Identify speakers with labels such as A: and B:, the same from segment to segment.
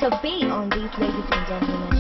A: Dr. B on these, ladies and gentlemen.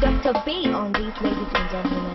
A: Dr. B on these, ladies and gentlemen.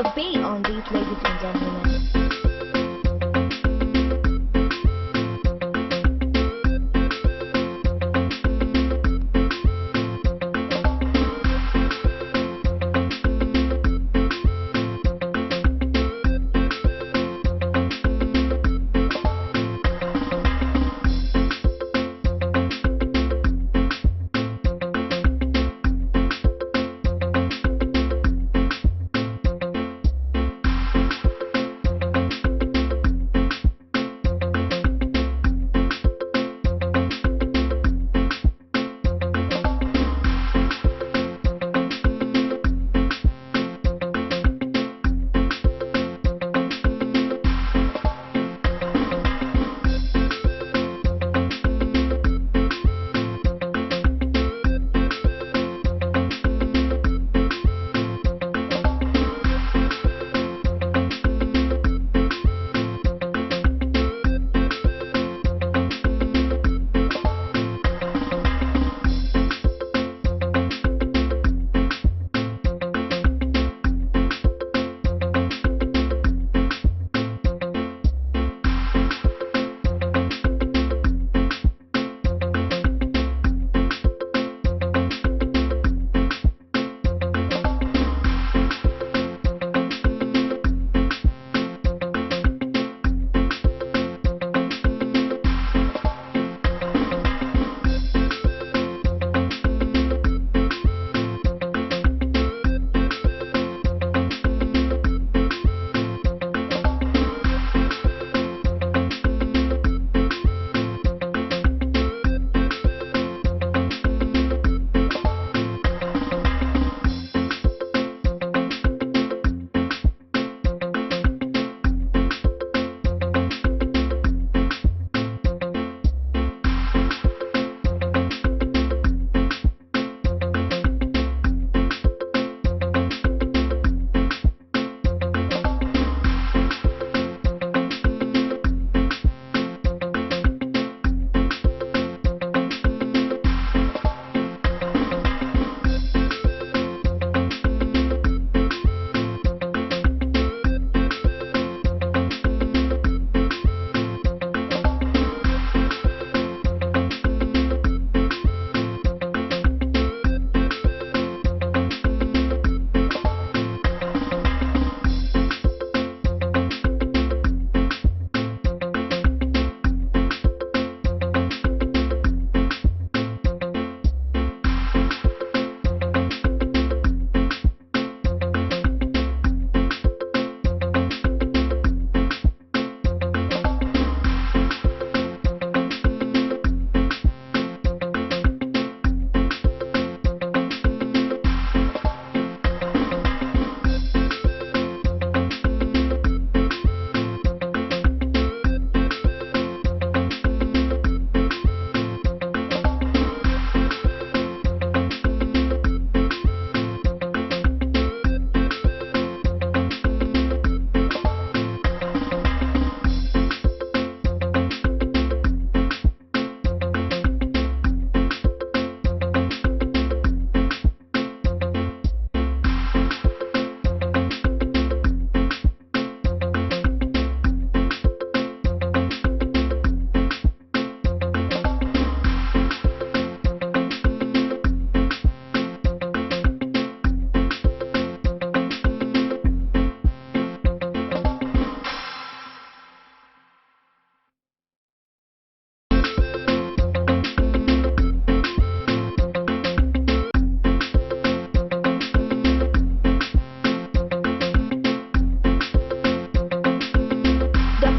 A: Dr. B on beat, ladies and gentlemen.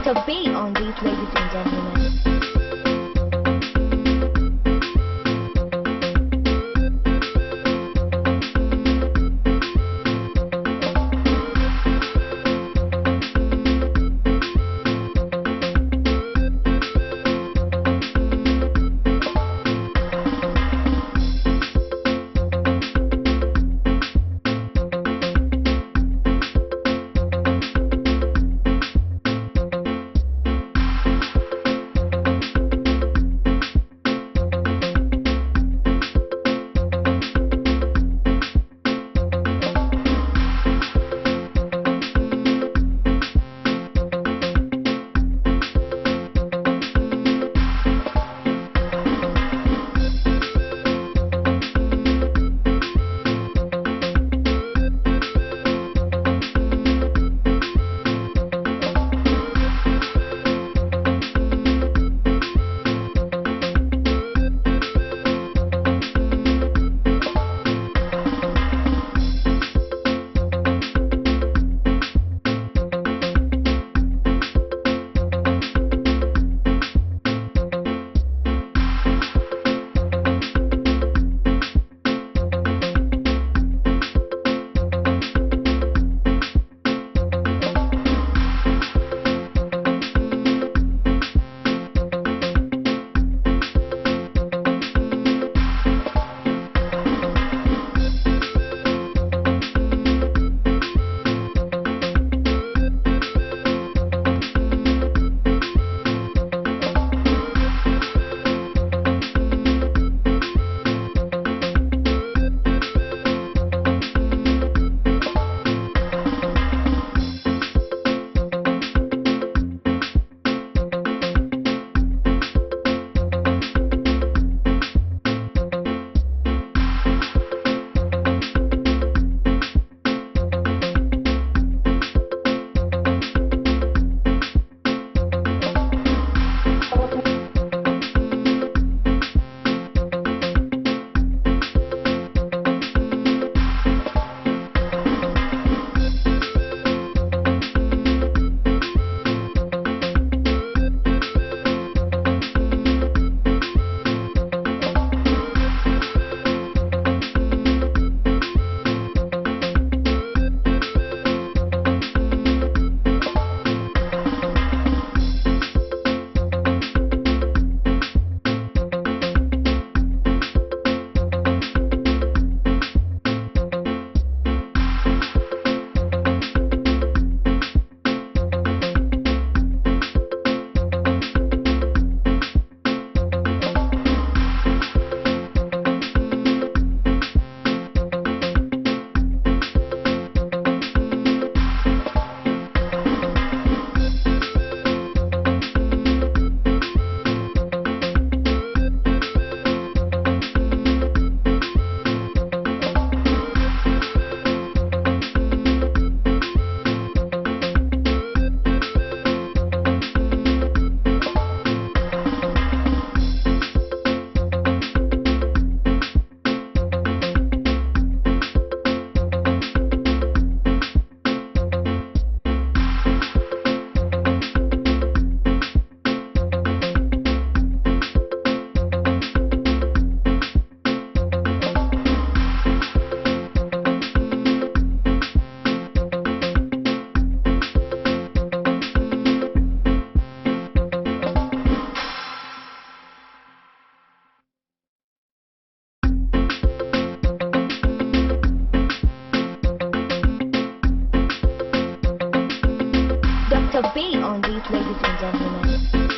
A: Dr. B on beat, ladies and gentlemen. the bill on these, ladies and gentlemen.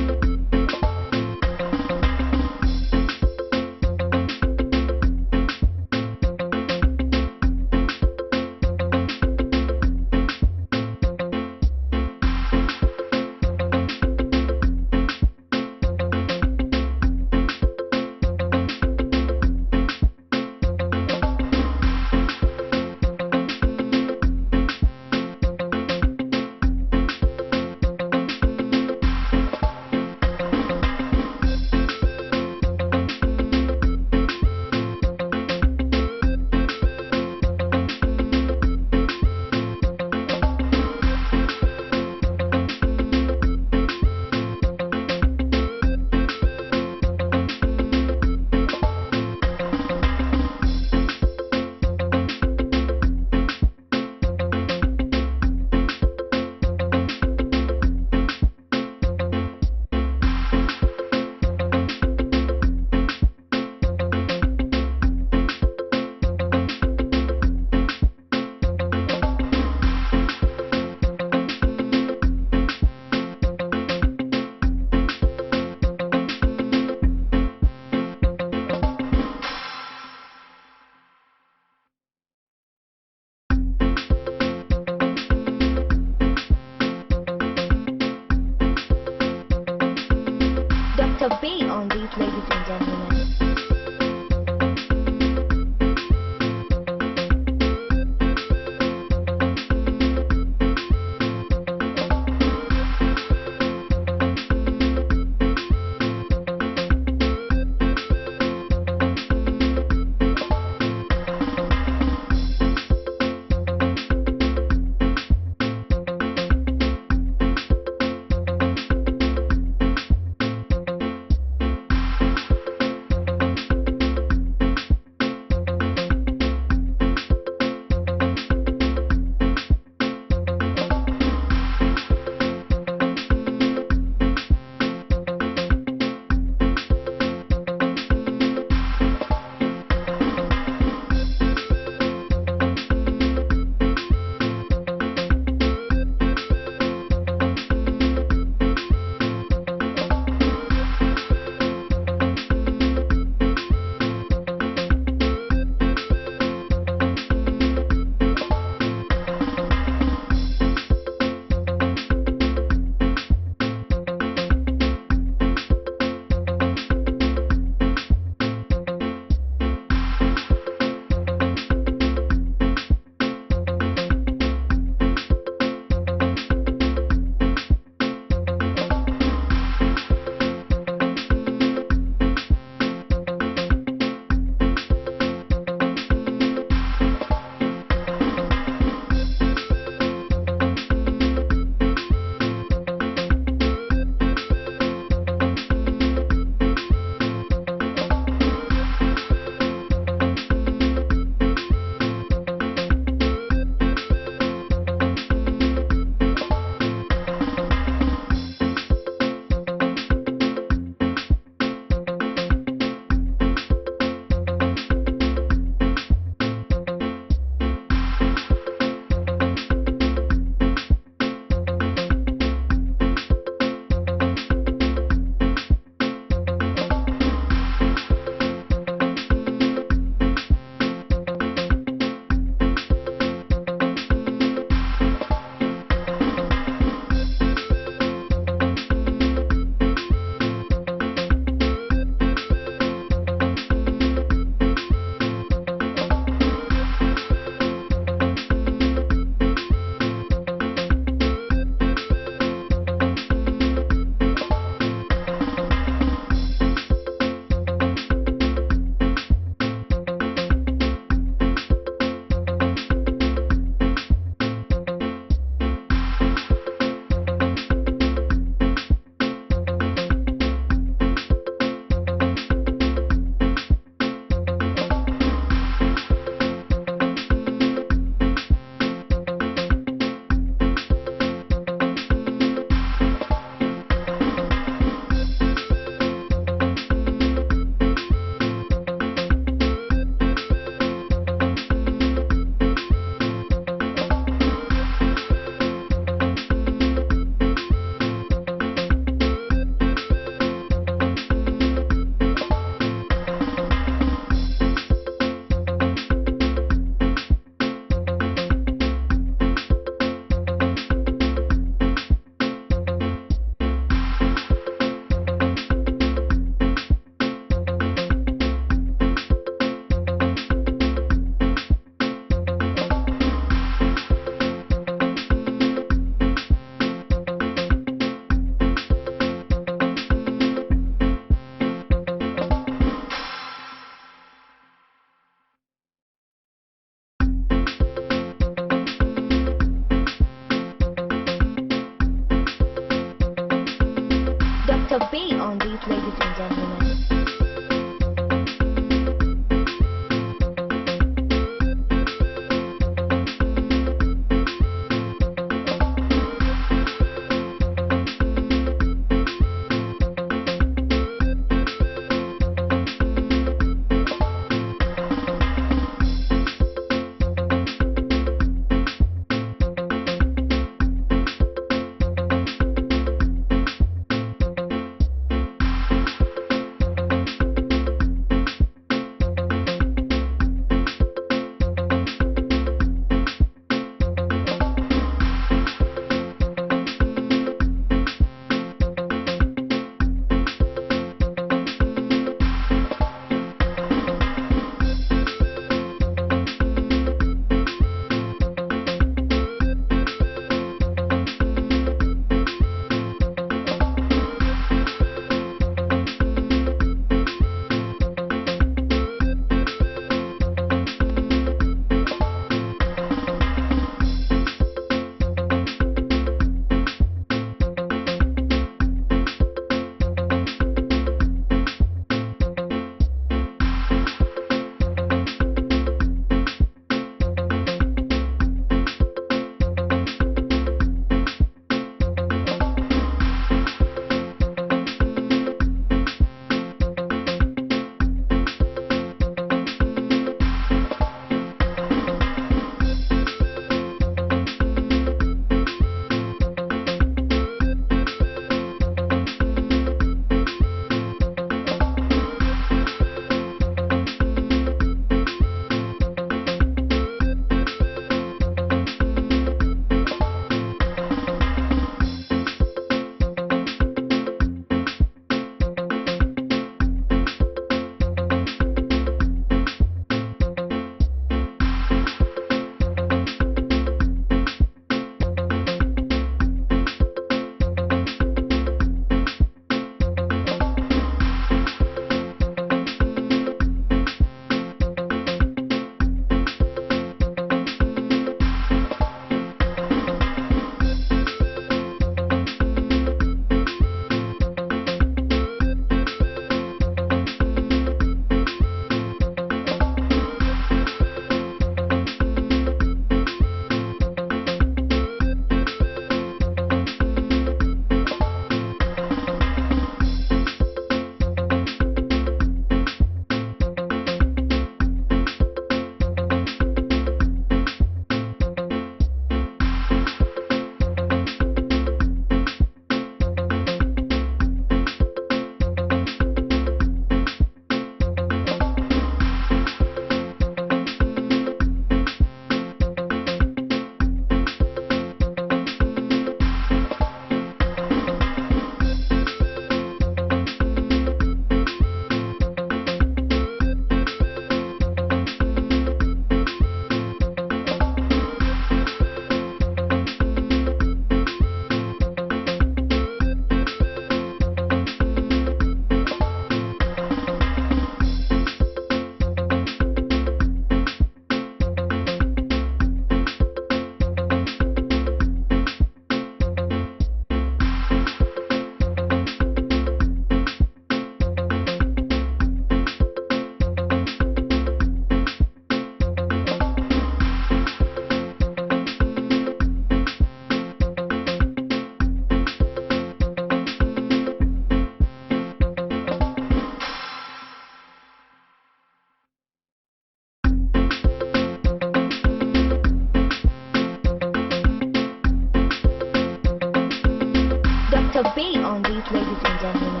A: the bay on these, ladies and gentlemen.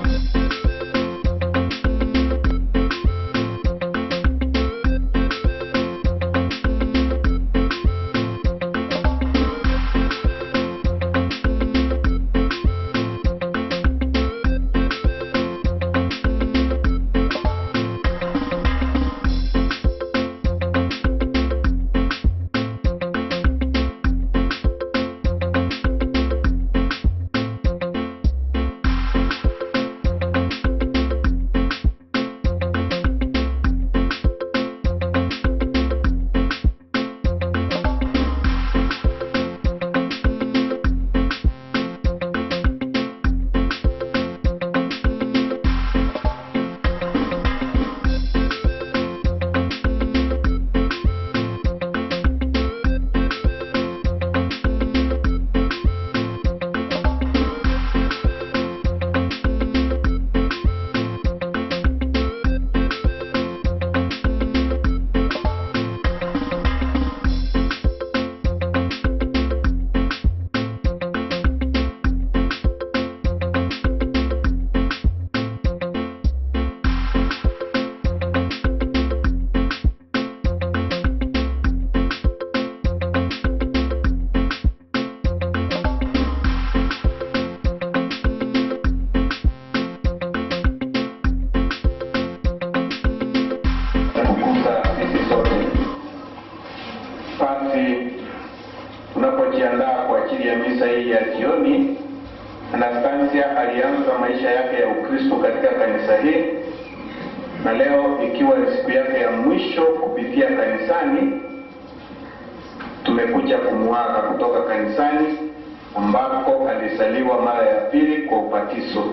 B: Tunapojiandaa kwa ajili ya misa hii ya jioni, Anastasia alianza maisha yake ya Ukristo katika kanisa hili, na leo ikiwa ni siku yake ya mwisho kupitia kanisani, tumekuja kumuaga kutoka kanisani ambako alizaliwa mara ya pili kwa ubatizo.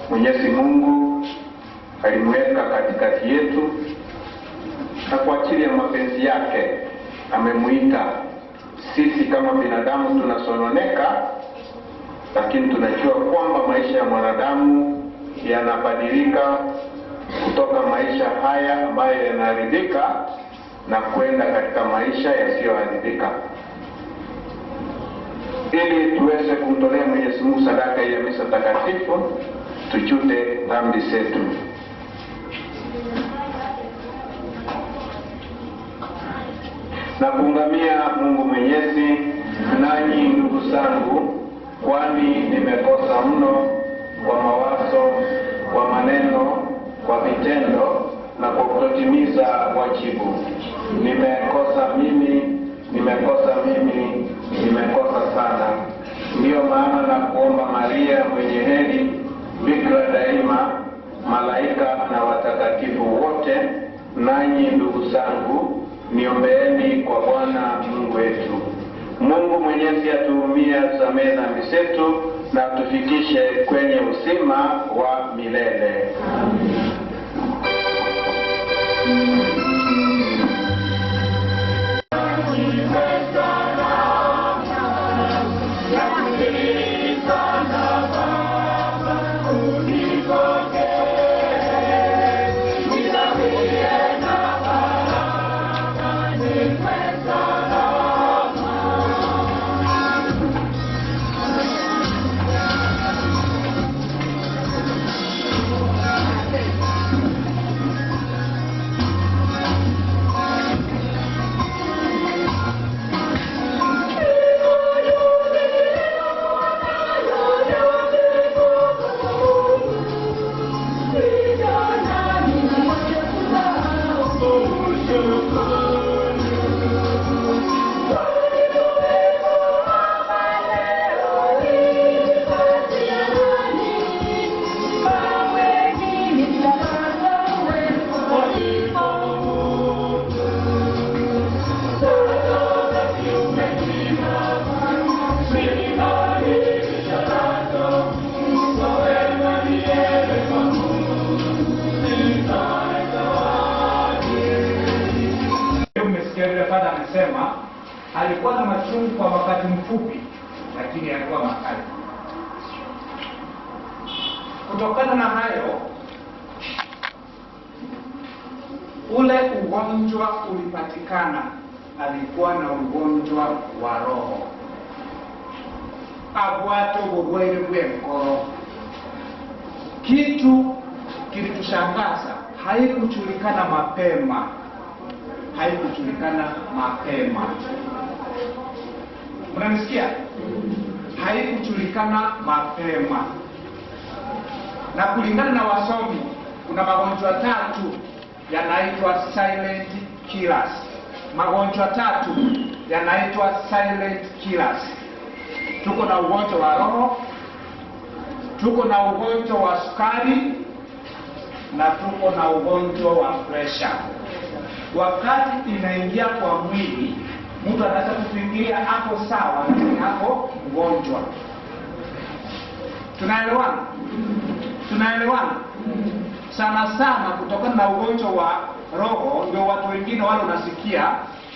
B: Mwenyezi Mungu alimweka katikati yetu, na kwa ajili ya mapenzi yake amemuita. Sisi kama binadamu tunasononeka, lakini tunajua kwamba maisha ya mwanadamu yanabadilika kutoka maisha haya ambayo yanaharibika na kwenda katika maisha yasiyoharibika. Ili tuweze kumtolea Mwenyezi Mungu sadaka ya misa takatifu, tujute dhambi zetu. Na kuungamia Mungu Mwenyezi, nanyi ndugu zangu, kwani nimekosa mno kwa mawazo, kwa maneno, kwa vitendo na kwa kutotimiza wajibu. Nimekosa mimi, nimekosa sana. Ndiyo maana na kuomba Maria mwenye heri, Bikira daima, malaika na watakatifu wote, nanyi ndugu zangu, niombeeni kwa Bwana Mungu wetu. Mungu Mwenyezi atuhurumie, atusamehe dhambi zetu na atufikishe kwenye uzima wa milele. Amen. Alikuwa na machungu kwa wakati mfupi, lakini alikuwa makali. Kutokana na hayo, ule ugonjwa ulipatikana. Alikuwa na ugonjwa wa roho.
C: abwato burwaire bw'enkoro. Kitu kilitushangaza, haikujulikana mapema. Mnanisikia? Haikujulikana mapema. Na kulingana na wasomi, kuna magonjwa 3 yanaitwa silent killers. Magonjwa 3 yanaitwa silent killers. Tuko na ugonjwa wa roho, tuko na ugonjwa wa sukari, na tuko na ugonjwa wa pressure. Wakati inaingia kwa mwili, mtu anaweza kufikiria hapo sawa, lakini hapo mgonjwa. Tunaelewana? Sana kutokana na ugonjwa wa roho, ndio watu wengine wale unasikia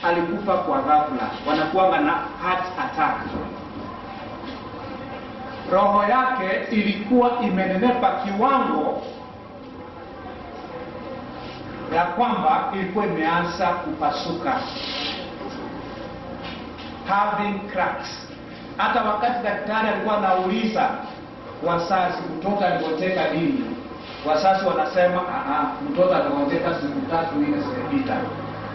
C: alikufa kwa ghafla, wanakuwa na heart attack. Roho yake ilikuwa imenenepa kiwango ya kwamba ilikuwa imeanza kupasuka, having cracks. Hata wakati daktari alikuwa anauliza wazazi, mtoto aligojeka lini, wazazi wanasema mtoto aligojeka siku 3 zilizopita.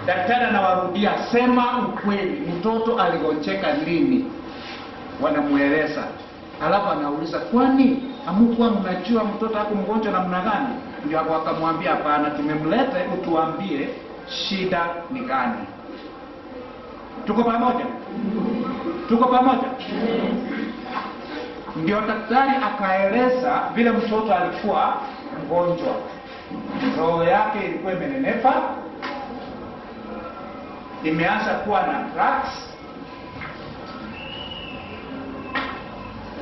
C: Daktari anawarudia, sema ukweli, mtoto aligojeka lini? Wanamueleza. Alafu anauliza, kwani hamkuwa mnajua mtoto wako mgonjwa namna gani? Ndio akamwambia, hapana, tumemleta hebu tuambie shida ni gani. Tuko pamoja? Ndio daktari akaeleza vile mtoto alikuwa mgonjwa. Roho yake ilikuwa imenenepa, imeanza kuwa na cracks,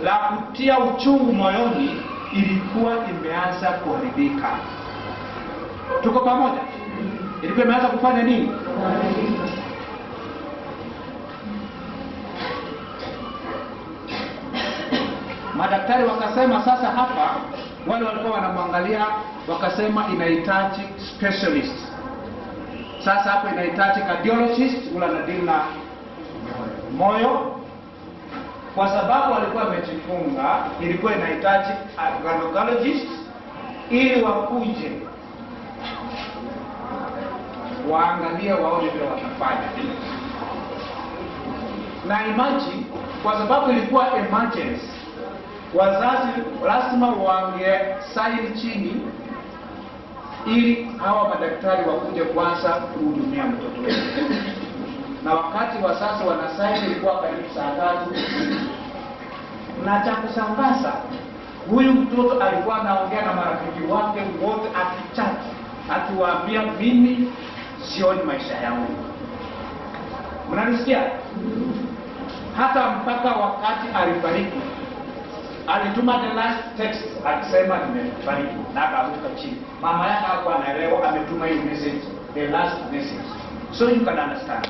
C: la kutia uchungu moyoni ilikuwa imeanza kuharibika. Tuko pamoja? Ilikuwa imeanza kufanya nini? Madaktari wakasema sasa hapa, wale walikuwa wanamwangalia wakasema inahitaji specialist. Sasa hapo inahitaji cardiologist, ule anadili na moyo. Kwa sababu walikuwa wamejifunga, ilikuwa inahitaji cardiologist ili wakuje waangalie waone vile watafanya. Na imagine, kwa sababu ilikuwa emergency, wazazi lazima waange sign chini ili hawa madaktari wakuje kwanza kuhudumia mtoto wetu. Na wakati wazazi wanasaini ilikuwa karibu saa 3. Na cha kushangaza, huyu mtoto alikuwa anaongea na marafiki wake wote, akichati, akiwaambia, mimi sioni maisha yangu. Mnanisikia? Hata mpaka wakati alifariki, alituma the last text akisema nimefariki, na akaruka chini. Mama yake hakuwa anaelewa ametuma hiyo message, the last message. So you can understand.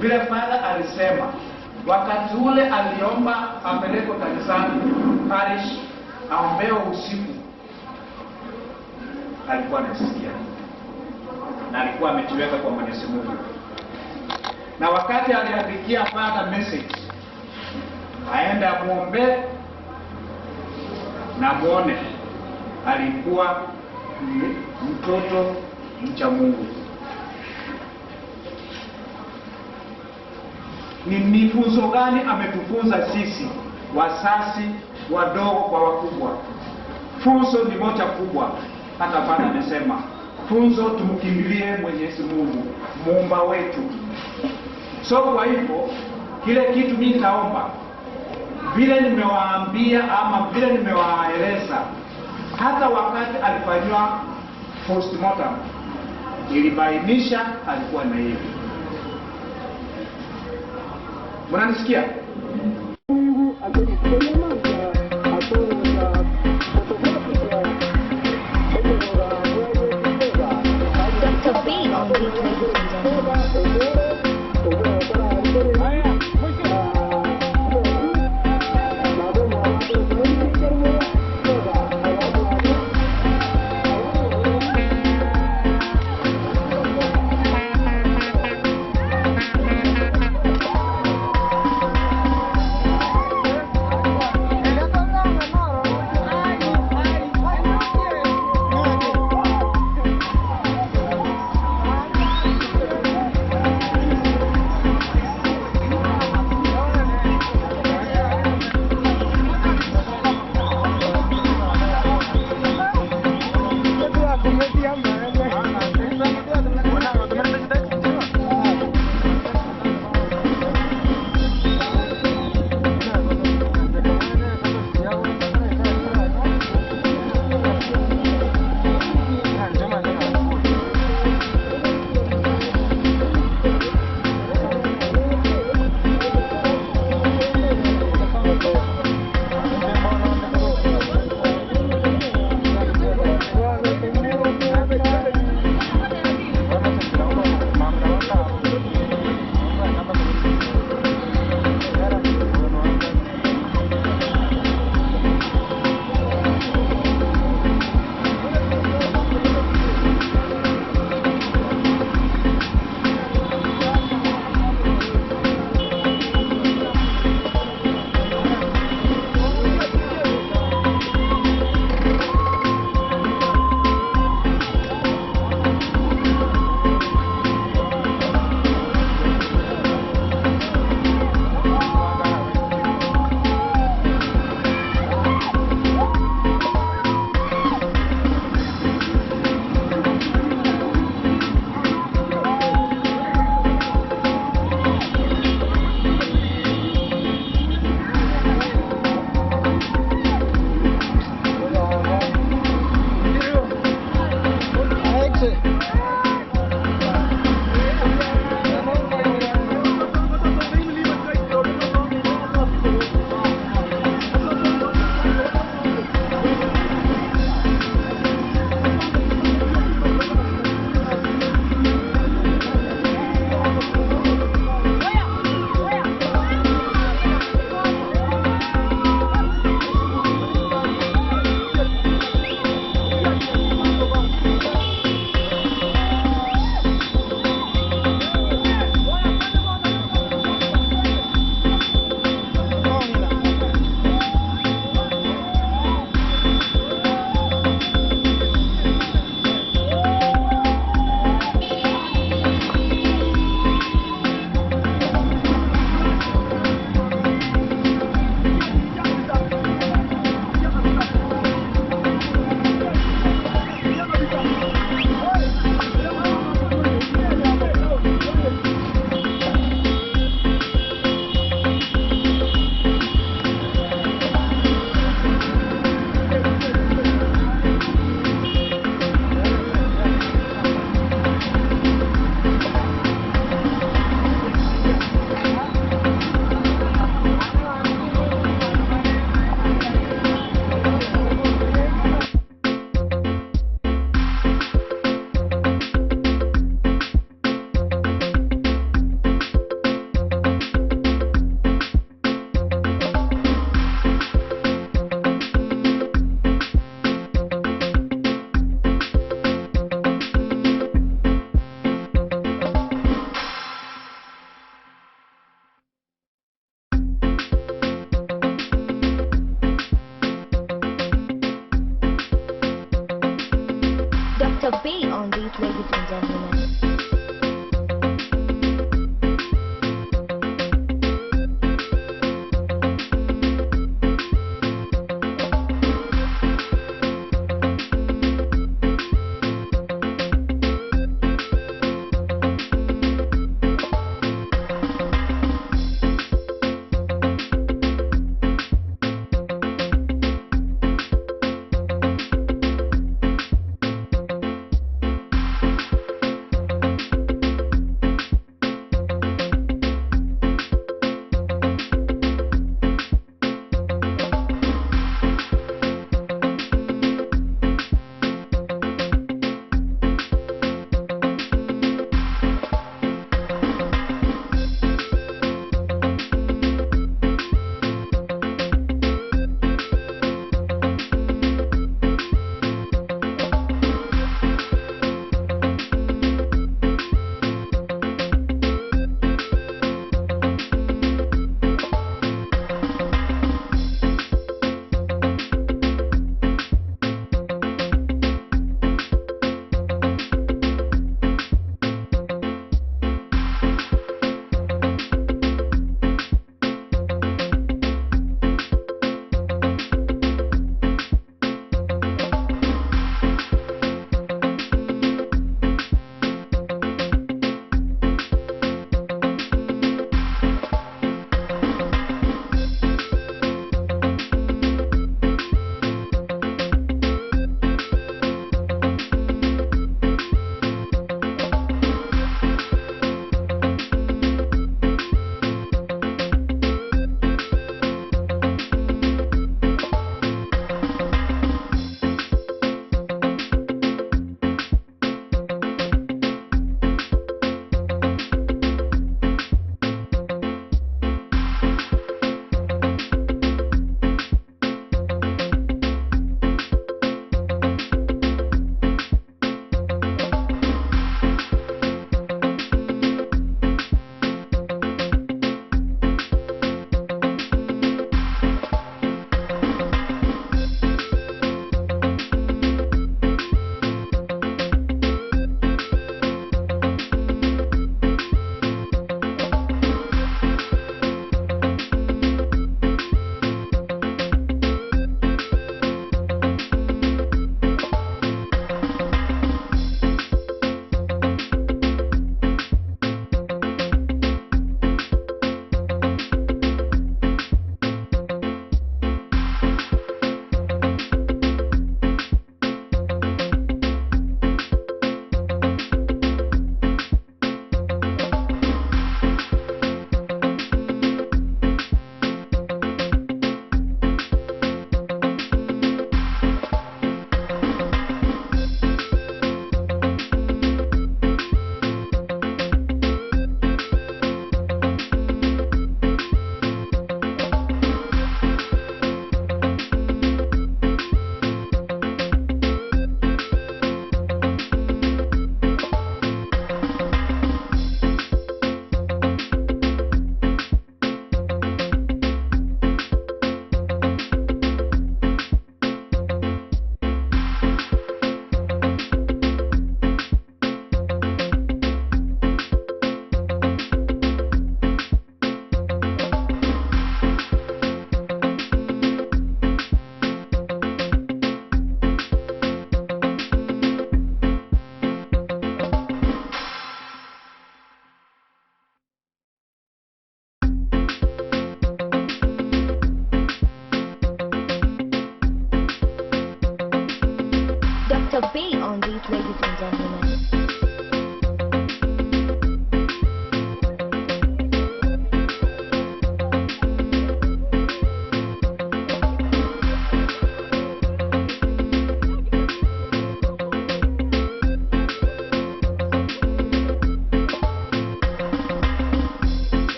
C: Vile father alisema, wakati ule aliomba apelekwe kanisani parish aombewe usiku, alikuwa anasikia na alikuwa amejiweka kwa Mwenyezi Mungu. Na wakati aliandikia father message, aenda muombe na muone, alikuwa mtoto mcha Mungu. Ni funzo gani ametufunza sisi wazazi wadogo kwa wakubwa? Funzo ni moja kubwa. Hata Bwana amesema funzo, tumkimbilie Mwenyezi Mungu muumba wetu. So kwa hivyo kile kitu mimi nitaomba, vile nimewaambia ama vile nimewaeleza, hata wakati alifanywa postmortem ilibainisha alikuwa na hiyo. Mnanisikia?
A: There's a beat on these, ladies and gentlemen.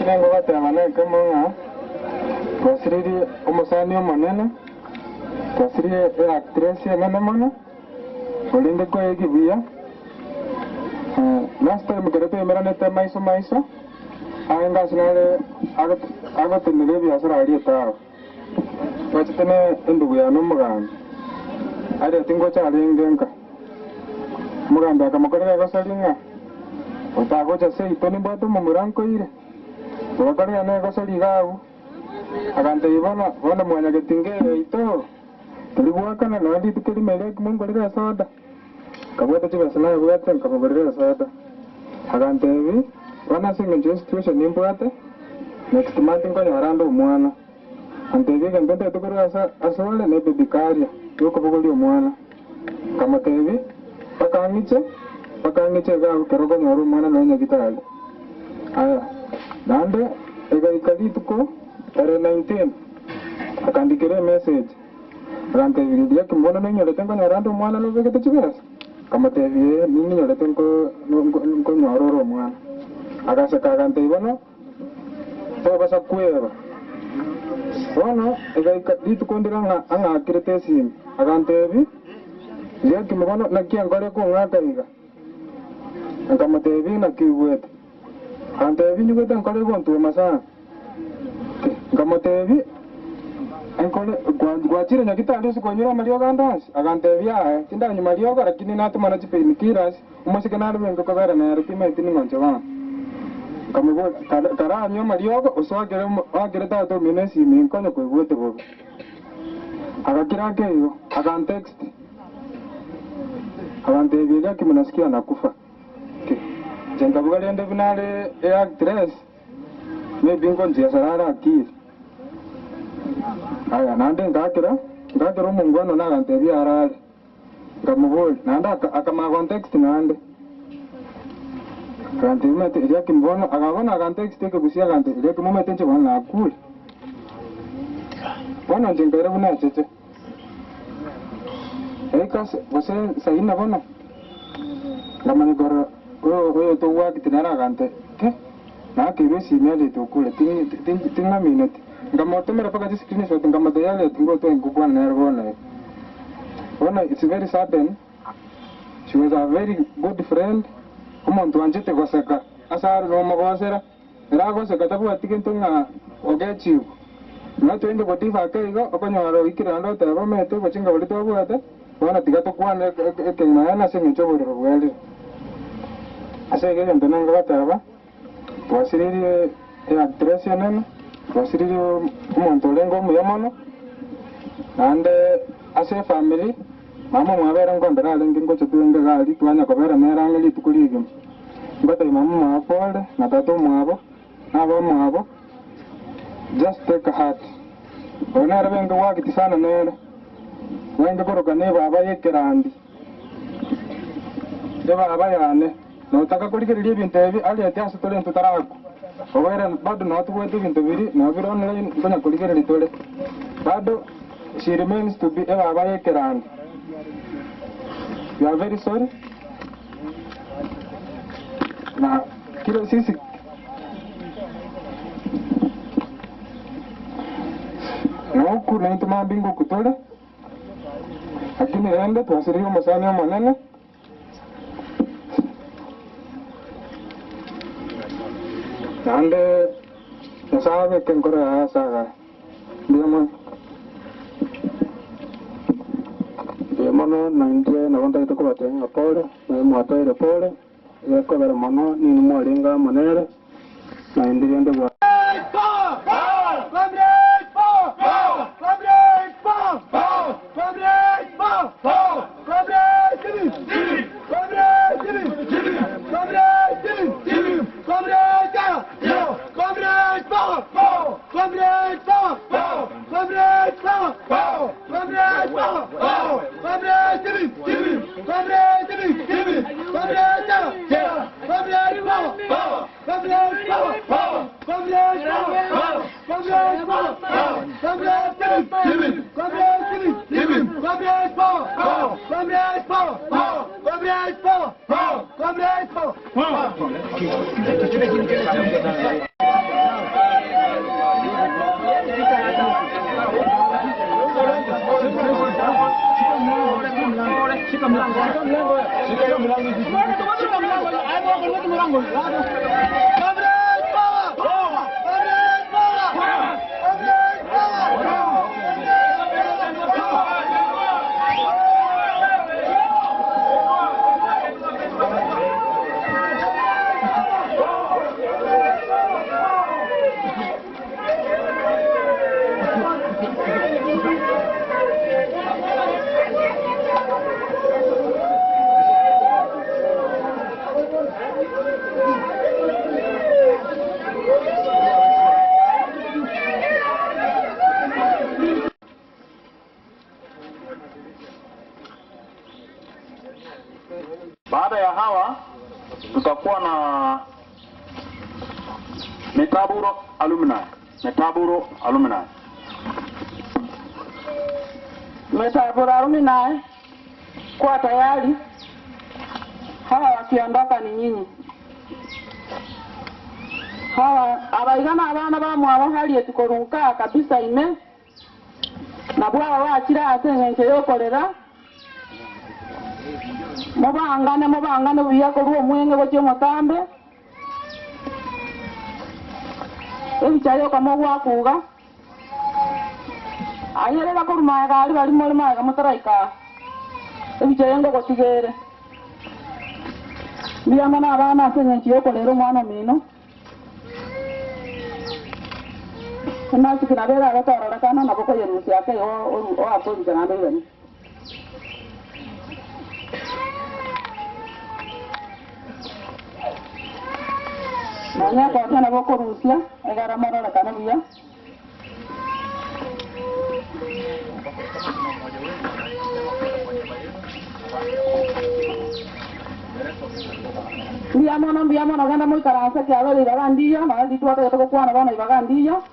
D: kinengo batebana kemonga twasiriri omusani omonene twasiriri actress enene mono olinde koegibuya last time kere twemeranete maiso aengasinale agotenere ebiasara aria etago twachitene endugu yane omogambi areti ngocharinge nka omogambi akamokorera egosari ng'a otagocha seito nimbwate omomura nkoire ogakorera na egosari gagu agantei bona mwanyagetinge eito turi gwakana nandi itukerime ekimongorera esoda kabwate chibesa naye bwate nkamogorera esoda agantebi bona singe situation nimbwate next month nkonyora ndo omwana antebi egento ntetukorera asole ne bibikaria yokobogori omwana kamotebi bakang'iche gagu kero konyora omwana na nyagitari aya nande egaikari tuko ere 19 akandikire message agantebiria kimbono nenyorete nkonyora ndo omwana nobegete chibesa kamotebi ninyorete nkonyora oro omwana agaseka agantei bono tobasa kweba bono egaikari tukondera ang'akirete esimu agantebi yakimobono nakiangore kong'akaiga nkamotebi nakigwete agantebi nyugete nkore gontuma sana nkamotebi enkore gwachire nyagitari osikonyura amariogo andasi agantebi aye tindanywa mariogo lakini natumana chipeini kirasi omosike narubenga kobera nere timaiti ning'onche bana nkamobola karanywa mariogo oswagere tata omino esimu nkonye koigwete bobe agakira akeigo agantext agantebi egakimo nasikia nakufa nkavuga rende binare actress maybe nkonchiasarara akiri aya nande ngakira omungwano nagantebi arare nkamubuli nande akama context nande agantebi mete eriakimbono agabona agantext ekebusia agantebi eriakimomete nche bono nakule bono nche nkaire buna cheche eikas bose saina bono ngamanyikora oyo towakitine agante nakebe esimu alete okule ting'aminete ngamotomera paka screenshot ngamoto yalete ngoto enkukwana nere bona it's very sudden. She was a very good friend omonto wanchete goseka asara nomogosera eragoseka tabwatike ntunga ogechibu natwende botifa akeigo okonyora oikire ando tebamete gochinga bori tobwate bona tiga tokwana ekeng'ayana ase eng'encho oborero bwerire ase egento nanga bateba twasiririe actress enene twasiririe omonto orenga omuya mono nande ase family mama mwabera nkondera arenge ngoche tuenge gari twanya kobera meranga rituko rigimo mbatai mama mwapole na tata mwabo nabo mwabo just take a heart onera benga wakiti sana nere wenge koroka ne baba yekerandi de baba yane no taka kurikiria ebintu ebi ali ati asitole ntu tarako obera bado no tuwete ebintu biri no biro online konya kurikiria litole bado she remains to be baba yekerandi. We are very sorry. Na kilo sisi na huku na intuma bingu kutole lakini rende tuwasirio masani ya manene nande nasabe kenkore ya saga mono naindia na wanda ito kubate apole na mwataire pole yako bara mono ni mwalinga manere na indiria ndo
C: Come
E: Baada ya hawa tutakuwa na Metaburo alumni.
F: Metaburo alumni kwa tayari, hawa wakiondoka ni nyinyi. Hawa abaigana abana ba mwabo hali etukorunka kabisa ime na bwa wakira asengenje yokorera mubangane buyako ruo mwenge goche mutambe ebichayo kama gwakuga ayere bakuruma gali bali muri maga mutaraika ebichayo ngo gotigere biyamana abana asengenje yokorera mwana mino nasi kinabera abatorora kana naboko yerusi yake o akozi kana mbele nanya kwa kana boko Rusia egara marora kana biya biya mono ganda muy karansa que alo ibagandiyo na ndi tuwa to kwana bana ibagandiyo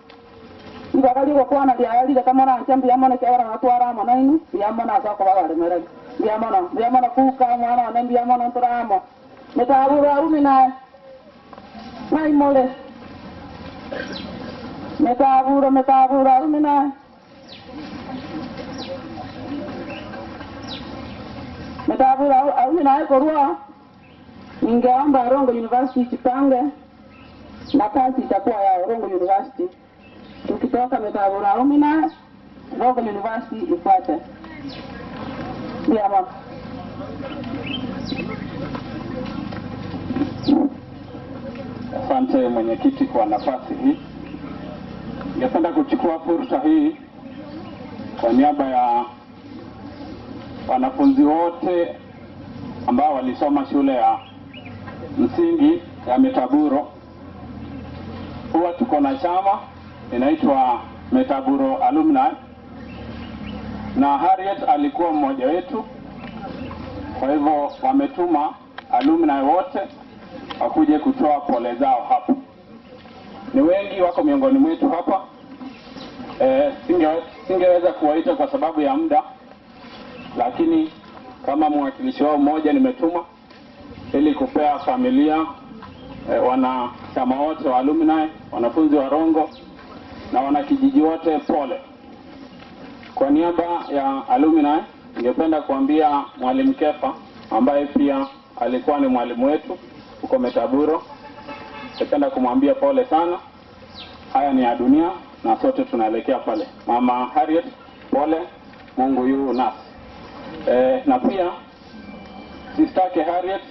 F: ibagari go kwana dia ali kama na chambi yamona ke ara natwara mona inu yamona za ko bagare mere yamona kuka mwana na yamona turamo Metaburo alumni nai mole Metaburo alumni Metaburo alumni korua ningeomba Rongo University Chipange na kazi itakuwa ya Rongo University. Tukitoka Metaburo alumni Rongo University ifuate. Ndio mama.
E: Asante mwenyekiti kwa nafasi hii. Ningependa kuchukua fursa hii kwa niaba ya wanafunzi wote ambao walisoma shule ya msingi ya Metaburo. Huwa tuko na chama inaitwa Metaburo Alumni, na Harriet alikuwa mmoja wetu. Kwa hivyo wametuma alumni wote wakuje kutoa pole zao hapa. Ni wengi wako miongoni mwetu hapa. Singeweza kuwaita kwa sababu ya muda, lakini kama mwakilishi wao mmoja nimetuma ili kupea familia wanachama wote wa alumni, wanafunzi wa Rongo na wanakijiji wote pole. Kwa niaba ya alumni ningependa kuambia Mwalimu Kefa ambaye pia alikuwa ni mwalimu wetu huko Metaburo, ningependa kumwambia pole sana. Haya ni ya dunia na sote tunaelekea pale. Mama Harriet, pole, Mungu yu nasi. Na pia sistake Harriet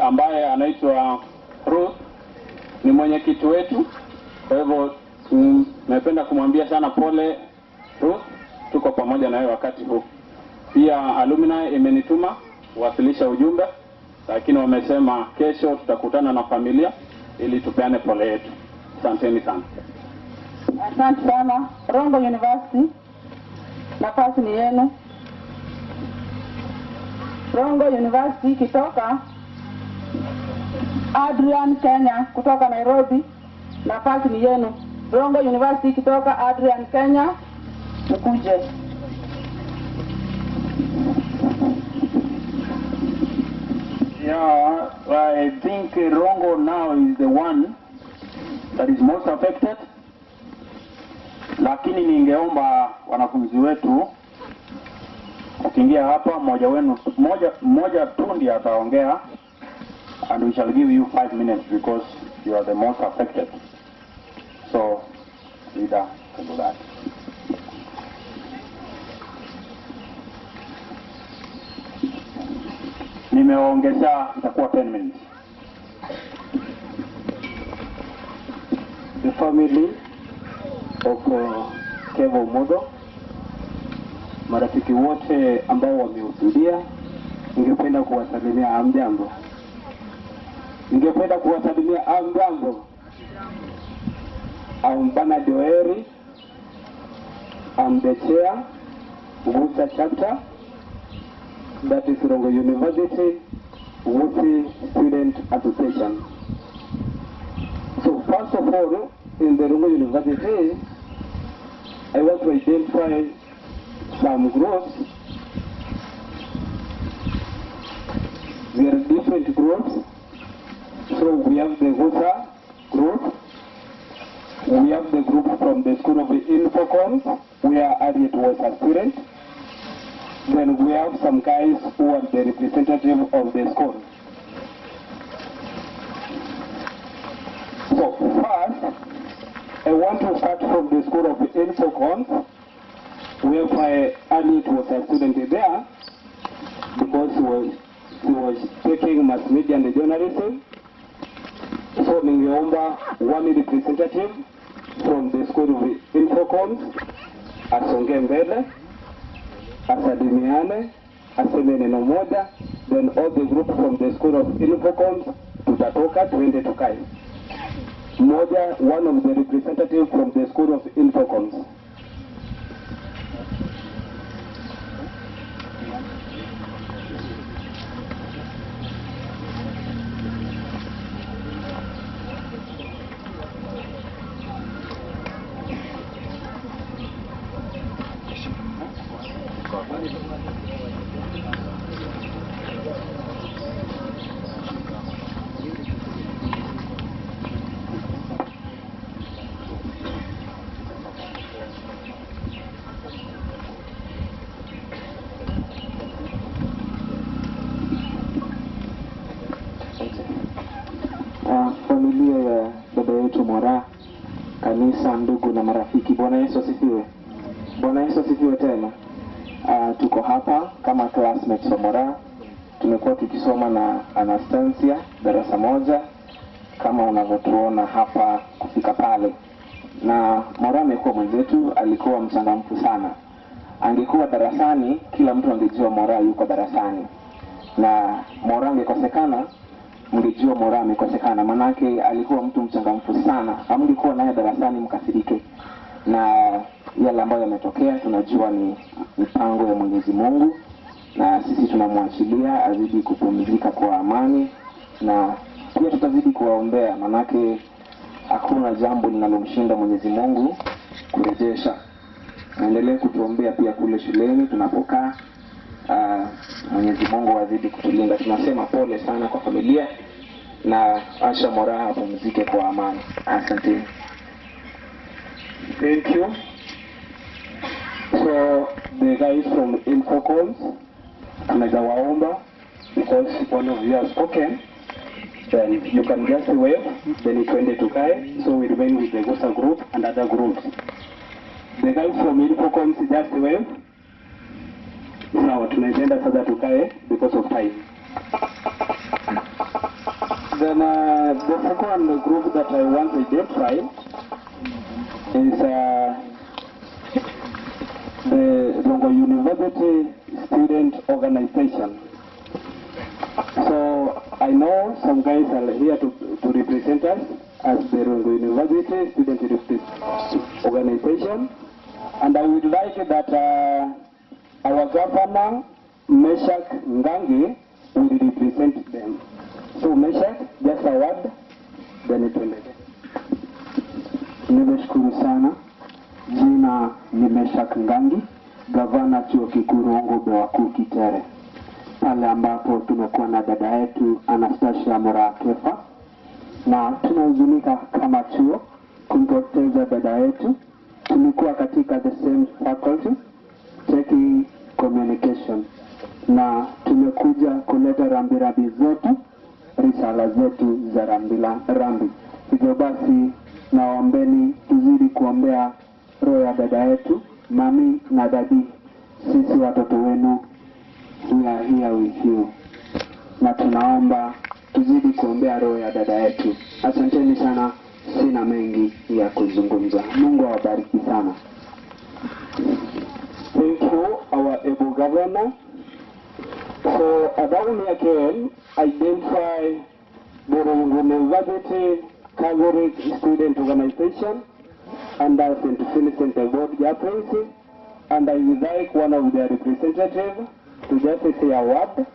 E: ambaye anaitwa Ruth ni mwenyekiti wetu. Kwa hivyo napenda kumwambia sana pole Ruth, tuko pamoja na wewe wakati huu. Pia alumni imenituma kuwasilisha ujumbe, lakini wamesema kesho tutakutana na familia ili tupeane pole yetu. Asanteni sana.
F: Asante sana. Rongo University, nafasi ni yenu. Rongo University kitoka Adrian Kenya kutoka Nairobi, nafasi ni yenu. Rongo University kitoka Adrian Kenya, mkuje.
E: Yeah, I think Rongo now is the one that is most affected. Lakini ningeomba wanafunzi wetu Tukiingia hapa mmoja tu ndiye ataongea, and we shall give you 5 minutes because you are the most affected. So leader can do that. Nimeongeza itakuwa 10 minutes.
G: The family of Kevo Mudo, marafiki wote ambao wamehudhuria, ningependa kuwasalimia hamjambo. I'm Bernard Joeri. I'm the chair, Wusa chapter, that is Rongo University, Wusi Student Association. So first of all, in the Rongo University, I want to identify some groups. There are different groups. So we have the Wusa group. We have the group from the School of Infocom, where Harriet was a student. Then we have some guys who are the representative of the school. So first, I want to start from the School of Infocom, where Harriet was a student there, because she was taking mass media and journalism. So ningeomba one representative from the School of Infocom asonge mbele, asalimiane, aseme neno moja, then all the group from the School of Infocom tutatoka tuende tukae. One of the representatives from the School of Infocom. Familia ya baba yetu Mora, kanisa, ndugu na marafiki, Bwana Yesu asifiwe. Bwana Yesu asifiwe tena. Tuko hapa kama classmates wa Mora. Tumekuwa tukisoma na Anastasia darasa moja, kama unavyotuona hapa kufika pale. Na Mora amekuwa mwenzetu, alikuwa mchangamfu sana. Angekuwa darasani, kila mtu angejua Mora yuko darasani. Na Mora angekosekana, mngejua Mora amekosekana, manake alikuwa mtu mchangamfu sana. Hamngekuwa naye darasani mkasirike. Na yale ambayo yametokea tunajua ni mipango ya Mwenyezi Mungu, na sisi tunamwachilia azidi kupumzika kwa amani, na pia tutazidi kuwaombea, manake hakuna jambo linalomshinda Mwenyezi Mungu kurejesha. Naendelee kutuombea pia kule shuleni tunapokaa. Mwenyezi Mungu azidi kutulinda. Tunasema pole sana kwa familia, na acha Mora apumzike kwa amani. Asante. Thank you. So the guys from Infocom, tunaweza waomba, because one of you has spoken, then you can just wave, then tuende tukae. So we remain with the Gosa group and other groups. The guys from Infocom just wave. Now tunaenda sasa tukae because of time. Then the second group that I want to identify is the Rongo University Student Organization. So I know some guys are here to represent us as the Rongo University Student Organization, and I would like that our governor, Meshak Ngangi, will represent them. So Meshak, just a word, then it will be. Nimeshukuru sana. Jina ni Meshak Ngangi, gavana chuo kikuu Rongo Bewaku Kitere. Pale ambapo tumekuwa na dada yetu Anastasia Mora Kefa, na tunahuzunika kama chuo kumpoteza dada yetu. Tulikuwa katika the same faculty taking communication. na tumekuja kuleta rambirambi zetu, risala zetu za rambi. Hivyo basi naombeni tuzidi kuombea roho ya dada yetu, mami na dadi. Sisi watoto wenu we are here with you, na tunaomba tuzidi kuombea roho ya dada yetu. Asanteni sana, sina mengi ya kuzungumza. Mungu awabariki sana. Thank you, our able governor. So down here again, identify Burungu University Catholic Student Organization under St. Vincent Board Chaplaincy, and I would like one of their representatives to just say a word,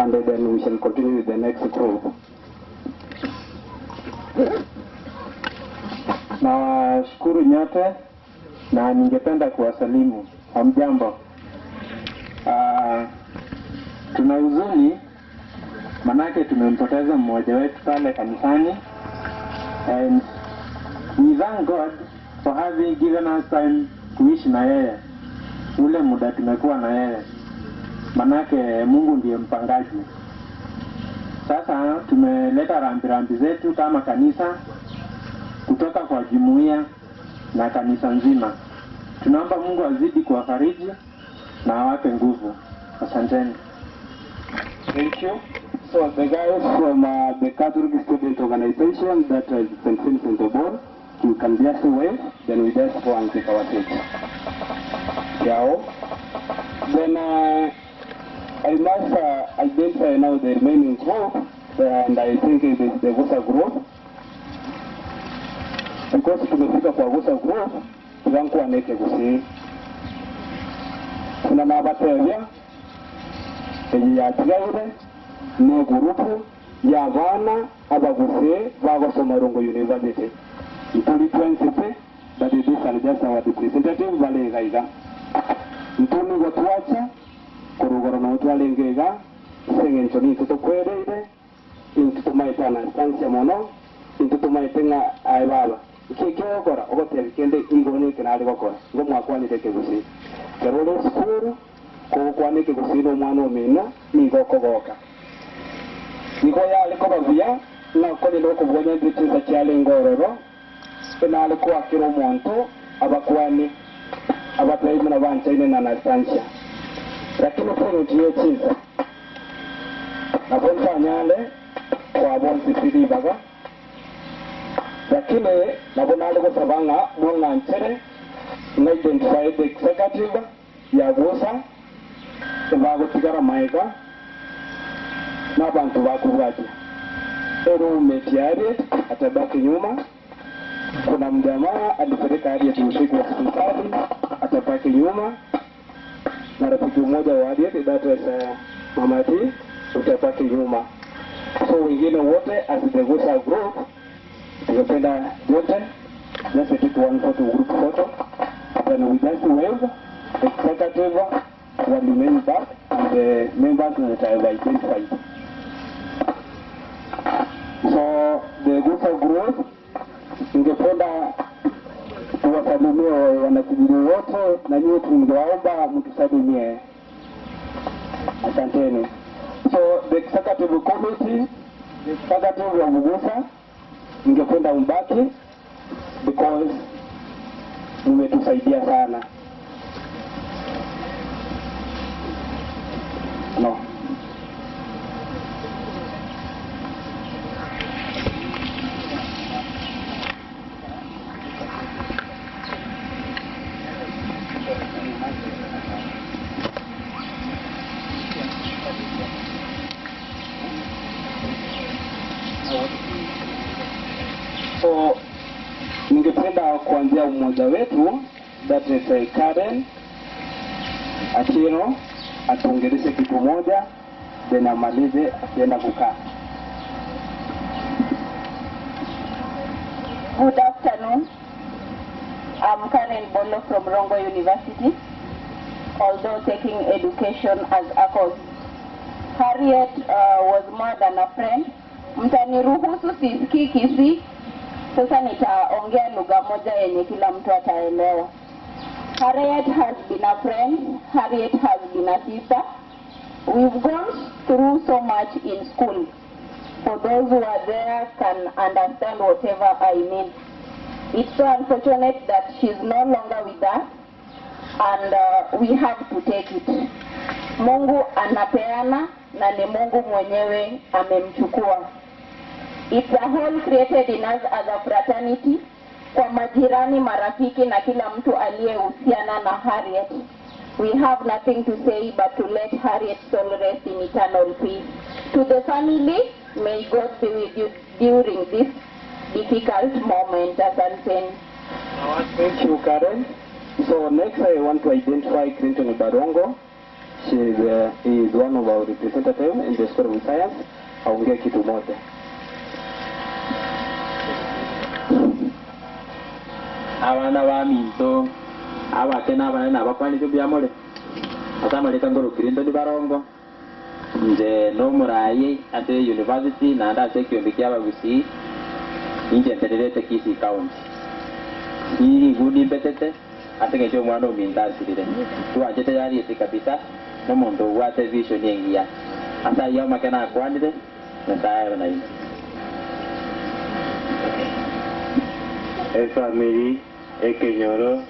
G: and then we shall continue with the next group.
D: Nawashukuru nyote na ningependa kuwasalimu. Hamjambo. Tuna huzuni manake tumempoteza mmoja wetu pale kanisani, and we thank God for having given us time kuishi na yeye ule muda tumekuwa na yeye, manake Mungu ndiye mpangaji. Sasa tumeleta rambirambi zetu kama kanisa kutoka kwa jumuiya na kanisa nzima. Tunaomba Mungu azidi kuwafariji na awape nguvu. Asanteni.
G: Thank you. So the guys from the Catholic Student Organization, that is St. Vincent de Paul, you can just wave, then we just go and take our seat. Yeah. Then I must identify now the remaining group, and I think it is the Gusa group. Because tumefika kwa Gusa group, tunakuwa neke gusi. Kuna mabatevya enye yatigaire no gurupu y'abana abaguse bagosoma Rongo University. Ituli 20 that is just our representative balegaiga. Ntuni gotwacha kurugoro no twalengega sengencho ni tutokwereire intutumaitana stansia mono intutumaitenga aibaba ikekora ogoteri kende igone kenali gokora ngo mwakwanire kegusi kerole skuru ko kwanike gusino mwana omena nigokogoka niko yale ko bavia na ko le loko bwonya nditeza cyale ngororo enale ko akiro monto abakwani abataimu na banchaine na nastansia lakini kwa ntiyo chiza na bonza nyale kwa bonzi sidi baga lakini nabonale ko sabanga mwana nchere na identify the executive ya Gusa bago tigara maika na bantu bakubwaje ero metiare atabaki nyuma. Kuna mjamaa alipeleka hadi usiku wa hospitali atabaki nyuma, na rafiki mmoja wa hadi data mamati utabaki nyuma. So wengine wote as the Gusa group tungependa wote let's take one photo, group photo, then we just wave executive will remain back and the members that are identified. So the Gusa group ningependa tuwasalimie wanakijiji wote na nyinyi tungewaomba mtusalimie. Asanteni. So the executive committee, the executive wa Gusa ningependa mbaki because mmetusaidia sana. No. So ningependa kuanzia mmoja wetu that is Karen Achino atuongeleshe kitu moja then amalize akienda kukaa.
F: Good afternoon. I'm Karen Bolo from Rongo University, although taking education as a course. Harriet was more than a friend. Mtaniruhusu sisikii Kisii, sasa nitaongea lugha moja yenye kila mtu ataelewa. Harriet has been a friend, Harriet has been a sister, We've gone through so much in school. For those who are there can understand whatever I mean. It's so unfortunate that she's no longer with us, and we have to take it. Mungu anapeana na ni Mungu mwenyewe amemchukua. It's a whole created in us as a fraternity, kwa majirani, marafiki na kila mtu aliyehusiana na Harriet. We have nothing to say but to let Harriet's soul rest in eternal peace. To the family, may God be with you during this difficult moment. Asante.
G: Thank you, Karen. So next I want to identify Clinton Barongo. She is one of our representatives in the School of Science. Aongea kitu moja.
H: Abana ba minto abakena abana n'abakwanito byamole atamaleka ngoro Clinton Barongo nje no murayi ate university na nda sekyo ky'abagusi inje ntererete Kisi County iri gudi betete atenge cyo mwana omindasirire tuwajete yari eti kabisa no muntu wate vision yengia asa yo makena akwandire na tayo na hiyo
I: family ekenyoro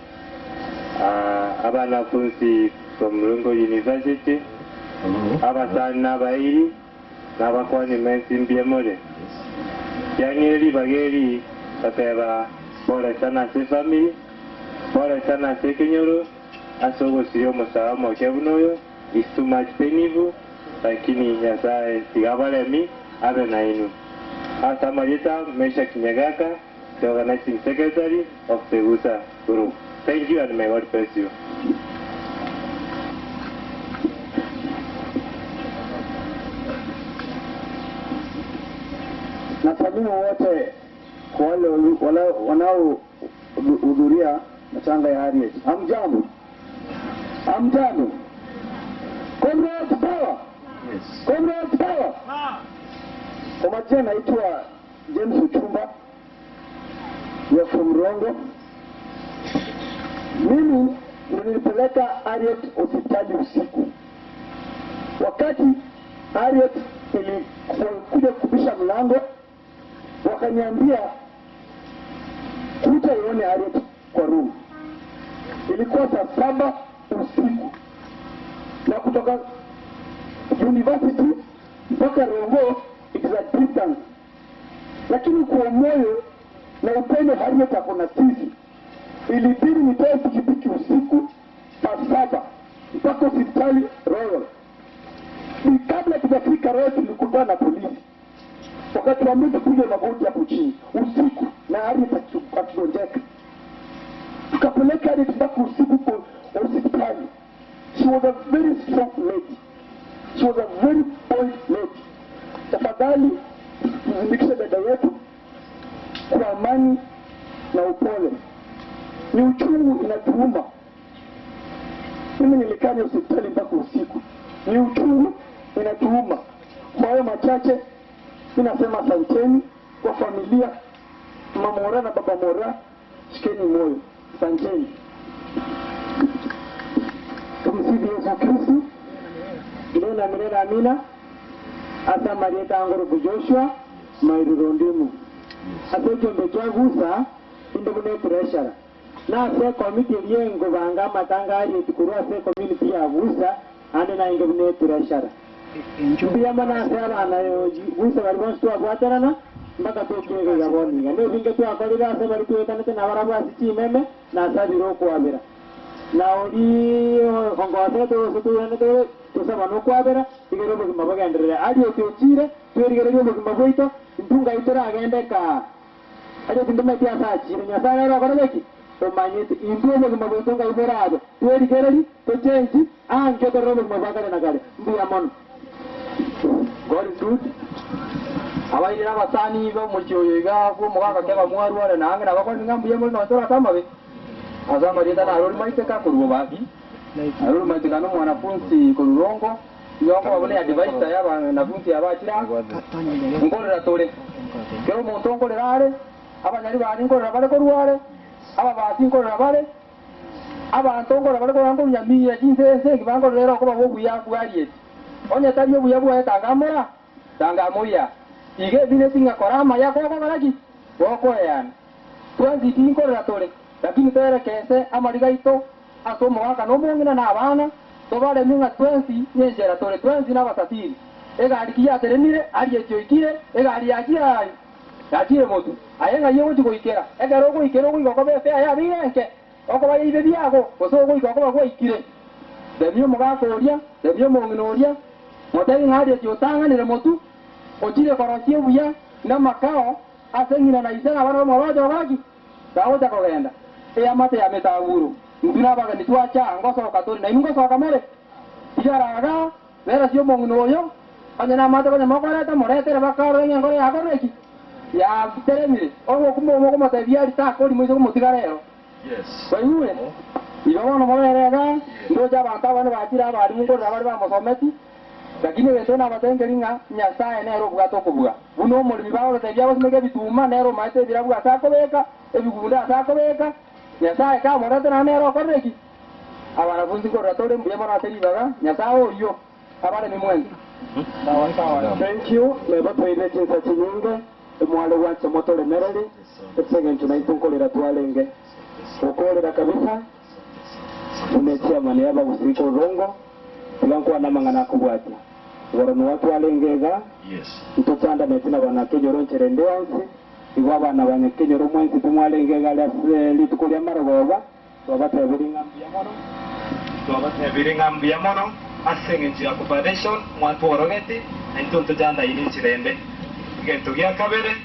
I: abanafunzi from Mlungo University abasani n'abayiri n'abakwani mensi mbyemole yangeri bageri kateba bora sana se family bora sana se kenyoro asogo siyo musawamo kebunoyo is too much painful lakini nyasaye sigabalemi abe na inu asa marita Mesha Kinyagaka, the organizing secretary of the USA group. Thank you and may God bless you.
J: Nasalimu wote kwa wale wanaohudhuria matanga ya Harriet. Hamjambo? Hamjambo? Comrades power! Yes. Comrades power! Kwa majina naitwa James Uchumba. We are from Rongo. Mimi nilipeleka Harriet hospitali usiku. Wakati Harriet ilikuja kubisha mlango, wakaniambia tutaione Harriet kwa room. Ilikuwa saa 7 usiku. Na kutoka university mpaka Rongo it is a distance. Lakini kwa moyo na upendo Harriet akona sisi, ilibidi nitoe pikipiki usiku saa 7 mpaka hospitali Royal. Ni kabla tujafika Royal tulikutana na polisi. Wakati tuambie tupige magoti hapo chini usiku na Harriet akionjeka. Tukapeleka Harriet mpaka usiku kwa hospitali. She was a very strong lady. She was a very bold lady. Tafadhali tuzindikishe dada yetu kwa amani na upole. Ni uchungu inatuuma. Mimi nilikaa hospitali mpaka usiku. Ni uchungu inatuuma. Kwa hayo machache ninasema asanteni kwa familia Mama Mora na Baba Mora, shikeni moyo. Asanteni. Tumsifu Yesu Kristo. Ndona milele amina. Asa Marieta Angoro Joshua Mairurondemu. Asejo mbetwagusa inde mune pressure. Na se committee yengo banga matanga ari tukurwa se community ya gusa ande na inge mune pressure. Njubiya mana sala na gusa bari bonstu abwaterana mpaka tokege yaboni. Ne binge tu akalira se bari tuetana na barabara siti meme na sabiro kwabera. Na ori ongwase to sutu ene to tusaba no kwabera igero bugima bagendera adio tyochire twerigero byo bugima bwito ndunga itera agende ka adio ndime tia sachi nya sara ro koreki to manyete indwe bugima bwito nga iberado twerigero ri to change ange to robo bugima bagare na gare mbi amon God is good. Abairi n'abasani bo mulyoyega ko muganga keba mwarware nange nabakoni ngambuye muri no tora tamabe azama rita na roli maiteka kurubo baki roli maiteka no mwanafunzi kururongo yongo babone advisor yaba nafunzi abakira ngorera tore kero muntu ngorera are abanyari bari ngorera bare ko ruare aba basi ngorera bare aba ntongora bare ko ngo nyamiye jinse se kibango rero ko babo buya kwariye onye tayo buya buya tangamura tangamuya ige bine singa korama ya ko garaki woko yan twanzi tinko ratore lakini tere kese amarigaito asomo waka no mongina na abana to bale minga twenzi nyenjera tore twenzi na basatiri egari kiya terenire ari ekyoikire egari yakira yakire motu ayenga yewo chikoikera egaro ko ikero ko ikobe fe aya birenke oko bayi be biago oso ko ikobe ko ikire demio mugakoria demio monginoria motari ngari ekotanga nire motu ochire korosie buya na makao asengina na isana bana mwabajo baki tawo takogenda amate ya metaguru nduna baga nitwacha ngoso katori na ingoso kamere ijaraga vera sio monginoyo anya na mate kanya mokoreta moretere bakaro ngore yakoreki ya teremire ogo kumo mate biari ta kori mwizo kumutigarero yes bayuwe irono morerega ndoja bantabane bachira bari ngo rabari bamusometi lakini wendo na batengeringa nyasaye nero bwato kubuga buno muri bawo tebya basimege bituma nero mate birabuga sakobeka ebigunda sakobeka nyasaye ka morete na nero koreki abanafunzi ko ratore mbuye mara teri baga nyasaye oyo abale ni mwenzi thank you leba toile chinsa chinyinge mwale wacha motole mereli tsenge tunaitunkolera twalenge okolera kabisa umetia mani yaba usiko rongo tulankuwa namangana kubwati warano watu walengeza yes tutanda metina bana kenyoro ncherendeansi igwa bana bane kenyoro mwensi tumwalengeza litukolia maragoba twabatebiringa mbia mono asenge nchi accommodation mwantu orogeti entonto janda ini chirende gento gya kabere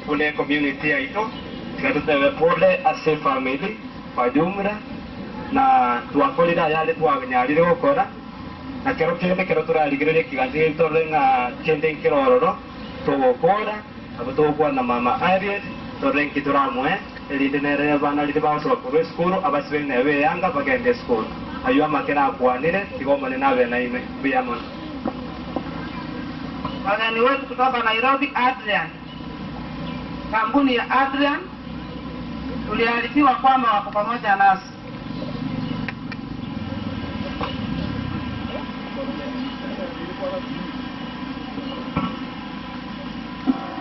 J: une community yaito tikatutebe pole ase family kwa jumla na twakolera yale twanyarire gukora na kero kero turarigirire kiganzi torenga kende kirororo tugukora abo tugukora na mama Ariel torenki turamwe elitenere bana litibaso ku school abasibene ebe yanga bagende school ayo amakera akwanire tigomone nabe naime biyamon wageni wetu kutoka Nairobi Adrian kampuni ya Adrian tuliarifiwa kwamba wako pamoja nasi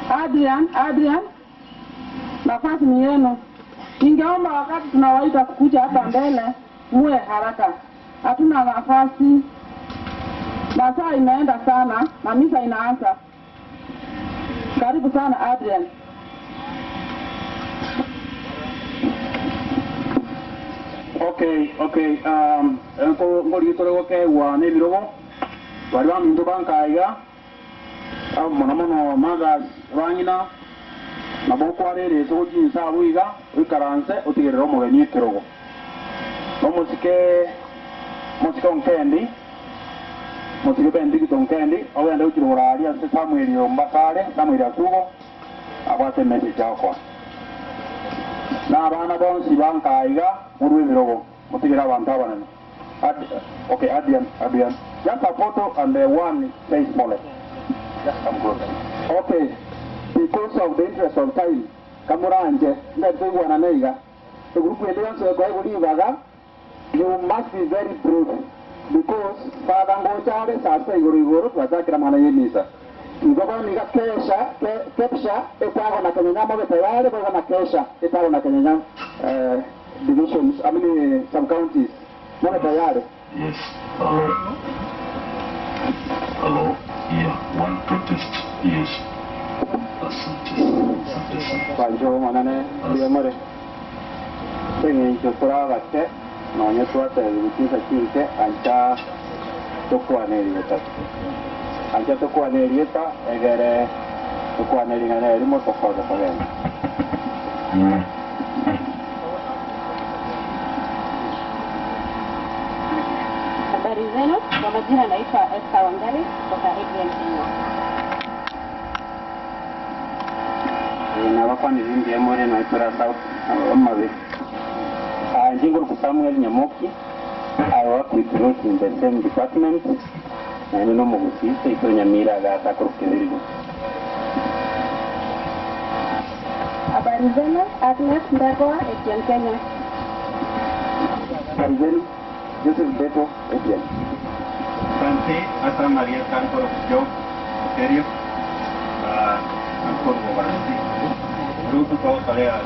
J: Adrian, nafasi ni yenu. Ningeomba wakati tunawaita kukuja hapa mbele, muwe haraka. Hatuna nafasi. Masaa imeenda sana na misa inaanza. Karibu sana Adrian.
E: Okay. Ngori tole ke wa ne birogo. Bari ba mindu bankaiga. Mono maga rangina naboko arere so jinsa buiga ikaranse utigere romo geni kirogo musike onkendi musike bendi onkendi awenda ukirora ali ase Samuel yombakare Samuel akugo abate message yako na abana bonsi bankaiga murwe birogo mutigera abantu abanene okay Adrian just a photo and the one says smaller. Okay, because of the interest of time, Kamuranje, that's the one anega. The group will answer Gaga, you must be very brief because Fadango Charles are saying Guru was Akramana Yenisa. You go on Kesha, Etana Kanama, Etana Kesha, Etana Kanam divisions, I mean some counties. Monetayade.
K: Yes. Hello. Yeah, one protest. Yes.
E: Banjo manane biamore. Tengi jotora gatte, nonya tuate bitisa kirke ancha tokwane rieta. Ancha tokwane rieta egere tokwane ringana erimo tokoda pagani.
L: Habari zenu, kwa majina naitwa Esther Wangari kutoka Adrian Kenya.
E: Na wafanya hindi ya mwere na ipera South Amavi. Jingo ku Samuel Nyamoki. I work with Ruth in the same department. Na nino mugusise ito Nyamira gata kurukizirigo.
L: Habari zenu, Agnes Ndagwa, Adrian Kenya.
E: Habari zenu, Joseph Beto, Adrian.
C: Asante, hasta María Cantor yo, serio, Cantor Bobarasi. Grupo todo tarea.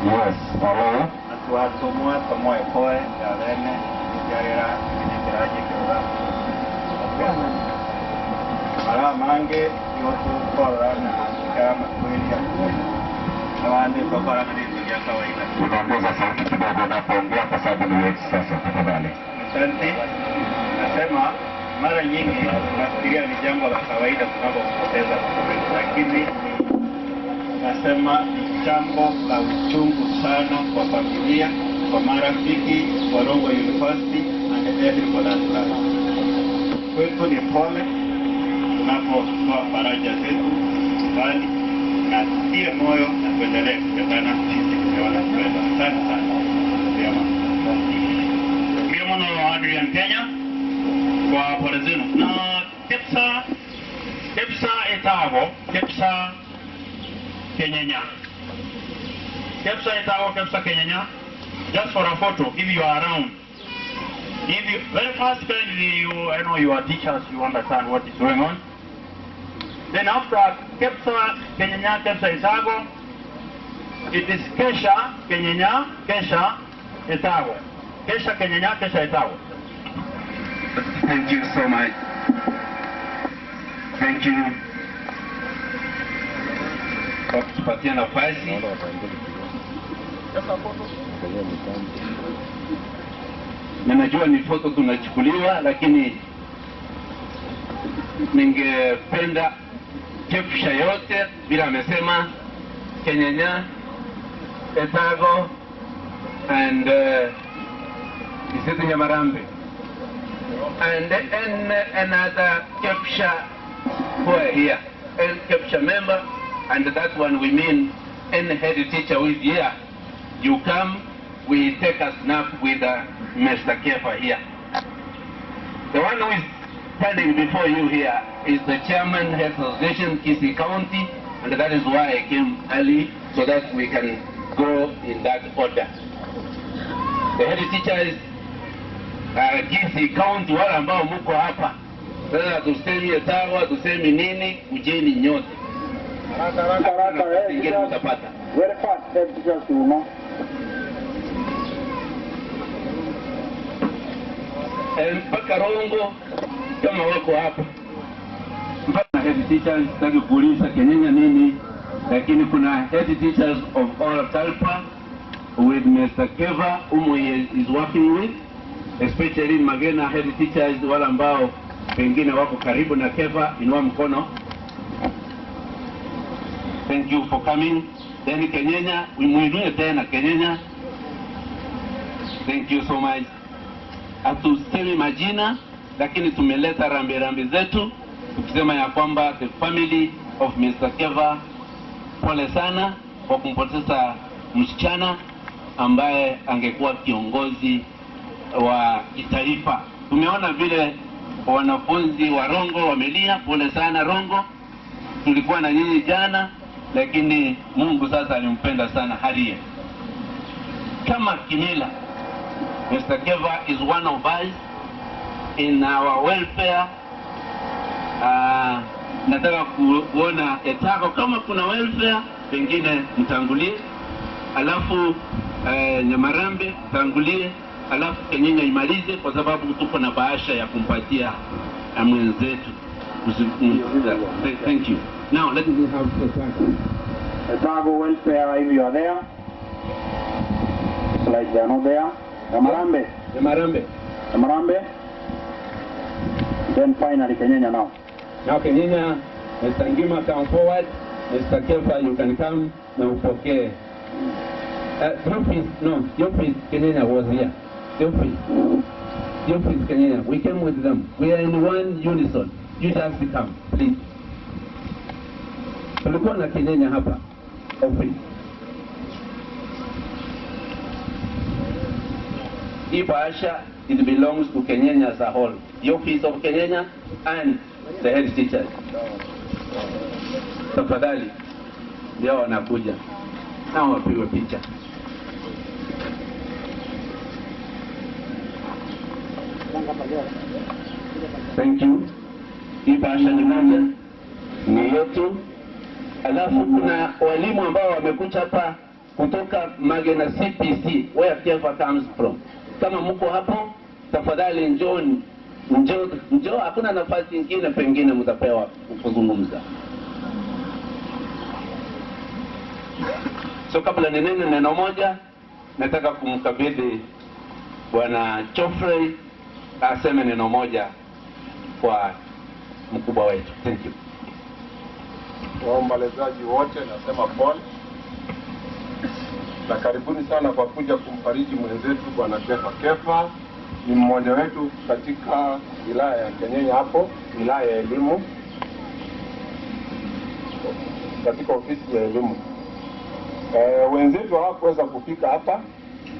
K: Yes, hello.
C: Atua tomua tomoe poe, ya vene, ya era, que traje que va. Para mange, yo tu corana, kama kweli ya kweli. Awande kwa nini ya kawaida.
K: Tunaongeza sauti kidogo unapoongea kwa sababu ni wetu sasa, tafadhali.
C: Asante. Nasema mara nyingi nafikiria ni jambo la kawaida tunapopoteza mtu, lakini nasema ni jambo la uchungu sana kwa familia, kwa marafiki wa Rongo University and everybody at large. Kwetu ni pole tunapotoa faraja zetu mbali na tie moyo na kuendelea kutokana sisi tumeona kwenda. Asante sana.
K: Mimi mwana wa Adrian Kenya kwa pole zenu. Na Kepsa etago, Kepsa Kenyanya. Kepsa etago, Kepsa Kenyanya. Just for a photo, if you are around. If you, very fast kindly, I know you are teachers, you understand what is going on. Then after Kepsa Kenyanya, Kepsa etago, it is Kesha Kenyanya, Kesha etago. Kesha Kenyanya, Kesha etago.
B: Thank you so much. Thank you kwa kutupatia nafasi. Ninajua ni foto tunachukuliwa, lakini ningependa Kepsha yote bila amesema Kenyanya, Etago and Isitu Nyamarambe and another Kepsha who are here, and Kepsha member, and that one we mean any head teacher who is here. You come, we take a snap with Mr. Kefa here. The one who is standing before you here is the chairman head association Kisii County, and that is why I came early so that we can go in that order. The head teacher is Kisii County, wale ambao mko hapa. Sasa tusemi etawa, tusemi nini, ujeni nyote. Haraka, ingine utapata.
J: Very fast, head teachers, you know.
B: Mpaka Rongo kama wako hapa. Mpaka head teachers sitaki kuuliza Kenyanya nini, lakini kuna head teachers of all Talpa with Mr. Keva whom he is working with, especially Magena head teachers wale ambao pengine wako karibu na Keva, inua mkono. Thank you for coming. Then Kenyanya, muinue tena Kenyanya. Thank you so much. Hatusemi majina, lakini tumeleta rambi zetu tukisema ya kwamba the family of Mr. Keva, pole sana kwa kumpoteza msichana ambaye angekuwa kiongozi wa kitaifa. Tumeona vile wanafunzi wa Rongo wamelia, pole sana Rongo. Tulikuwa na nyinyi jana, lakini Mungu sasa alimpenda sana Harie. Kama kimila, Mr. Keva is one of us in our welfare. Nataka kuona Etago kama kuna welfare, pengine mtangulie, alafu Nyamarambe tangulie, alafu Kenyanya imalize, kwa sababu tuko na bahasha ya kumpatia mwenzetu. Thank you. Now let me have
J: Etago welfare, if you are there. It's like they are not there. Nyamarambe. Then finally Kenyanya now.
B: Now Kenyanya, Mr. Ngima come forward. Mr. Kefa, you can come na upokee. Jofis Kenyanya was here. Jofis Kenyanya, we came with them. We are in one unison. You just come, please. Tulikuwa na Kenyanya hapa. Office. Ibasha, it belongs to Kenyanya as a whole. The office of Kenyanya and the head teachers. Tafadhali, ndio wanakuja. Nao wapigwe picha.
M: Thank you. Hii bahasha ni yetu. Alafu kuna walimu ambao wamekuja hapa kutoka Magena CPC, where Kefa comes from. Kama mko hapo, tafadhali njoo, hakuna nafasi nyingine pengine mtapewa kuzungumza. So kabla ninene neno moja, nataka kumkabidhi Bwana Geoffrey aseme neno moja kwa mkubwa wetu. Thank you.
N: Waombolezaji wote nasema pole na karibuni sana kwa kuja kumfariji mwenzetu Bwana Kefa. Ni mmoja wetu katika wilaya ya Kenyenya hapo, wilaya ya elimu, katika ofisi ya elimu. Wenzetu hawakuweza kufika hapa.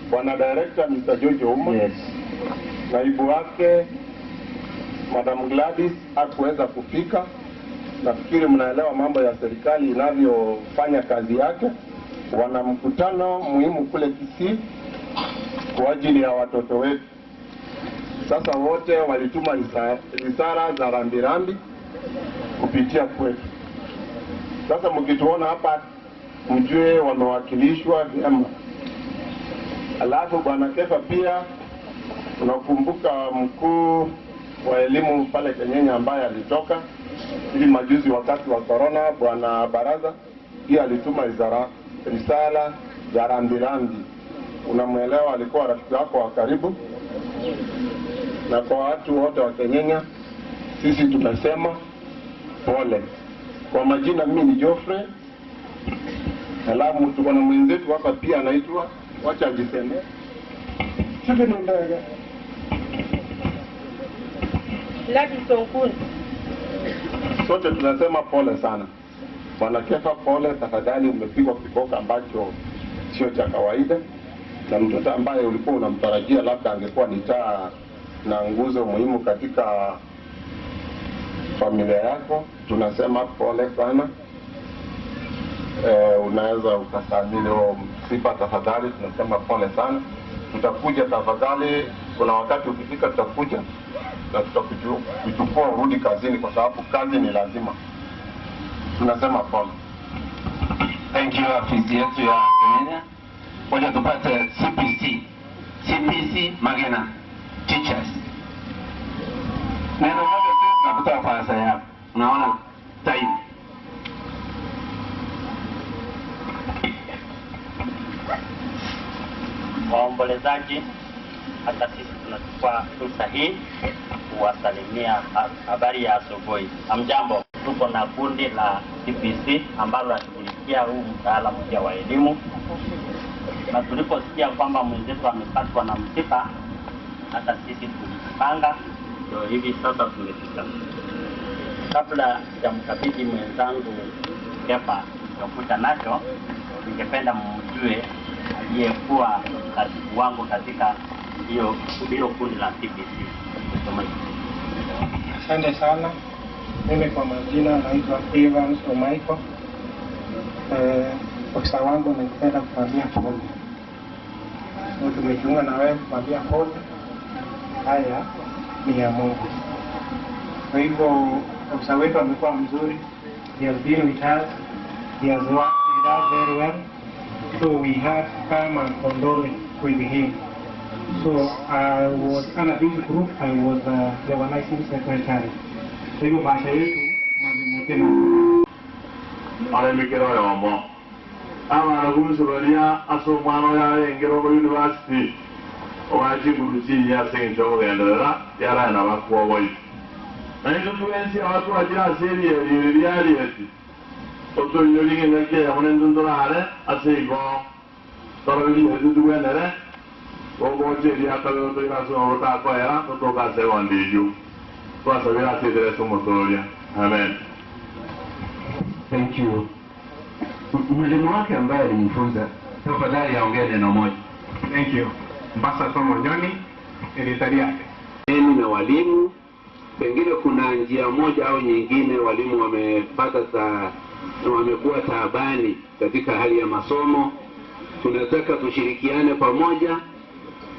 N: Bwana Director Mr. George Ouma, yes. Naibu wake Madam Gladys hakuweza kufika. Nafikiri mnaelewa mambo ya serikali inavyofanya kazi yake. Wana mkutano muhimu kule Kisii kwa ajili ya watoto wetu. Sasa wote walituma risala za rambirambi kupitia kwetu. Sasa mkituona hapa mjue wamewakilishwa vyema. Alafu Bwana Kefa pia unakumbuka mkuu wa elimu pale Kenyenya ambaye alitoka ili majuzi wakati wa corona, Bwana Baraza pia alituma risala za rambirambi. Unamuelewa, alikuwa rafiki wako wa karibu. Na kwa watu wote wa Kenyenya sisi tunasema pole. Kwa majina mimi ni Geoffrey. Alafu tuko na mwenzetu hapa pia anaitwa, wacha ajiseme. Sote tunasema pole sana. Bwana Kefa, pole, tafadhali umepigwa kiboko ambacho sio cha kawaida. Na mtoto ambaye ulikuwa unamtarajia labda angekuwa ni taa na nguzo muhimu katika familia yako, tunasema pole sana. Unaweza ukasamini huo msiba, tafadhali tunasema pole sana. Tutakuja tafadhali, kuna wakati ukifika tutakuja na tutakuchukua urudi kazini kwa sababu kazi ni lazima. Tunasema pole.
M: Thank you, afisi yetu ya Kenyenya. Wacha tupate CPC Magena Teachers. Neno moja tu na kutoa fasa yako. Unaona time.
O: Waombolezaji, hata sisi tunachukua fursa hii kuwasalimia habari ya asubuhi. Hamjambo. Tuko na kundi la CPC ambalo linashughulikia huu mtaala mpya wa elimu. Na tuliposikia kwamba mwenzetu amepatwa na msiba, hata sisi tulijipanga, ndio hivi sasa tumefika. Kabla ya mkabidhi mwenzangu Kefa kukuta nacho, ningependa mjue aliyekuwa katibu wangu katika hilo kundi la CPC.
P: Asante sana. Mimi kwa majina naitwa Evans Omaiko. Ofisa wangu ningependa kuambia pole. Tumejiunga na wewe kuambia pole. Haya ni ya Mungu. Kwa hivyo ofisa wetu amekuwa mzuri. He has been with us. He has worked with us very well. So we had to come and condole with him. So I was under this group, I was the organizing secretary. So hivyo bahasha yetu mwalimu tena.
Q: Alemikero yomo. Ama nakumsubalia asomano ya Ngiroko University. Owaji kurusi ya senjo gendera yara na bakwa boy. Na hizo tuenzi watu wajira seri ya eti. Oto yolinge nake ya monendondora hare asego. Torabili hedu duenere. Ogo jeri akayo to iraso ota kwa era to ka se wandiju. Kwa sababu sisi tumotoria. Amen.
M: Thank you. Mwalimu wake ambaye alimfunza, tafadhali aongee neno moja.
P: Thank you. Mbasa Tomo Nyoni, editariate.
M: Na walimu, pengine kuna njia moja au nyingine walimu wamekuwa taabani katika hali ya masomo. Tunataka tushirikiane pamoja,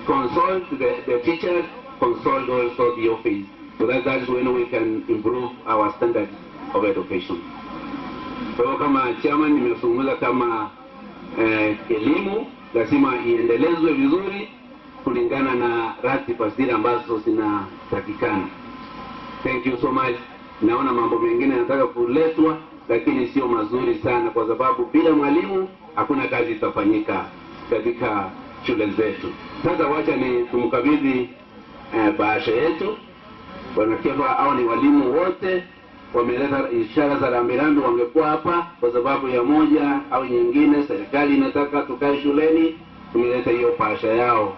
M: consult the teachers, consult also the office So that's when we can improve our standard of education. So kama chairman nimezungumza kama elimu lazima iendelezwe vizuri kulingana na ratiba zile ambazo zinatakikana. Thank you so much. Naona mambo mengine yanataka kuletwa lakini sio mazuri sana kwa sababu bila mwalimu hakuna kazi itafanyika katika shule zetu. Sasa wacha ni tumkabidhi bahasha yetu. Bwana Kefa, hao ni walimu wote wameleta ishara za rambirambi, wangekuwa hapa kwa sababu ya moja au nyingine, serikali inataka tukae shuleni, tumeleta hiyo bahasha yao.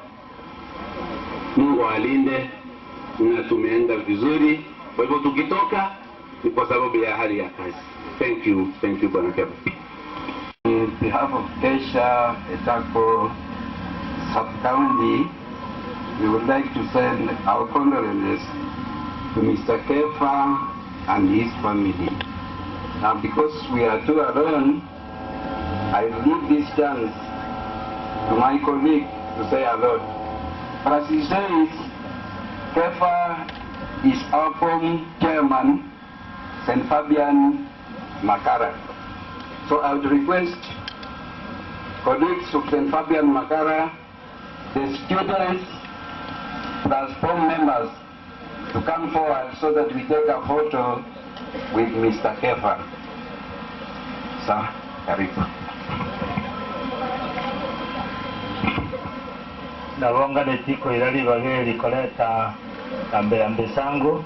M: Mungu alinde na tumeenda vizuri. Kwa hivyo tukitoka ni kwa sababu ya hali ya kazi. Thank you Bwana Kefa.
R: On behalf of Kesha Etako Sub-County, we would like to send our condolences to Mr. Kefa and his family. Now, because we are too alone, I give this chance to my colleague to say a lot. But as he says, Kefa is our former chairman, St. Fabian Makara. So I would request colleagues of St. Fabian Makara, the students plus form members to come forward so that we take a photo with Mr. Kefa. Sir, karibu.
S: Nabonga netiko ilali bageli koleta ambe sangu.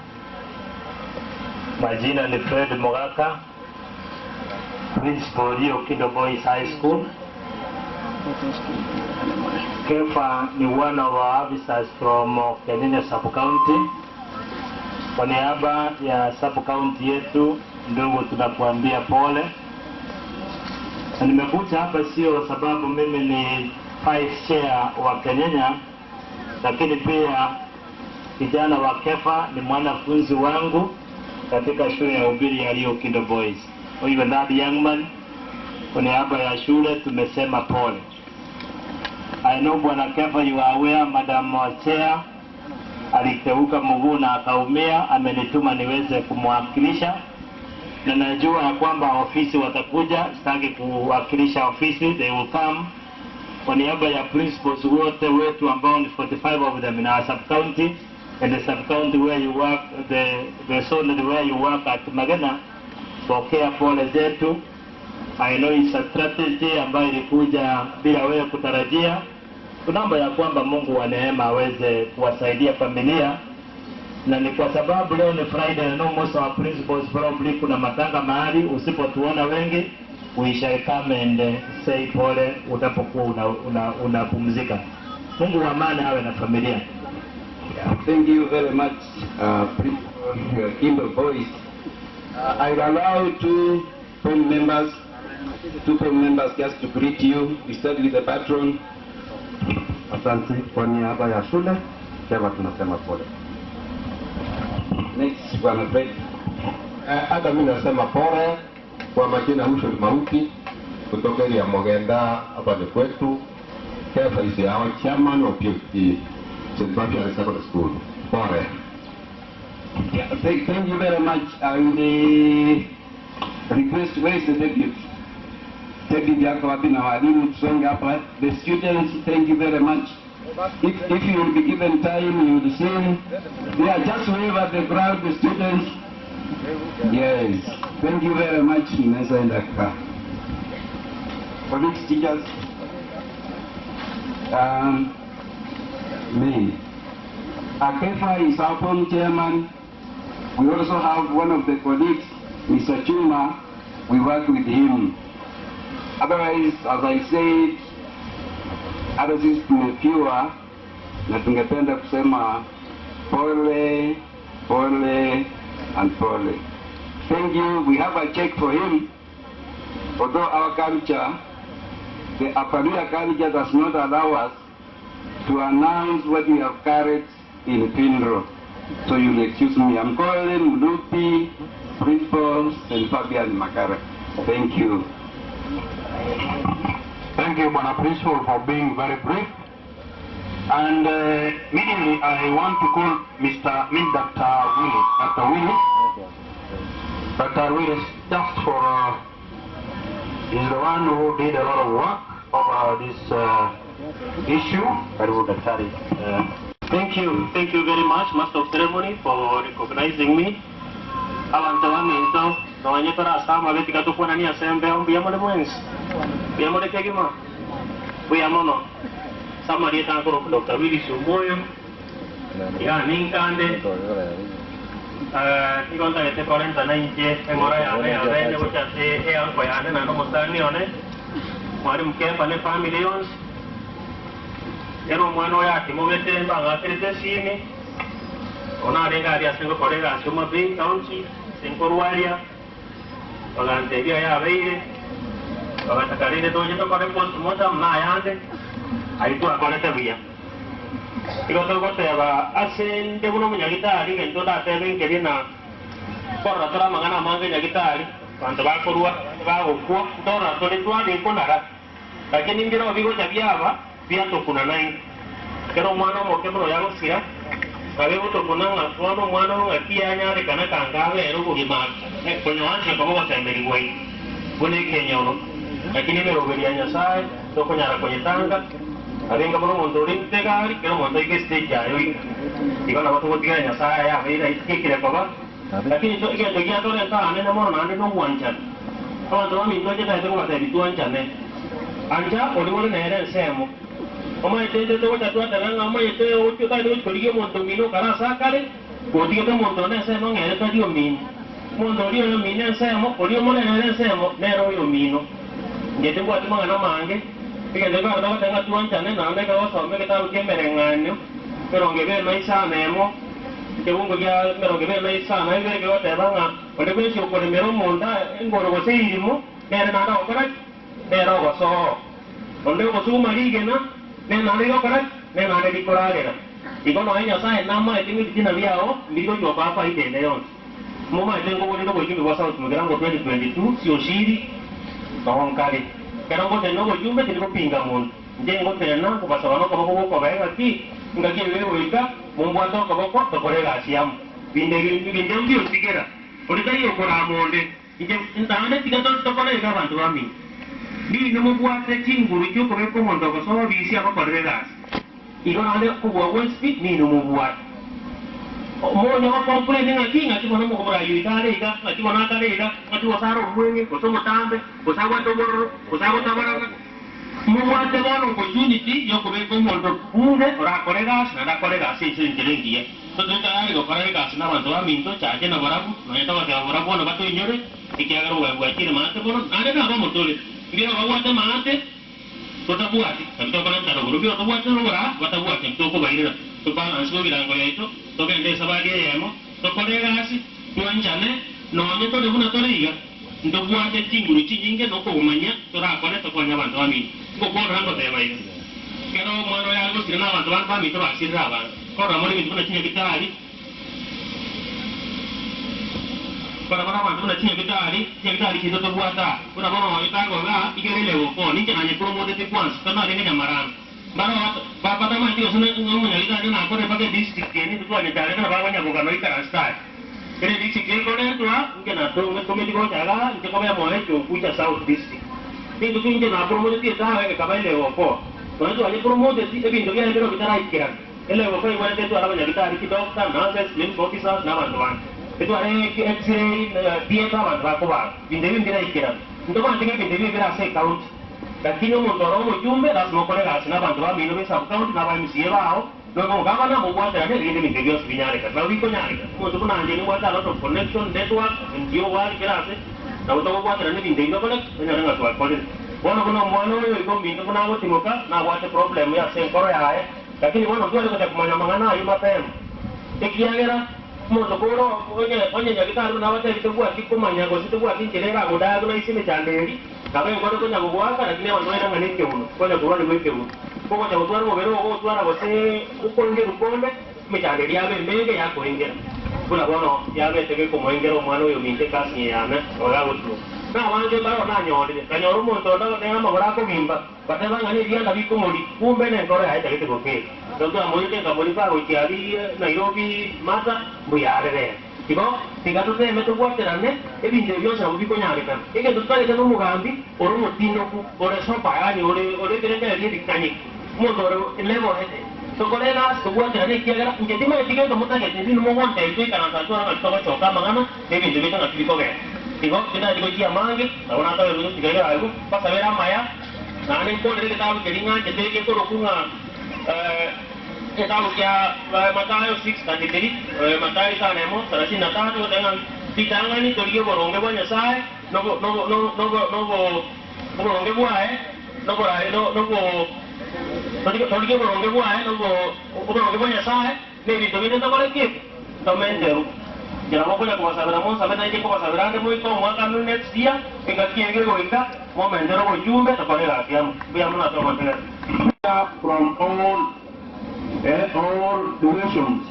S: Majina ni Fred Mogaka, Principal Okindo Boys High School. Kefa ni one of our officers from Kenene Sub-County. Kwa niaba ya Sub-County yetu, ndugu tunakuambia pole. Na nimekuja hapa sio sababu mimi ni vice chair wa Kenenya, lakini pia kijana wa Kefa ni mwanafunzi wangu katika shule ya upili ya Okindo Boys. Even that young man, kwa niaba ya shule tumesema pole. I know Bwana Kefa, you are aware, Madam Chair aliteuka mguu na akaumia, amenituma niweze kumwakilisha, na najua ya kwamba ofisi watakuja, sitaki kuwakilisha ofisi, they will come. Kwa niaba ya principals wote wetu ambao ni 45 of them in our sub-county and the sub-county where you work, the zone where you work at Magena, pokea pole zetu. I know it's a strategy ambayo ilikuja bila wewe kutarajia. Tunaomba ya kwamba Mungu wa neema aweze kuwasaidia familia, na ni kwa sababu leo ni Friday, I know most of our principals probably kuna matanga mahali, usipotuona wengi we shall come and say pole utapokuwa unapumzika. Mungu wa amani awe na familia.
R: Thank you very much, Kimber Boys. I allow two form members just to greet you. We start with the patron.
T: Asante. Kwa niaba ya shule, Kefa tunasema pole.
R: Next, Bwana Fred.
N: Hata mimi nasema pole kwa majina Hushul Mauti kutoka ya Mogenda hapa ni kwetu. Kefa is our chairman of the St. Fabian Secondary School. Pole.
R: Yeah, thank you very much. I will request, where is the deputy? Deputy yako wapi na walimu tusonge hapa. The students, thank you very much. If you will be given time, you will see. They are just wave at the crowd, the students. Yes, thank you very much. Inaweza enda kwa colleagues, teachers. Me. Kefa is our former chairman. We also have one of the colleagues, Mr. Chuma. We work with him. Otherwise, as I said, hata sisi tumefiwa na tungependa kusema pole, pole and pole. Thank you. We have a check for him. Although our culture, the Aparia culture does not allow us to announce what we have carried in funeral. So you'll excuse me. I'm calling Mulupi, Principal St. Fabian Makara. Thank you.
N: Thank you, Bwana Principal, for being very brief.
M: And immediately I want to call Dr. Willis. Dr. Willis. Dr. Willis, just for, is the one who did a lot of work over this issue. Thank you very much, Master of Ceremony, for recognizing me. Abantu baminto, noanye tora sama beti katupona ni asembe mbiyamole mwenzi. Mbiyamole kegima. Buyamono. Sama dia tangkoro Dr. Willis Umoyo. Ya ninkande. Ikonta ete 49 engora ya ne bochate e alko ya ne nano mostani one. Mwari mkepa ne family yons. Ero mwano ya timobete mbanga terete sini. Ona renga dia singo korega Suma Bay County, Sinkorwaria. Waganteria ya beire. Wagatakarine doje to kore post moja mnayande. Aitu akolete via. Ikoto kote ba asende buno munyagitari ngento da tebe ngerina. Korra tora mangana mange nyagitari. Kwanza ba korua ba okwo tora tole twa ni konara. Lakini ngiro bigo jabiaba bia to kuna nai. Kero mwana mo kebro yago sia. Kabe uto kuna ngafono mwana ngakia nyare kana kangawe ero kugima. Kwenye wancha kama watembeli wei. Bune Kenya uno. Lakini mero berianya sai to kunyara kwenye tanga. Arenga bono mondori tegari kero mondo ike stage ayo. Ikona watu wotiganya sai ya beira ikikire baba. Lakini to ike dogia to lenta ane na mona ane no wancha. Kawa to mi to jeta to ngata bitu wancha ne. Anja olimole na ere semo. Oma itende to wata tuata langa oma ite ocho ta do kolige mondo mino kara sakare. Kotige to mondo ne semo ngere ta dio min. Mondo dio no min semo, odio mole na ere semo ne ro yo mino. Ngete kwa timanga na mange. Ike de ba do ta tuancha ne na ne ka oso me ta ke merenganyo. Pero ngebe no isa memo. Ke ungo ya pero ngebe no isa na ngebe ke wata banga. Ode be si ko mero monda ngoro go seirimo. Nere na da okara. Nero go so. Onde go su marige na. Ne na le okara. Ne na le dikoragera. Iko no anya sa na ma tingi tina biao. Ndiko yo papa ide leon. Moma tengo go go yumi wasa utumugerango 2022 si oshiri. Nohonkali. Kero go teno go yumbe tiko pinga mon. Ndengo tena ko pasawano ko ko baega ki. Ngaki wewe ika mumbwato ko to korega siam. Binde mbio sigera. Orika yo kora monde. Ije ndane tiga to korega bantu bami. Ni no mubwate chinguru cyo ko ko mondo ko so bisi aba korega. Iko ande ko wo speed ni no mubwate. Monya wa complain ngaki ngati kono mo kobra yuitare ika ngati wana kare ika ngati wasaro mwenye ko so mutambe ko sawa to borro ko sawa tabaranga. Muwate bono opportunity yo ko ko mondo pure ora korega na korega si ngerengie. To ta yo korega na bantu aminto chaje na barabu no yata wa barabu no bato inyore ikiagaro wa chire mate bono ane na ba motole. Ndio wawate mate tutabuati ndio kana taro grubi tutabuati no ora watabuati to ko baira to ba anso bilango yaito to kende sabagi yemo to korega asi tuanchane no ne to de una toriga ndo buate tinguru chinyinge no ko umanya to ra kore to konya bantu ami ko ko rango de bai kero mano ya algo sirna bantu ba mi to ba sirra ba ko ra mo ni tuna chinya bitari para bantu na chinya bitari kido to buata kuna bono ita go ga igere lewo ko ni kana ni promote te kwans kana de nyamaran baro ba pa tama ti osuna ngomo nya ita na ko de pake district ni to nya tare kana ba nya go ga no ika star kere district ko de to ngena to ngeko me digo jaga ke ko ya mo he to pucha south district ni to kinje na promote ti ta ga ka ba lewo ko to to ani promote ti e bindo ya de ro bitara ikira ele wo ko igual te to ara nya ita ri doctor nurses lim officers na bantu ban itu ada X-ray dia kawan aku bah bindeng bila ikiran untuk mana tinggal bindeng bila saya count dan kini motor mau jumbe ras mau kore ras na bantu kami lebih sab count na bami siapa au no kamu na mau buat ada ini bindeng sebenarnya kan lalu itu nyari kan untuk mana jadi buat ada lot of connection network NGO wali kira sih na untuk buat ada bindeng itu kan nyari nggak tuh kalau walaupun mau itu bindeng pun awak timuka na buat problem ya saya kore ya tapi ini mana tuh ada kita mana ayo matem tekian mondo koro onye nyagitaru na wata kitubwa kikumanya go kitubwa kincherera goda go isi mechanderi kabe ngoro ko nyago gwaka lakini wandu enda ngane keuno ko nyago rwani we keuno ko ko nyago twara mobero go twara go se ukonge rukonde mechanderi yabe mbenge yako ingera kuna bono yabe tege ko moingero mwana yo minte kasi yana oga gotu na wanje baro na nyori kanyoro mondo ndo ne ama gora ko mimba bataba ngani dia ndabi ko modi kumbe ne ngoro haita kite go ke
U: Tonto amuri ka mori pa oi tiari Nairobi mata buyare. Tipo, tiga tu te meto buat terane, e binte yo sa ubi ko nyare kan. E ke tu tale no mugambi, oro motino ku, ore so pagani, ore kene ke di dikani. Mo doro levo hete. So kolega, so buat terane kia gara, ke ti ma tiga to mota ke ti no mo wan te ti kana sa to na to ko ka mangana, e binte bito na ti ko ke. Tipo, kita digo kia mangi, awna ta ru tiga gara algo, pa savera maya. Nane ko le ke ta ke ringa, ke te ke ko rokunga Kitabu cha Mathayo 6:33, Mathayo sana mo 33 dengan ditangani tolio boronge bwa Nyasaye no boronge bwae no tolio boronge bwae no boronge bwa Nyasaye ne bito bine to kole kip to menderu jana mo kole kwa sabena ije kwa sabena de mo ko mwaka no next year ingakie ngego inga mo mendero ko jumbe to kole la kiamu bia mna to mo
E: from all directions.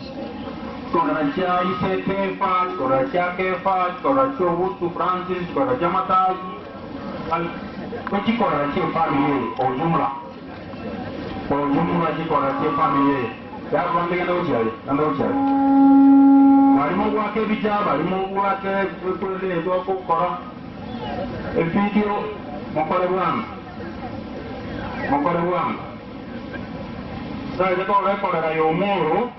E: Korachia Ise Kefa, Korachia Kefa, Korachia Wutu Francis, Korachia Matai, Kuchi Korachia family, Ojumla. Ojumla Chi Korachia family. That's one thing I know. Marimu wake bija, marimu wake kule ndo kora. E video mokore wan. Sai de corre por la yomoro.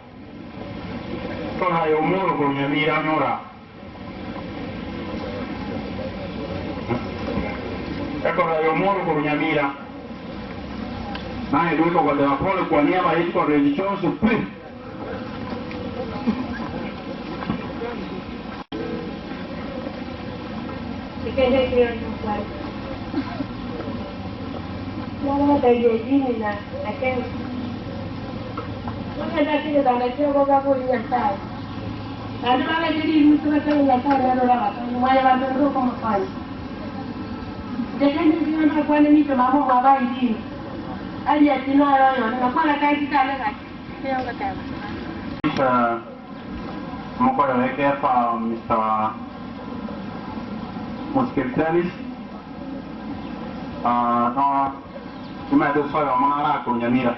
E: Con la yomoro con mi mira nora. Con la yomoro con mi mira. Mai lui con la pole con mia mai con religione su qui.
V: Dikene kira tuan. Lalu dari sini na, akan Maka dah kita dah nak cuba kau lihat tak. Ada mana jadi musuh kita lihat tak ada orang. Semua yang ada tu kau makan. Jangan jadi orang kau ni cuma mau bawa ini. Aja cina orang. Nak mana kau kita lagi. Siapa kata?
E: Moko leke pa Mr. Mosquitaris. No, cuma itu soal mana aku nyamira.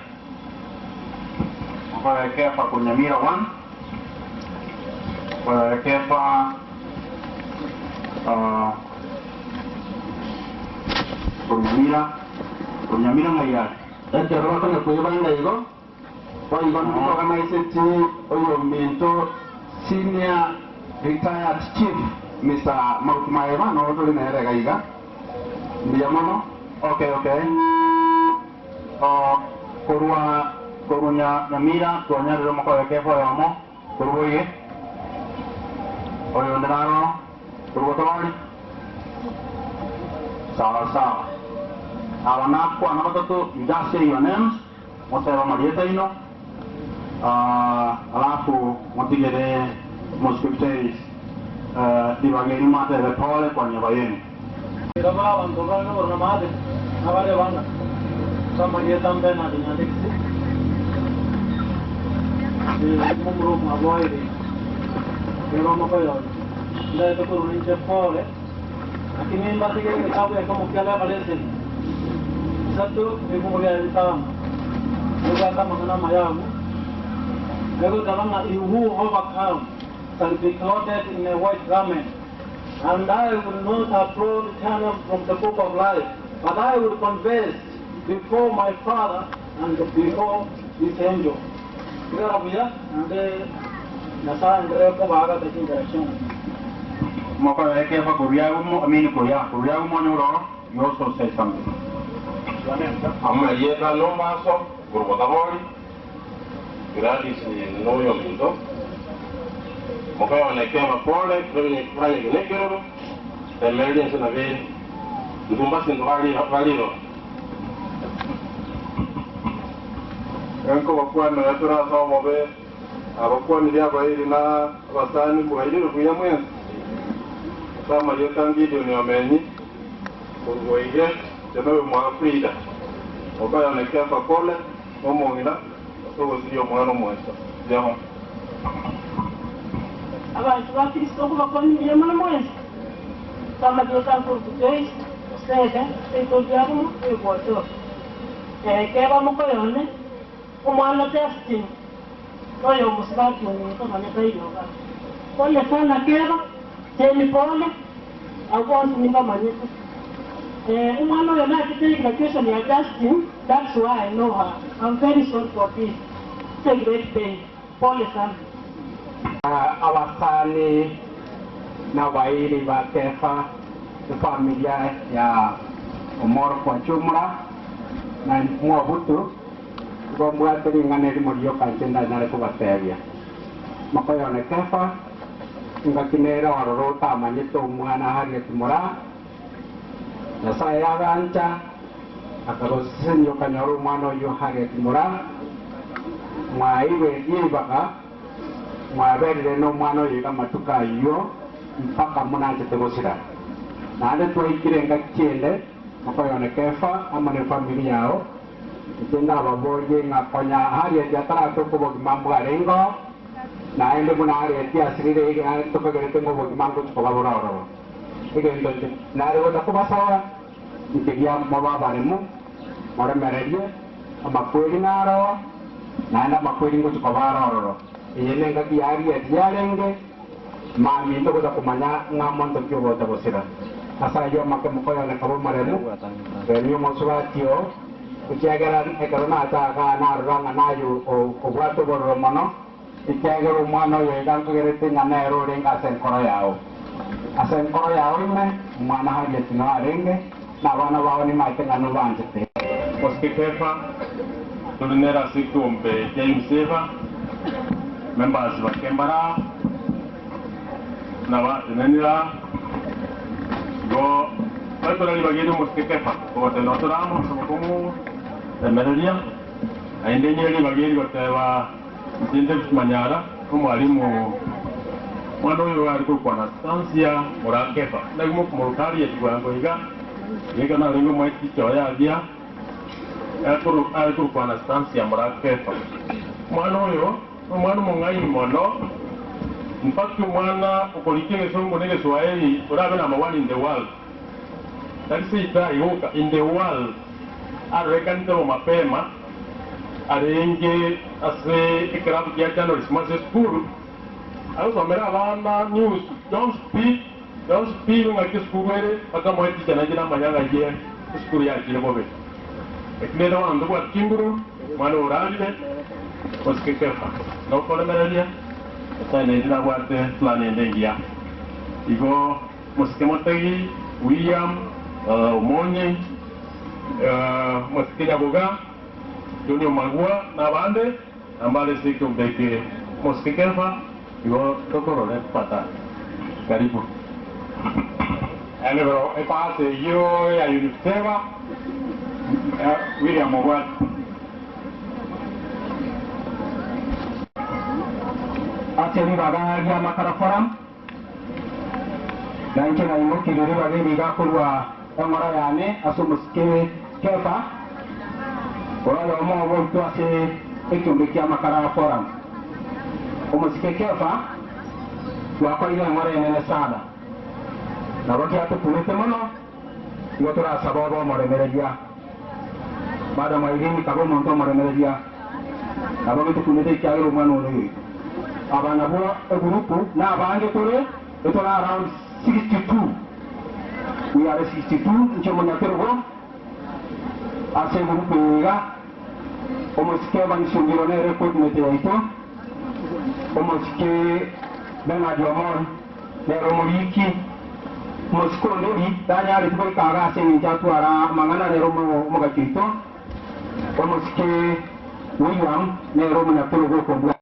E: Para kepa kunyamira 1 para kepa kunyamira ngaya ete roka na kuyibanga igo oyigo ndiko kama iseti oyo mento senior retired chief Mr. Mautmaeva no to na era gaiga ndiyamono okay Korunya Nyamira, tuanya dulu mau kau kepo ya mo, koru ye, oyo nderano, koru tolong, salah. Anak tu just say your names, mau saya marieta ino, alafu mau tigere mosquiteris, di bagian mata ada pole kuanya bayeni.
C: Kita bawa orang orang mati, apa dia bangga, sama dia sampai nanti. Mumrum avoid pero mo kayo dahil ito kung rin siya pole at inimbati kayo kasabi ay kumukala palisin satu ay kumukala ito lugar ka mga namayamu gago dalang na ihu overcome shall be clothed in a white garment and I will not approach eternal from the book of life but I will confess before my Father and before his angel. Kita punya nanti nasa yang ko baga taking direction.
E: Moko eke fa Korea mo amini Korea mo nyoro you also say something.
N: Amma yeta no maso gurbo tabori. Gratis ni no yo mundo. Moko ona ke ma pole premi prani ne kero. Emergency na ve. Ndumba valino. Yanko wakwano yatura sawo be abakwani dia bairi na basani kuhairi kuyamwe sama yotangi dio ni amenyi kuwaige temewe mwa Frida okaya nekefa kole omongina so sio mwana mwesa jama
V: abantu ba Kristo bakoni ni mwana mwesa kama yotangi kujois sede eto diabo e boto keba mokoyone umwana Justin oyo musibaki otomanyeta iyoga pole sana Keva Jeni pole agonsi nimbamanyete umwana oyo nakitei graduation ya Justin. That's why I know her. I'm very sorry for this. It's a great pain. Pole sana.
R: Awasani na wairi wa Kefa, familia ya Omoro kwa jumla na mwabutu kwa mwatiri nganeri mulio kanjenda nare kubateria makoyo ne Kefa ngakinera warorota amanyito mwana hari kimura na saya ganja akarosenyo kanyaru mwana yo hari kimura mwaiwe yibaka mwaberire no mwana yiga matuka iyo mpaka munanje tegosira nande twaikire ngakiende makoyo ne Kefa amane familia yao itenda baboye ngakonya hari ya tara to ko mambo arengo na ende muna hari ya asirire ile to ko gere tengo bo mambo ko babora oro ige ndo na re ko basawa ntigia mababa remu mara mererie amakweli naro na anda makweli ngo ko babara oro yene ngaki hari ya diarenge mami ndo ko kumanya ngamondo kyo bota bosira asa yo makoyo ne kabo maremu renyo mosuatio ukiagera ekarona ataka na ranga nayo obwato boromano ikiagera umwana yo igangerete nyanero renga senkoro yao asenkoro yao ime mwana haje tino arenge na bana bao ni maitenga no banjete
Q: Oske Kefa tulinera sikumbe James Eva members wa Kembara na wa nenira go Altura li bagiri Oske Kefa ko te notoramo sokomu emereria aendenye li bagiri gotewa ndinde manyara ko mwalimu mwana uyu ari ku Anastasia Mora Kefa na gumo kumurukari yitwango iga na ringo mweti choya dia ari ku Anastasia Mora Kefa mwana uyu mwana mungai mono mpaka mwana ukolikenge songo nege Swahili urabe na mawani in the world. That is it, in the world. Arekante mapema arenge ase ikrabu ya January Smart School. Alosomera abana news, don't speak ngaki school ere akamo eti jana jina manyanga je school ya kile bobe. Eknero ando kwa kinguru mwana urande Oske Kefa. No kolemerelia. Sana ina wate plan endengia. Igo Moskemotegi William Omonye Moskenya Boga Junior Magua na bande ambale siku mbeke Oske Kefa igo tokoro le pata karibu alebro e pase yo ya Uniseva William Mogwa
R: ateri bagari ya makara forum dan kena imo kiri bagi biga kurwa ngora yane aso Oske Kefa ora lo mo wo to ase ekyombe kya makara forum Oske Kefa wa ko ile ngora yane sana na baki atu punete mono yotora sababu mo remereja bada mo ilimi kabo mo to mo remereja abo to punete kya ro mano no yi abana bo grupu na abange tore etola around 62. We are 62 nchomo na tergo ase grupu ga Oske ban sungiro ne report mete ito Oske bena diomor ne romoriki Mosko ndori danya ri ko kaga ase ni jatu ara mangana ne romo mo ga kito Oske William ne romo na tergo ko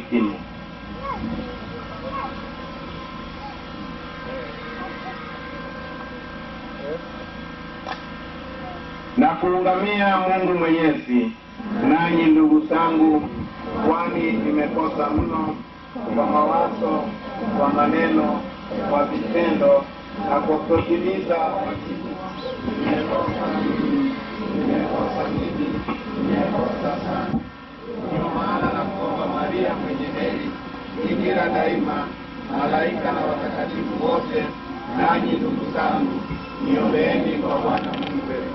A: kuhitimu.
B: Na kuungamia Mungu Mwenyezi, nanyi ndugu zangu, kwani nimekosa mno kwa mawazo, kwa maneno, kwa vitendo na kwa kutimiza wajibu. Nimekosa sana. Ndio maana nakuomba Maria mwenye heri, bikira daima, malaika na watakatifu wote, nanyi ndugu zangu, niombeeni kwa Bwana Mungu wetu.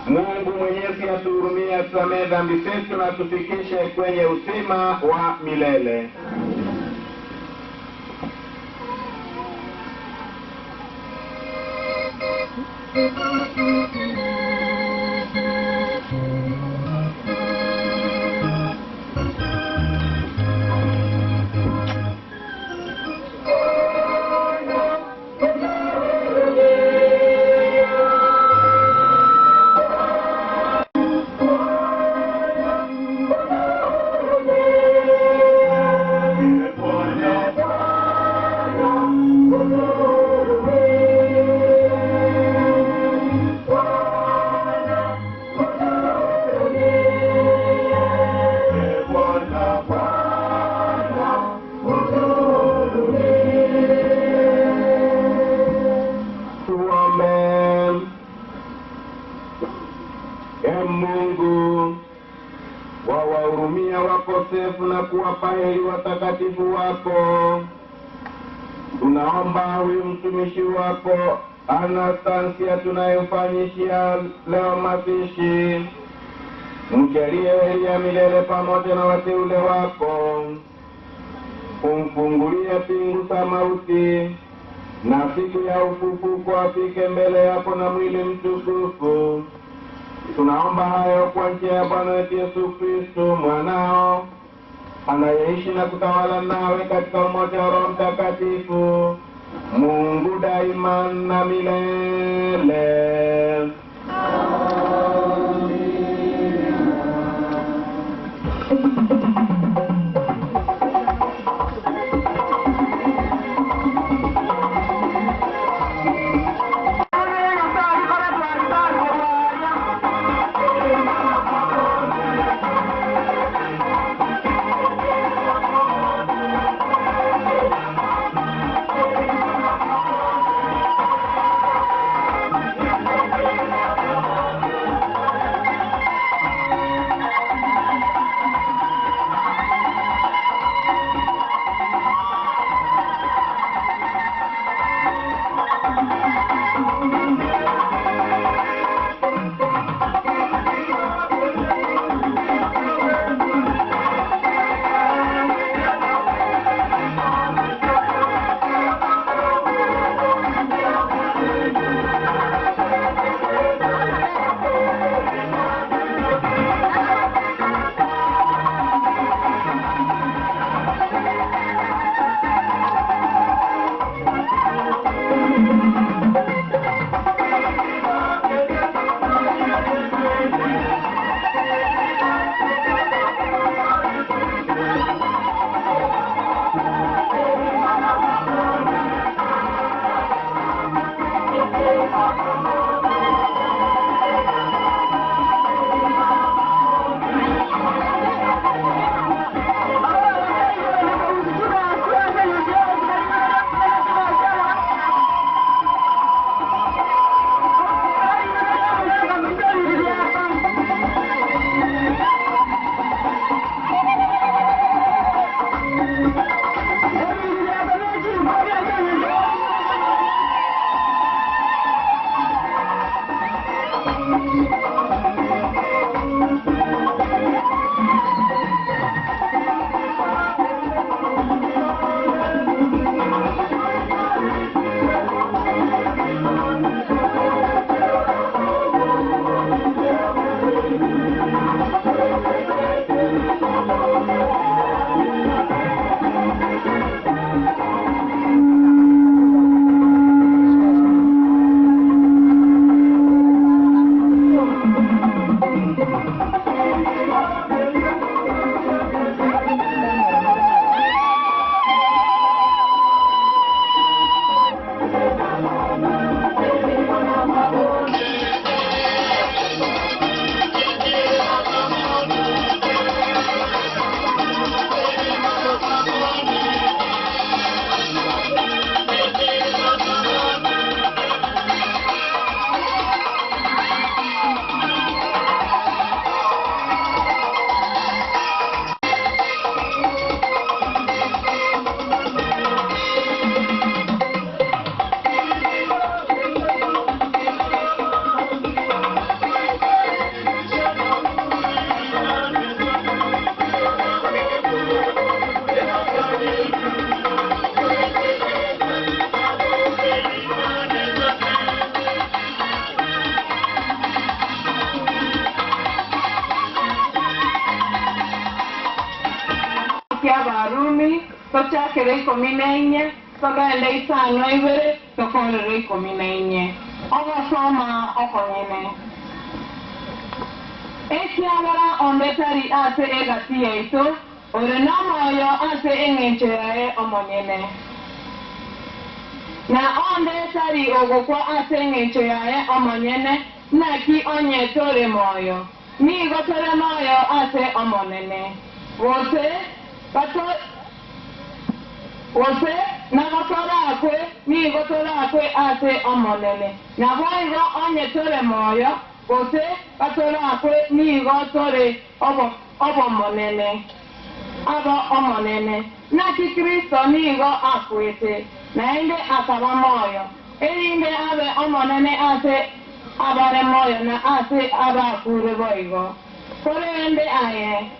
B: Mungu Mwenyezi atuhurumie, atusamehe dhambi zetu na tufikishe kwenye uzima wa milele. Mungu wawahurumia wakosefu na kuwapa heri watakatifu wako. Tunaomba huyu mtumishi wako Anastasia tunayemfanyishia leo mazishi, mjalie heri ya milele pamoja na wateule wako, umfungulie pingu za mauti, na siku ya ufufuko afike mbele yako na mwili mtukufu. Tunaomba hayo kwa njia ya Bwana wetu Yesu Kristo mwanao, anayeishi na kutawala nawe katika umoja wa Roho Mtakatifu, Mungu daima na milele.
F: tochakire 14 togende 5 tokorere 14 ogosoma okonyene ekiagara ondetari ase egati yaitu ore nomoyo ase eng'enchoyae omonyene na ondetari ogokwa ase eng'enchoyae omonyene naki onyetore moyo nigotore moyo ase omonene wose nagotorakwe nigotorakwe ase omonene naboigo onyetore moyo wose batorakwe nigotore obomonene abo omonene naki Kristo nigo akwete naende akaba moyo erinde abe omonene ase abare moyo na ase abakure boigo korende aye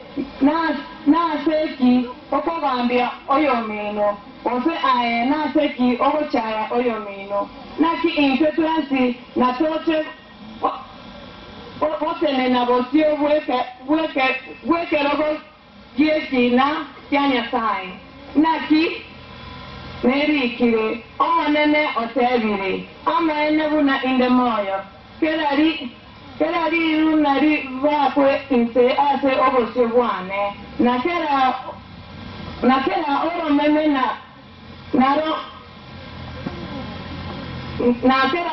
F: naseki okogambia oyomino ose aye naseki ogochaya oyomino naki influence na toche otene na bosio bwekerogo giekina kya Nyasaye naki nerikire omonene otebire amene buna inde moyo kerari runari bakwe inse ase obosio bwane na kera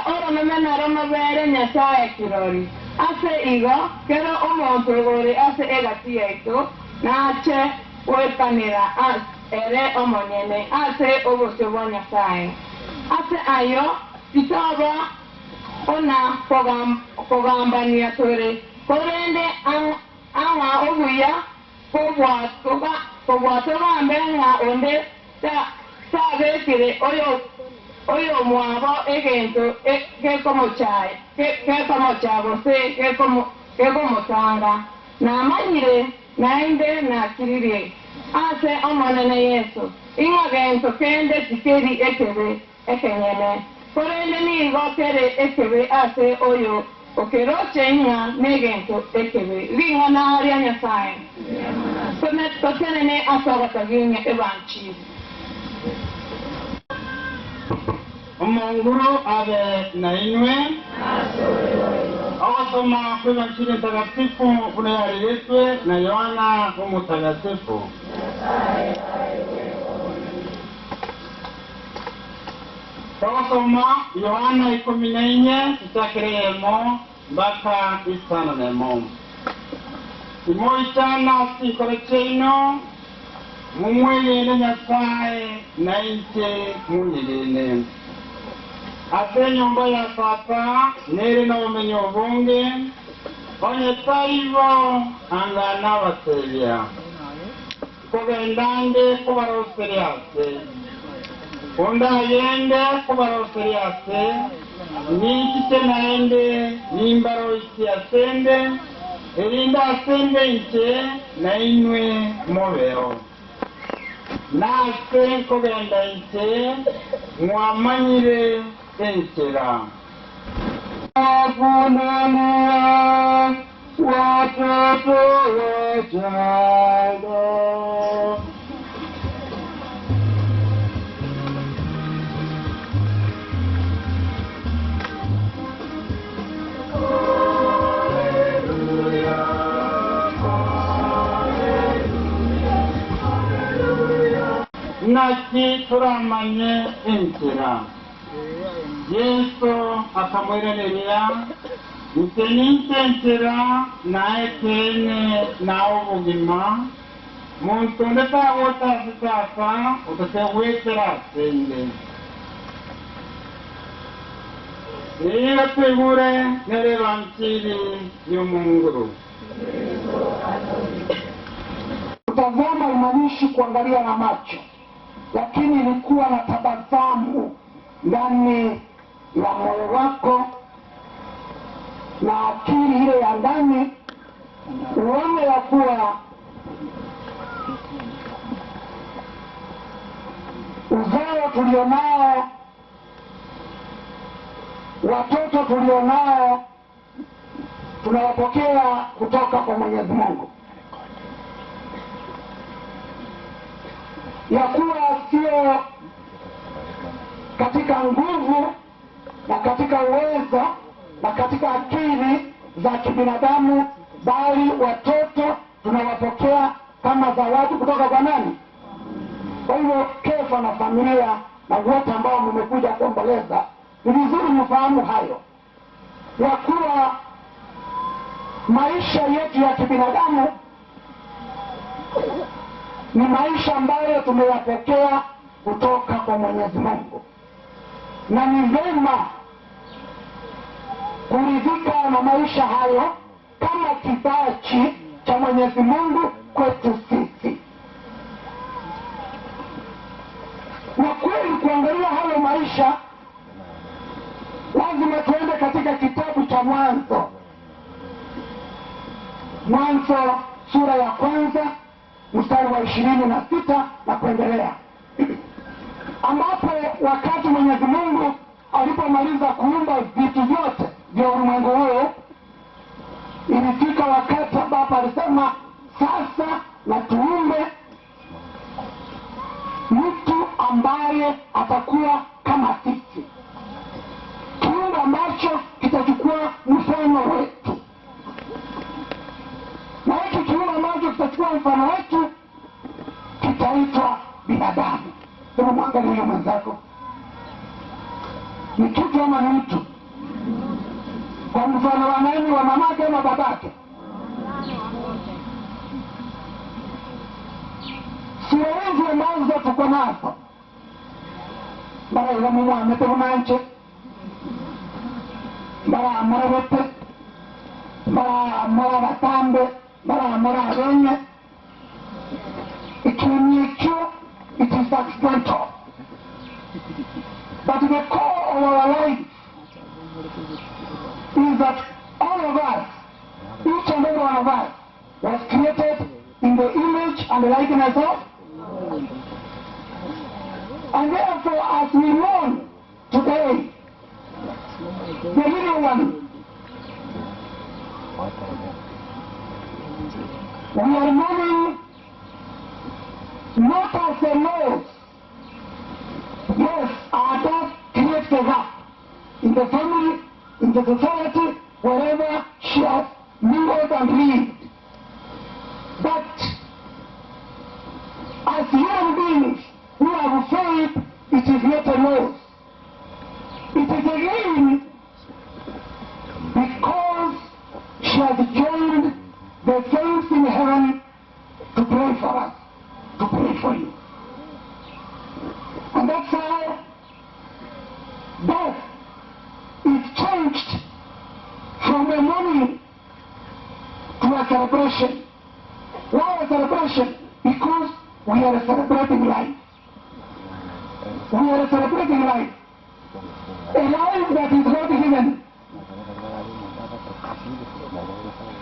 F: oromeme naro mabere Nyasaye kirori ase igo kero omonto gore ase egati yaitu nache wekanira ere omonyene ase obosio bwa Nyasaye ase ayo pitaba ona kogambania tore korende awa obuya kobwatoba mbenga onde sabekire oyo mwabo egento kekomochabo se kekomotanga namanyire naende nakiririe ase omonene Yesu ing'agento kende tikeri ekebe ekenyene korende nigo kere ekebe ase oyo okeroche ing'a negento ekebe ring'o naria Nyasaye totenene asogotaginya ebanchi
C: omonguru abe nainwe awasoma kwebanchiri mtakatifu kunayariretswe na Yohana Mtakatifu. Awasoma Yohana 14 tutakiremo mpaka 5 imoitana sikorecheino mumweyene Nyasaye nainte munyirine ate nyumba ya Papa nere na umenye obunge onye taivo angana baseria kogendange kubaroseriase onda yende kubaroseriase nikite naende nimbaro isiasende erinda asende inche na inwe mobero nase kogenda inche mwamanyire enchera akunana watoto wachanga naki turamanye enchera Yesu akamwerereria ntenintentera naekene naobugima muntu ndetagotafitasa utatewekera sende niyo twigure nerebanchiri y'omunguru.
A: Kutazama imaanishi kuangalia na macho, lakini ilikuwa na tabasamu ndani ya moyo wako na akili ile ya ndani, uone ya kuwa uzao tulionao, watoto tulionao, tunawapokea kutoka kwa Mwenyezi Mungu. ya kuwa sio katika nguvu na katika uwezo na katika akili za kibinadamu, bali watoto tunawapokea kama zawadi kutoka kwa nani? Kwa hivyo Kefa na familia na wote ambao mmekuja kuomboleza, ni vizuri mfahamu hayo, ya kuwa maisha yetu ya kibinadamu ni maisha ambayo tumeyapokea kutoka kwa Mwenyezi Mungu, na ni vema kuridhika na maisha hayo kama kipaji cha Mwenyezi Mungu kwetu sisi. Na kweli kuangalia hayo maisha, lazima tuende katika kitabu cha Mwanzo sura ya 1 mstari wa 26 na kuendelea, ambapo wakati Mwenyezi Mungu alipomaliza kuumba vitu vyote vya ulimwengu huu, ilifika wakati ambapo alisema sasa na tuumbe mtu ambaye atakuwa kama sisi, kiumbe ambacho kitachukua mfano wetu. Na hiki kiumbe ambacho kitachukua mfano wetu kitaitwa binadamu. Hebu mwangalie huyo mwenzako, ni kitu ama ni mtu? Kwa mfano wa nani? Wa mamake ama babake? Sio hizi ambazo tuko nazo, bara ila mumwamete rumanche, bara amurabete, bara amura batambe, bara amura abenye. It is accidental. But the core of our life is that all of us, each and every one of us, was created in the image and the likeness of. And therefore, as we mourn today, the little one, we are mourning not as a loss. Yes, our death creates a gap in the family, in the society, wherever she has mingled and lived. But as human beings who have faith, it is not a loss. It is a gain, because she has joined the saints in heaven to pray for us, to pray for you. And that's how death is changed from a mourning to a celebration. Why a celebration? Because we are celebrating life. We are celebrating life. A life that is not given.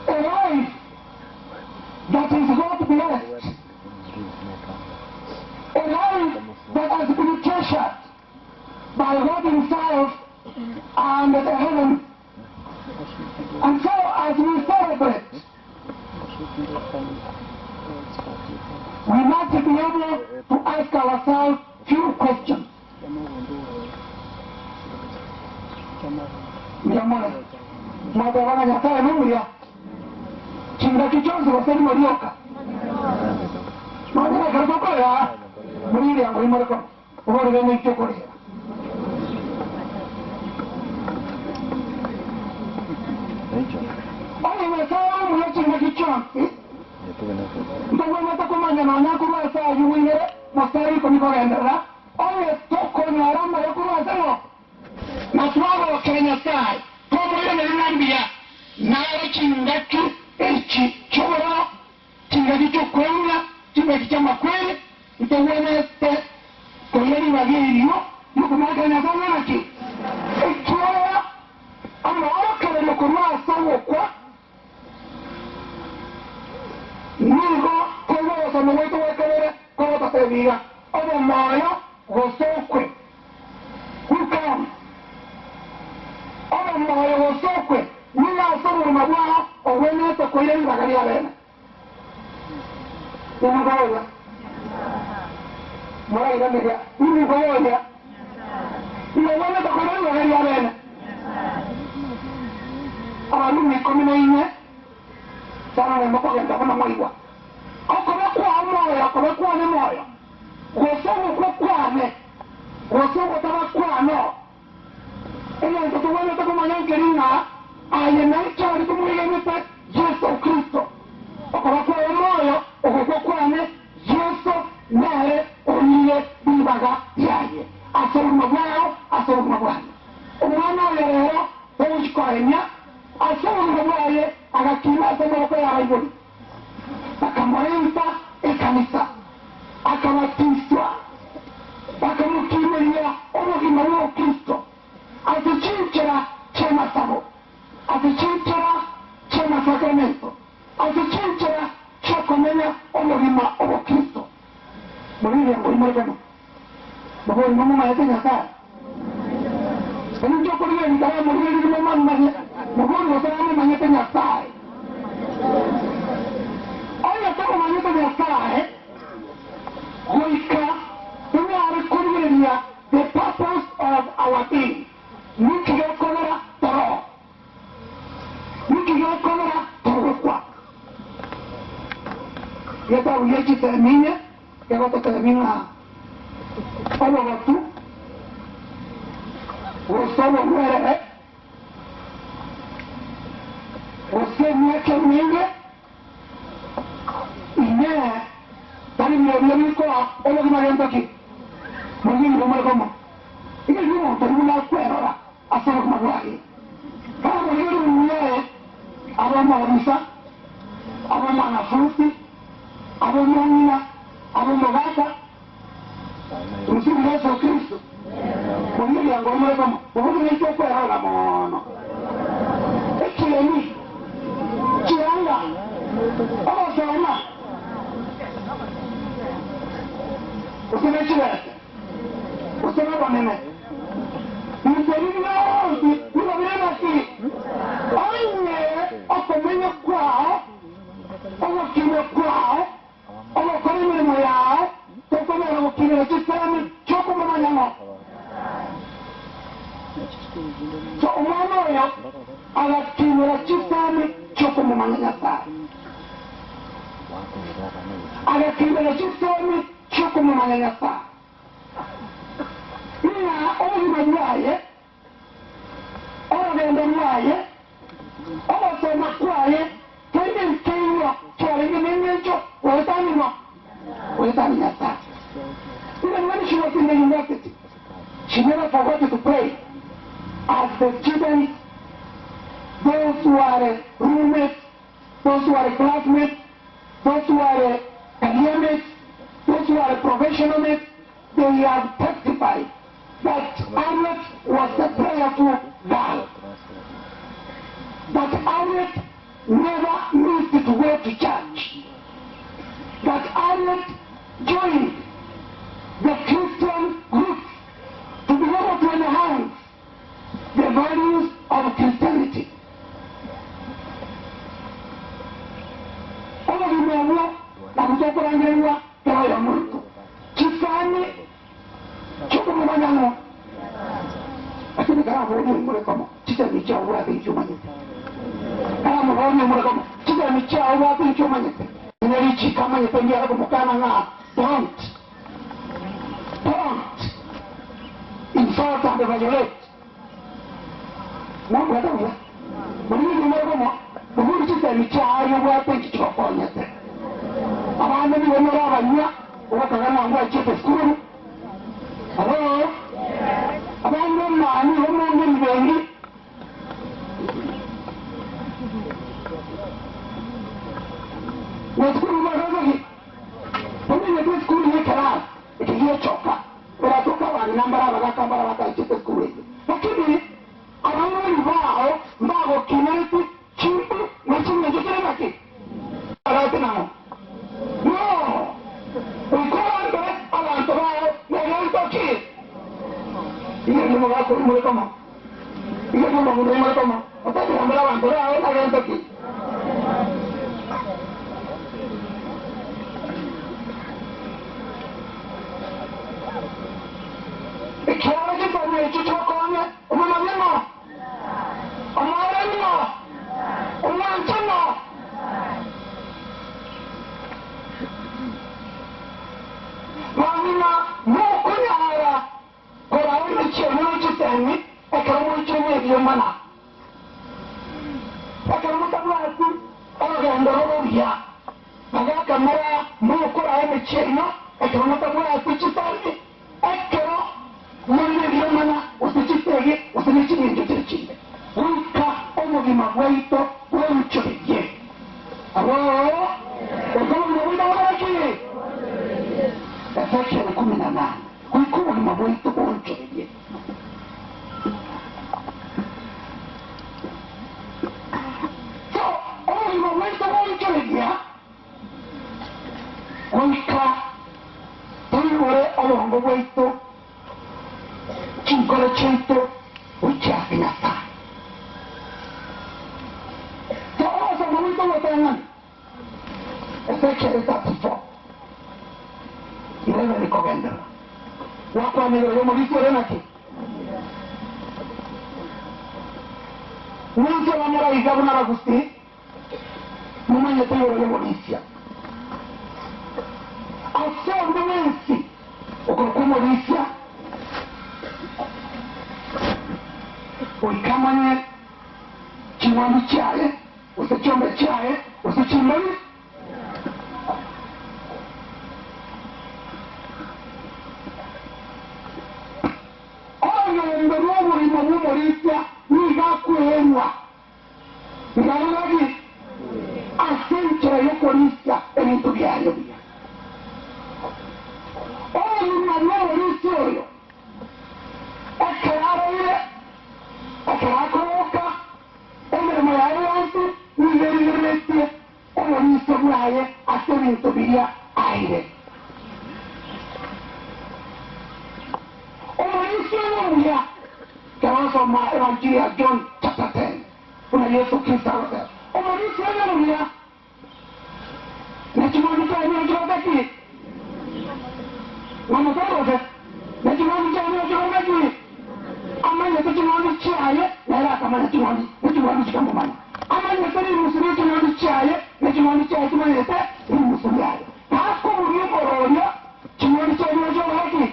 A: A life that is not blessed. A life that has been treasured by God Himself and the heavens. And so as we celebrate, we must be able to ask ourselves few questions. Mwadavana nyataya nungulia chinga kichonzi waseni marioka mwadavana karatoko ya mwili yangu imareko uwari vene ichokorea oye wesawa mwe chinga kichonzi mtawa mata kumanya na wanyakuwa saa yuwinere mostari komikogendera oye toko nyaramba yakuwa seno na tuwabo wakenya sai como yo me nambia nawe chingaki echi chora chingaki chokwenya chingaki chama kweli itawena este koyeri bageriyo yukumaka na sana ki chora ama wakale lokomwa sawo kwa nigo kowo samoito wakale kwa tasebiga obo moyo gosokwe ukam obo moyo gosokwe nina asoro mabwa owene to koyeri bagari abena ninagoya mora ira media ini goya ina wana ta kona ngari ya bena abantu mikomine ine sana ne moko genda kona moiwa akora kwa moyo akora kwa ne moyo gosomo kwa kwane gosomo taba kwano ina ndio tuone kama manyangerina aye na chari kumuyemeta Yesu Kristo akora kwa moyo okoko kwane Yesu naye oyiye bibaga yaye asoruma bwao asoruma bwana umwana rero ujikonya asoruma bwaye agakimasa n'uko yarayibona akamuremba ikanisa akabatizwa bakamukimenya ubuzima bwa Kristo azicinjira cy'amasabo azicinjira cy'amasakramento azicinjira cyo kumenya umurimo wa Kristo muri iyo ngoma gano babo mama mayete nyaka ndio kwa hiyo ndio muri ile mama mama babo ndio sana mayete nyaka aya kama mayete nyaka kuika tunaari kurudia the purpose of our being nikiyokolera toro kwa yata uyeji termine yata termina All of us Gustavo muere José miaka mingi ine tani mwenye ola kumagenda ki mwingine kama kama ile ndio tuna kwera asema kama wali kama mwingine mwenye aba maarisa aba mwanafunzi aba mwana aba magata Tumsifu Yesu Kristo. Kwa hiyo ya ngoma kama wewe ni kwa hala maana. Ekieni. Kianga. Aba sana. Usimechiwe. Useme kwa nene. Mteni na kuna vile basi. Anye akomenya kwao. Aba kime kwao. Aba kwenye mwe yao. Tokona na kile kisami choko mama nyama. So umama ya ala kile kisami choko mama nyama. Ala kile kisami choko mama nyama. Ina oli mwaye. Ona ndo mwaye. Ona sema kwaye. Kende mkeyo chale nyenyecho watanima. Even when she was in the university, she never forgot to pray. As the students, those who are roommates, those who are classmates, those who are career mates, those who are professional mates, they have testified that Harriet was a prayerful girl. That Harriet never missed to go to church. That Harriet joined the Christian group to be able to enhance the values of Christianity. All of you know that we talk about the Mungu. Kisani chuko mwanano. Lakini kama mwoni mure kama chita michao wapi chumanyete. Kama mwoni mure kama chita michao wapi chumanyete. Nerichi kama yetembea kumukana na don't insult and violate. Mungu atakuja. Mungu mmoja Mungu chita michao wapi chukonyete. Abana ni wemera banya wakagana ngwa chete skuru. Hello? Abana mani homo ni bengi. Waskuru magazi. Poni ni skuru ni kara. Ikiyo choka. Ora toka wani nambara bakambara bakachete skuru. Lakini abana ni wao mbao kineti chimpu na chimne jikere baki. Ara tena. No! Ukwanda abantu bao nyantoki. Iyo ni mwako mwe kama. Iyo ni mwako mwe kama. Ataki ambara abantu bao nyantoki. ikiwa kifanya hicho chokone umamavimo amaremo umwanchano manyuma nukunyara korawe ikintu n'ikiteni ekaramu ikintu ebyemana akaramutabwati abaganda b'obuya bagakamara nukorawe ikintu ekaramutabwati kitani ekero muri ebyemana usikitege usinikibintu kirikinde wika omubima bwaito bw'omucurije abo okumubima bwaito bw'omucurije Ezekiel 18 wika omubima bwaito bw'omucurije so omubima bwaito bw'omucurije wika tuyibure obwongo bwaito kinkolo kyaitu ukyasi nyasaye so obusonga bwaito bwotangana Ezekiel 34 irebe likogendera wakwanira oyo mubisire naki nansi abamaraika bunaragusi mumanye tuyiro oyo mubisya asonga nensi okulukumubisya uikamanye kiwambi kyaye usikyombe kyaye usikimbani olwembe lw'obulimo bw'omulisya nigakwemwa ngalulagi asenkera y'okulisya ebintu byayo bya olulima lw'omulisya oyo ekeraroire ekerakowoka emirimo yaye yansi niyeriretse obuliso bwaye ate ebintu birya aire omulisya n'obuya kewasoma evanjiri ya John chapter 10 kuna Yesu Kristo alosema omulisya n'obuya nekimondi kyaye nikirogeki namutorose nekimondi kyaye nikirogeki amanya tekimondi kyaye naye akamanya nekimondi kikamumanya amanya teri musu nekimondi kyaye nekimondi kyaye kimanyete iri musu byayo tako buliogorolya kimondi kyaye nikirogeki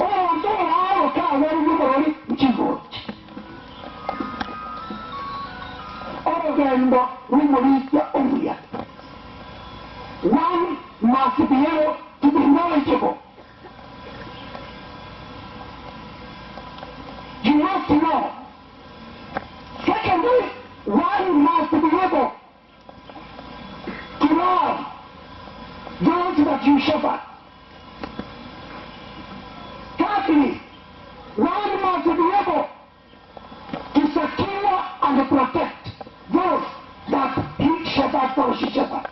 A: omuntu olwalo kawe olugoroli nkigoti olugendo lumulisya omuya one must be able to be knowledgeable. You must know. Secondly, one must be able to love those that you shepherd. Thirdly, one must be able to secure and protect those that he shepherds or she shepherds.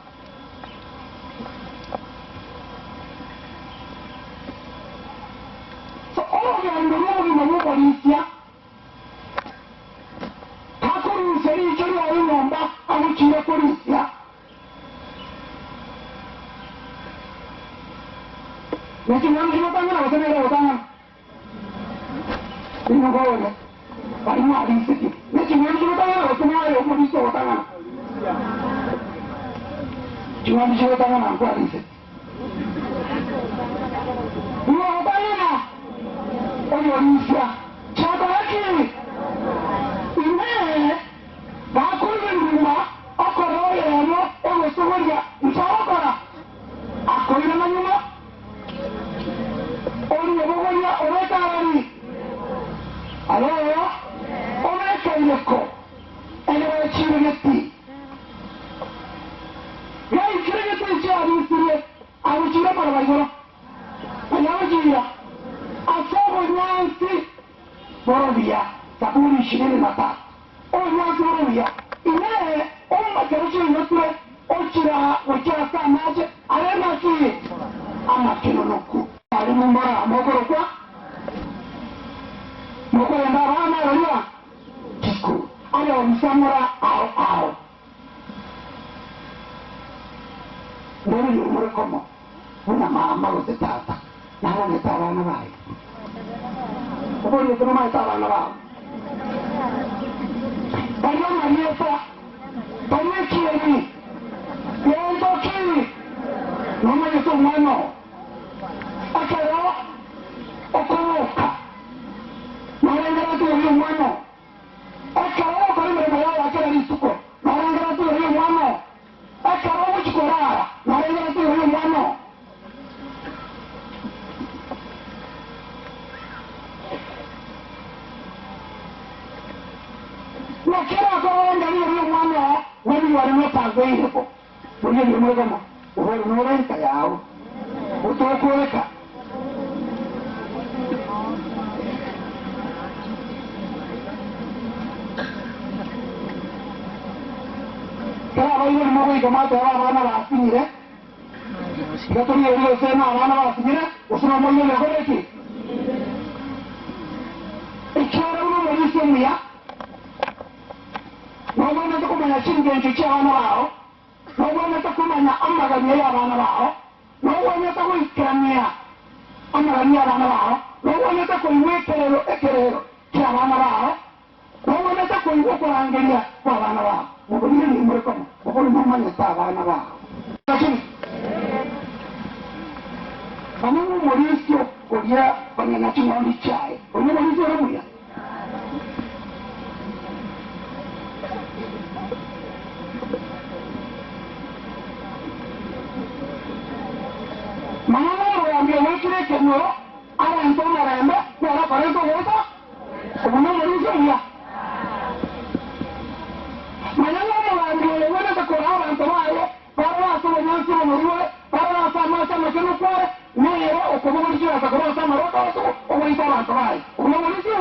A: So all the underlying Mamupolisya, Kakurusa Richard Ayumba, Amuchira Polisya. Nakimanji Otanga, Otanga, Otanga. Inogone, Parima City. Nakimanji Otanga, Otanga, Police Otanga. Chimanji Otanga, Police. You are Bayana. Oyorisya chabalaki ine bakulinduma okoroyemo omusobolya nkyawakora akolera manyuma oliyebobolya olwekalali aloyo olwekaireko enewekiregeti yaikirigeti kyalisirye abukire parabaigoro ayabukirira asobo nyansi borobia Zaburi 23 onyansi borobia ine ommakeruki inotwe okira wekira sanaje alemaki amakinonoku ali mumbara mogorokwa mokwenda abana olya kiku ali omusamura ao ndoli umurekomo una mama gose tata nabonetse abana bayo Ubonye ko n'amahita abana babo bariyo marieta bariyo kiyeni yendo kiri n'umanye ko umwana akara okoroka narengera tu uyu mwana akara okora imirimo yawe akera n'isuko narengera tu uyu mwana akara umukikorara narengera tu uyu mwana nakera akoronga ni uyu mwana wari warimutagweireko buryo bimwegamo uhora n'urenta yawe utokoreka kera bayibona mu bwiga maze abana basinyire gaturiye byose n'abana basinyire usoma mu nyene goreki icyara uno muri semuya nobona ko kumanya kingenje cy'abana bawo nobona ko kumanya amaganye y'abana bawo nobona ko kwikiranya amaganye y'abana bawo nobona ko iwekerero ekerero cy'abana bawo nobona ko iwokorangenya kw'abana bawo ubwo ni muri ko ubwo ni mumanya cy'abana bawo bamwe muri cyo kugira banyana cy'umwandi cyaye bamwe muri cyo ramuya Mama yambia wekire kenyo ara ntoma rambe wala pareto wota ubona muri cyo Mama yambia wena ko ara ntoma ayo para so nyansi muri para sama sama kenu kwa nero okuba muri cyo akakora sama roko o muri para ntoma ayo ubona muri cyo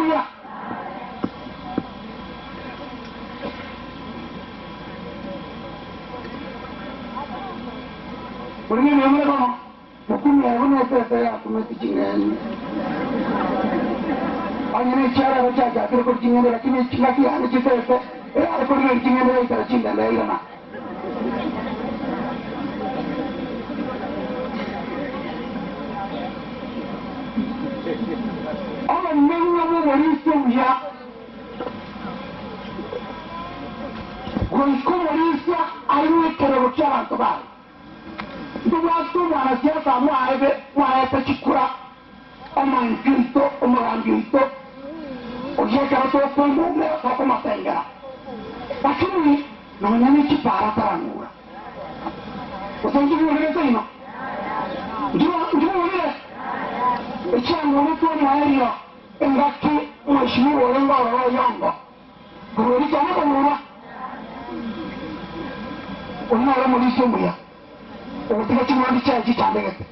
A: Porque mi hombre no, porque alguna vez se ha comido chingón. Alguien echara la chacha, pero con chingón de la que me chingaquía, no chiste este, era con el chingón de la chinga, la irana. Ahora me voy a morir ya. Con comunista hay un que rebuchar a tomar. Duwasu wanasiasa mwaebe chikura omangito omorangito ojekera tokongume okomasengera lakini nonyani chipara tarangura usanjibuulirese ino njibuulire ekyangulu tomwaeriyo engaki mweshimiwa olenga ololoyongo gulori cyane komulwa olinaera mulisi omuya ubutiga kimwandi cyayo kitambegete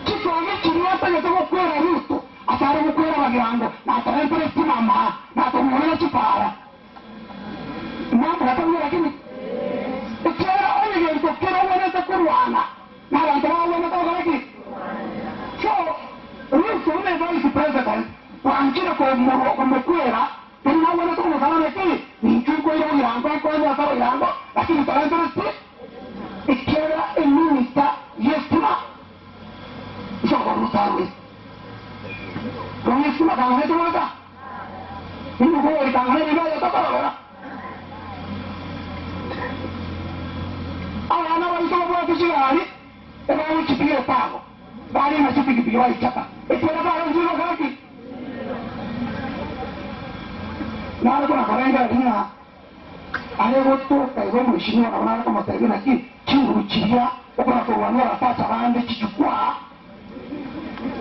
A: kitonge kiriyategetse gukwera ruto atari gukwera bagirango natarempere simama natomurira kipara impamvu natamwira kini ikera onigento kera wonete kurwana n'abantu baboneka bagaraki so ruto une vice president wanjire kumukwera tenawoneka kumusananeki ninchukwera bagirango akonya bagirango lakini talantara si ikera eminista yestima isoko rutarwe yestima kangane tuwaka inu kuwari kangane nibaya takarora abana baisoko kwa kishigari eba uchipige pago bali na chipige waichapa ikera bala nziro kaki nalo kuna karenga dina aregotoka iwe mheshimiwa na wana kama sasa na kiruchiria ukona kuwanua sasa bande kichukua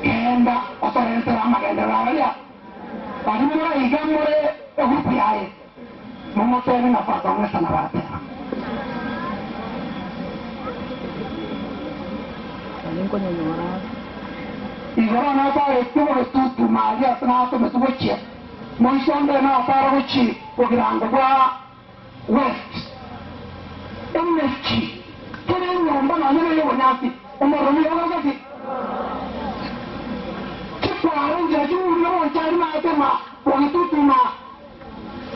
A: kenda otorentera magenda ralia bali mura igamore grupu yae mumotene na fasa mwesa na batera
F: Alinko nyonyora
A: igora na pa etuwa tutu magia sana to metuwe Moisonde na para uchi kugirango kwa West MSG kene nyomba na nyene yo nyasi umoroni yo ngati kwa nje juu yo chari ma tema kwa tutuma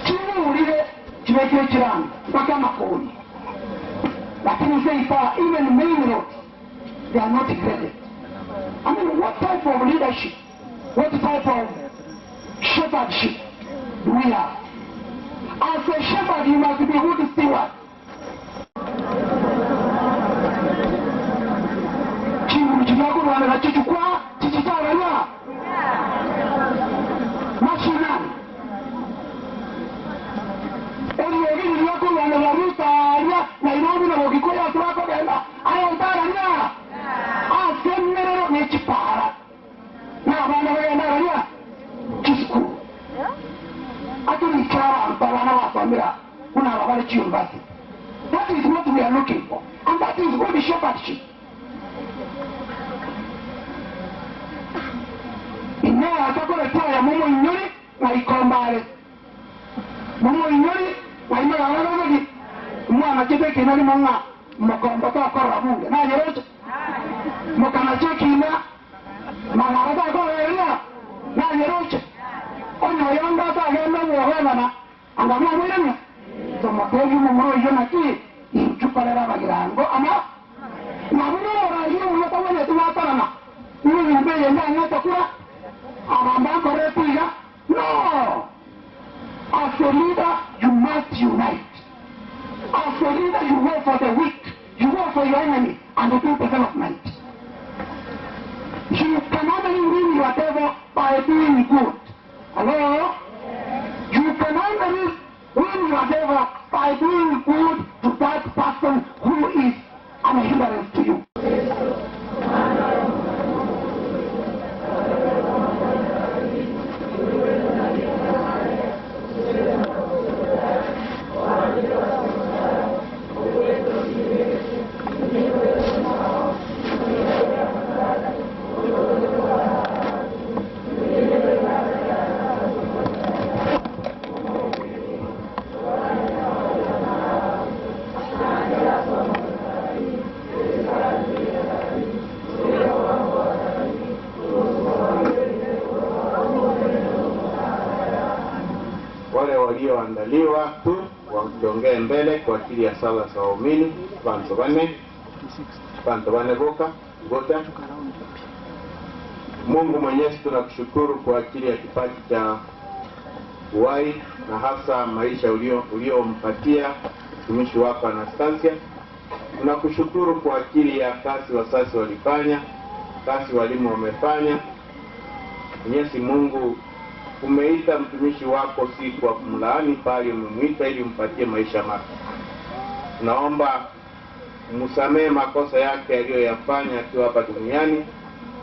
A: chini ulile chimeke chirani mpaka makoni lakini sasa even main road they are not graded I mean, what type of leadership, what type of shepherdship do we have? As a shepherd, you must be a good steward. Chimbu chilaku wana chichukua chichitara ya mashinani. Eli yako wana waruta ya Nairobi na Wakikuya tuwako benda ayo utara ya asemero ni chipara na wana wenda ya chisku atu ni kara mpala na wafamira una wabali chiumbasi. That is what we are looking for, and that is good shepherdship. Inea atakole tia ya mumo inyori na ikombale. Mumo inyori na ima ya wana mwana kite kinali mwana mkombo toa kora munge. Na yeroche mkana cheki ina maharata kora eria na yeroche onyo yonga ta genda muwena na angamua mwiremya. So matogi mumuro yona ki inchuparera bagirango ama na muro rayo mulota wene tuwatarana. Uwe yumbe yenda ngata kura no! As a leader, you must unite. As a leader, you work for the weak, you work for your enemy, and you do development. You can only win your devil by doing good. Hello? You can only win your devil by doing good to that person who is an hindrance to you.
B: Wale walioandaliwa tu waongee mbele kwa ajili ya sala za waumini. Bantu bane boka gota. Mungu Mwenyezi, tunakushukuru kwa ajili ya kipaji cha uhai na hasa maisha uliompatia mtumishi wako Anastasia. Tunakushukuru kwa ajili ya kazi wasasi walifanya, kazi walimu wamefanya. Mwenyezi Mungu, umeita mtumishi wako si kwa kumlaani, bali umemwita ili umpatie maisha mapya. Naomba msamehe makosa yake aliyoyafanya akiwa hapa duniani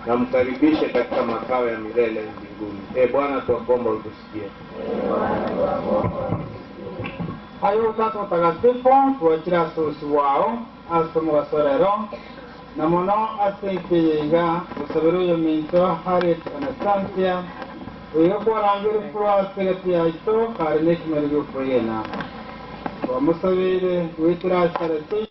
B: na mkaribishe katika makao ya milele mbinguni. Bwana, tuomba utusikie.
D: Hayo Utatu Mtakatifu tuwachira sosi wao asomo wasorero na mono asenkiyiga usabiruyo minto Harriet Anastasia uyo kwarangire fura segati yaito karine kimerigo furiyena wa musabire witira sarati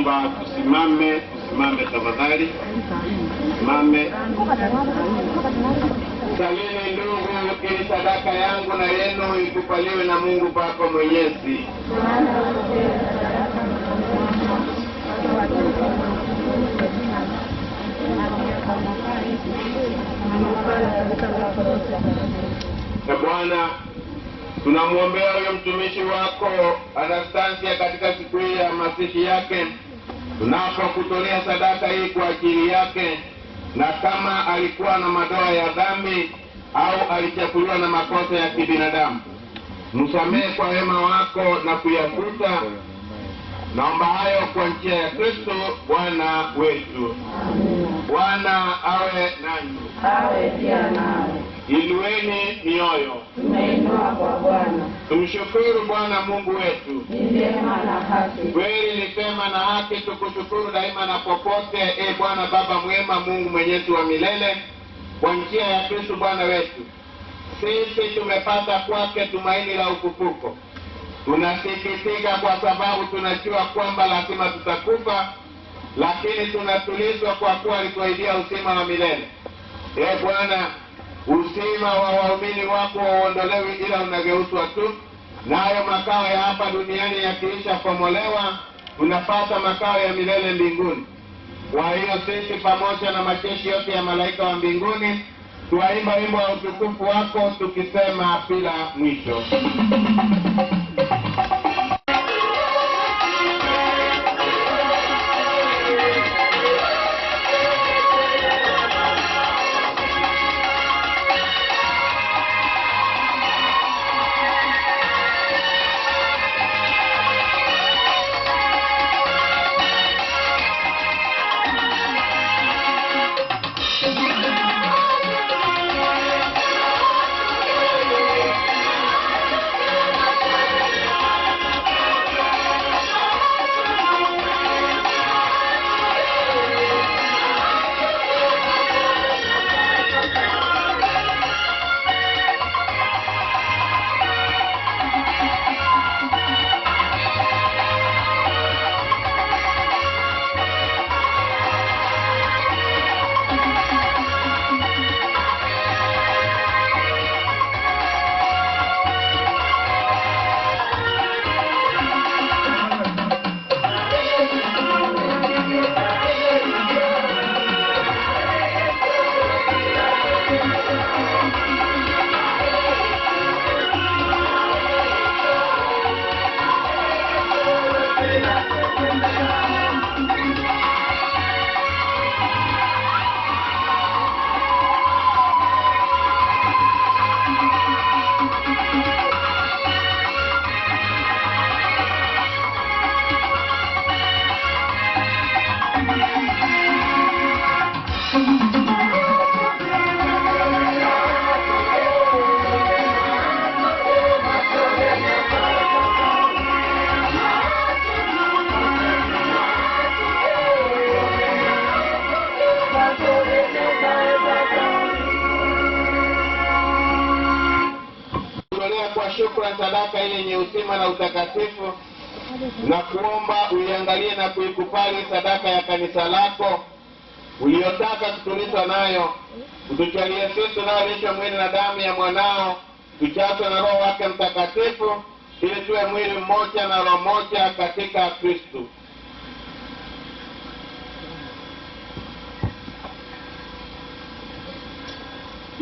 B: naomba tusimame tafadhali. Simame. Salini ndugu, ili sadaka yangu na yenu ikupaliwe na Mungu Baba Mwenyezi. Bwana, tunamwombea huyo mtumishi wako Anastasia katika siku hii ya mazishi yake, tunapokutolea sadaka hii kwa ajili yake, na kama alikuwa na madoa ya dhambi au alichafuliwa na makosa ya kibinadamu, msamehe kwa wema wako na kuyafuta. Naomba hayo kwa njia ya Kristo Bwana wetu. Bwana awe nanyi.
F: Awe pia nawe.
B: Inueni mioyo.
F: Tunainua kwa Bwana.
B: Tumshukuru Bwana Mungu wetu.
F: Ni vyema na haki.
B: Kweli ni vyema na haki tukushukuru daima na popote, Bwana Baba mwema, Mungu mwenyezi wa milele, kwa njia ya Kristo Bwana wetu. Sisi tumepata kwake tumaini la ufufuko. Tunasikitika kwa sababu tunajua kwamba lazima tutakufa, lakini tunatulizwa kwa kuwa alituahidia uzima wa milele. Bwana, uzima wa waumini wako waondolewi ila unageuzwa tu, nayo makao ya hapa duniani yakiisha pomolewa, tunapata makao ya milele mbinguni. Kwa hiyo sisi pamoja na majeshi yote ya malaika wa mbinguni tuwaimba wimbo wa utukufu wako tukisema bila mwisho. Shukrani sadaka ile yenye uzima na utakatifu, na kuomba uiangalie na kuikubali sadaka ya kanisa lako uliyotaka kutulizwa nayo. Utujalie sisi tunaolishwa mwili na damu ya mwanao, tujazwe na Roho wake Mtakatifu, ili tuwe mwili mmoja na roho moja katika Kristo.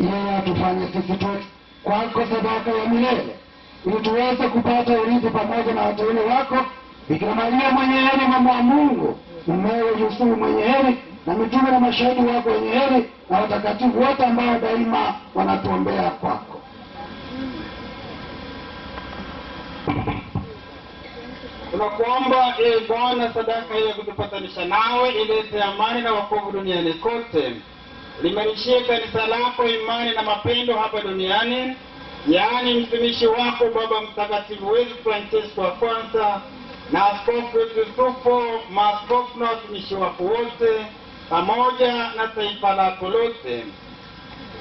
A: Yeye atufanye sisi tu kwako sadaka ya milele, ili tuweze kupata urithi pamoja na wateule wako, Bikira Maria mwenye heri, mama wa Mungu, mumewe Yusufu mwenye heri, na mitume na mashahidi wako wenye heri, na watakatifu wote ambao daima wanatuombea kwako.
D: Tunakuomba Bwana, sadaka hii ya kutupatanisha nawe ilete amani na wokovu duniani kote. Limarishie kanisa lako imani na mapendo hapa duniani, yaani mtumishi wako Baba Mtakatifu wetu Francisco wa kwanza, na askofu wetu Yusufu, maaskofu na watumishi wako wote, pamoja na taifa lako lote.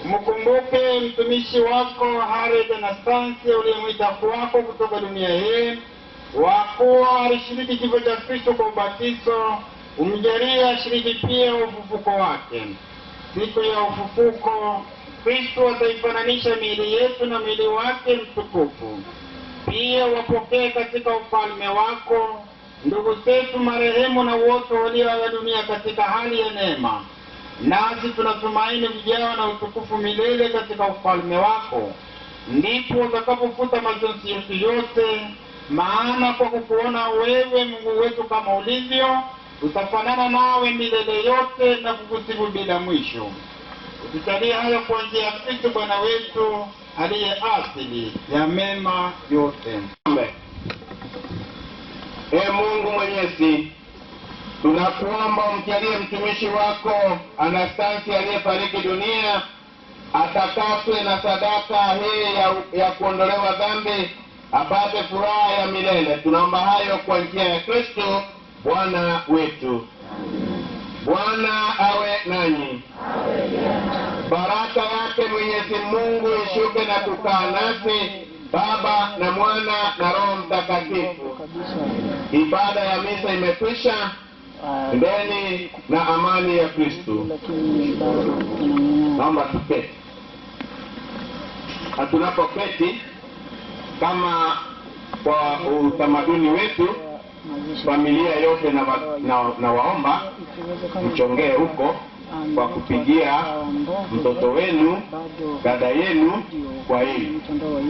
D: Mkumbuke mtumishi wako Harriet Anastasia uliyemwita kwako kutoka dunia hii, Kwa kuwa alishiriki kifo cha Kristo kwa ubatizo, umjalie ashiriki pia ufufuko wake. Siku ya ufufuko, Kristo ataifananisha miili yetu na miili wake mtukufu. Pia wapokee katika ufalme wako ndugu zetu marehemu na wote walioaga dunia katika hali ya neema. Nasi tunatumaini kujawa na utukufu milele katika ufalme wako. Ndipo utakapofuta majonzi yetu yote, maana kwa kukuona wewe Mungu wetu kama ulivyo, tutafanana nawe milele yote na kukusifu bila mwisho. Utujalie hayo kwa njia ya Kristo Bwana wetu aliye asili ya mema yote.
B: Mungu Mwenyezi, tunakuomba umjalie mtumishi wako Anastasia aliyefariki dunia atakaswe na sadaka hii ya kuondolewa dhambi, apate furaha ya milele. Tunaomba hayo kwa njia ya Kristo Bwana wetu. Bwana awe nanyi. Baraka yake Mwenyezi Mungu ishuke na kukaa nasi, Baba na Mwana na Roho Mtakatifu. Ibada ya misa imekwisha. Ndeni na amani ya Kristo. Naomba tuketi. Tunapoketi, kama kwa utamaduni wetu, familia yote na waomba mchongee huko kwa kupigia mtoto wenu, dada yenu kwa hili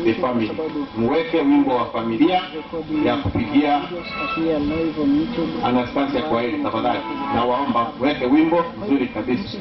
B: the family. Mweke wimbo wa familia ya kupigia Anastasia kwa hili tafadhali. Na waomba mweke wimbo mzuri kabisa.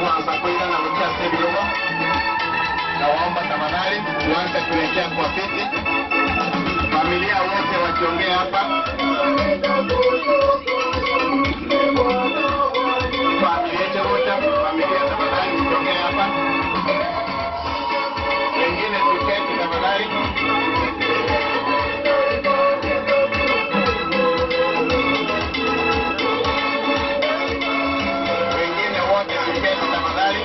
B: kuanza kuenda na mkiasi vidogo. Nawaomba tafadhali tuanze kuelekea kwa viti. Familia wote wakiongea hapa. Familia tafadhali tuongee hapa. Wengine tuketi tafadhali. Wengine wote tuketi tafadhali.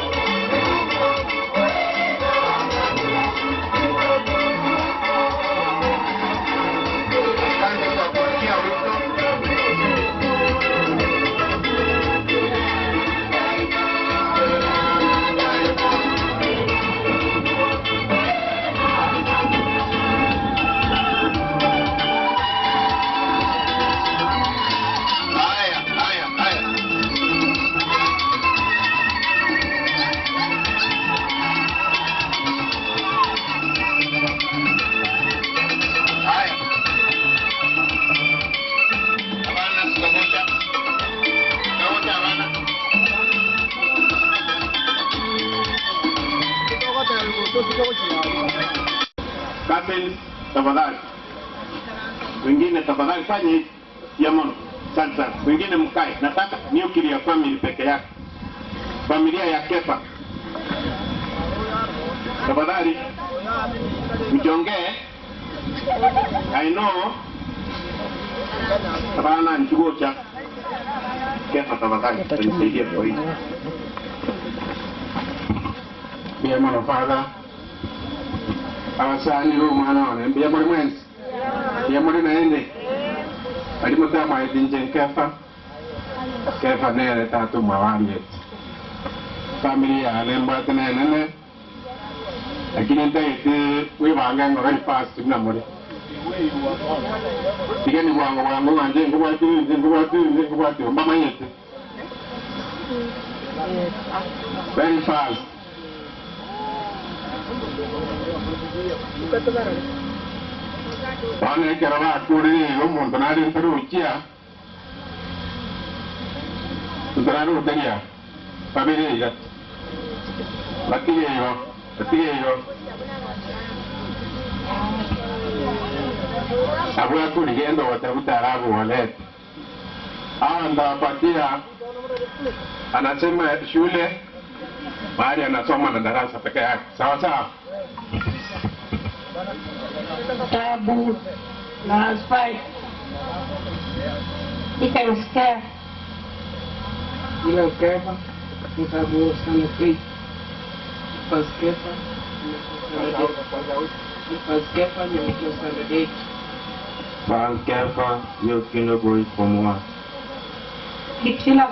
B: Asante kwa kusikia wito. Captain, tafadhali. Wengine tafadhali fanye hivi. Yamono. Sasa wengine mkae. Nataka nuclear family peke yake. Familia ya Kefa. Tafadhali. Mjongee. I know. Tafadhali nchuo cha Kefa tafadhali. Tunisaidia kwa hii. Yamono father. Abasani rumana wane mbia muri mwenzi ya muri naende alimu tama idinje Kefa nere tatu mawali yetu familia anemba tene nene lakini ntaiti wibanga ngoroi fast na muri tigeni wangu wanje ngubati mbama yetu very fast. Wane kerana kuri umuntu nari ntarukia. Ntaru tanya. Familia. Latiyo. Abua kuni gendo watafuta arabu wale. Anda patia anasema shule mahali anasoma na darasa peke yake. Sawa sawa.
V: Tabu na asfai ikamsikia
G: ile Kefa nitabu sana free Kefa nimekuwa sana date
R: Kefa yo kino boy pomwa
V: kitila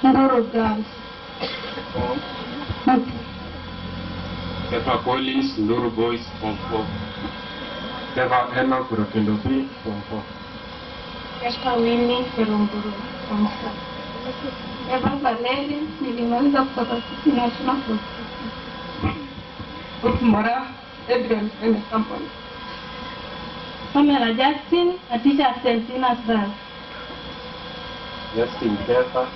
V: ndoro girls
R: Kefa Collins Nduru Boys Form 4. Kefa Enoch Kurokindo B Form 4.
V: Kefa Winnie Perumburu Form 4. Eva Valeri nilimaliza kutoka National Mora Adrian and Company. Pamela Justin, a teacher at St. Tina's Dance.
R: Justin Kefa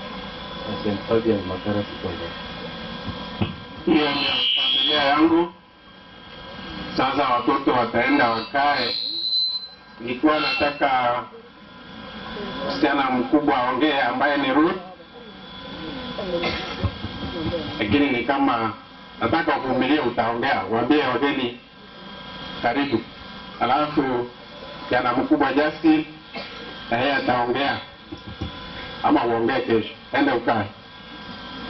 R: na St. Fabian Makara Sekondari.
B: Hiyo ndio familia yangu. Sasa watoto wataenda wakae. Nilikuwa nataka msichana mkubwa aongee ambaye ni Ruth. Lakini ni kama nataka uvumilie utaongea. Waambie wageni karibu. Alafu jana mkubwa Justin na yeye ataongea. Ama uongee kesho. Enda ukae.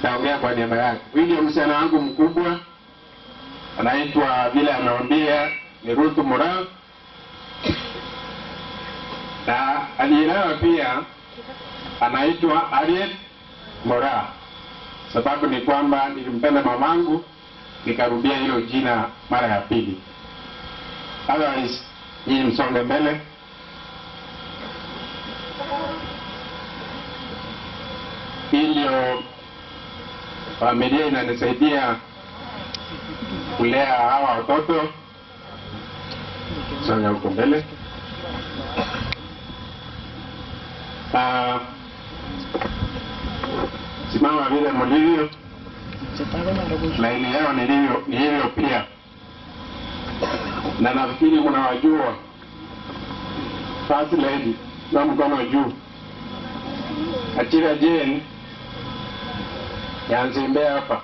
B: Taongea kwa niaba yake. Huyu msichana wangu mkubwa anaitwa vile anaambia ni Ruth Moral. Na alielewa pia anaitwa Ariel Moral. Sababu ni kwamba nilimpenda mamangu nikarudia hilo jina mara ya pili. Otherwise, nyinyi msonge mbele. Hilo familia inanisaidia kulea hawa watoto. Songa huko mbele. Simama vile mlivyo.
N: laini yao ni hivyo pia, na nafikiri mnawajua First Lady na mkono juu Achira Jane Yanzimbe hapa.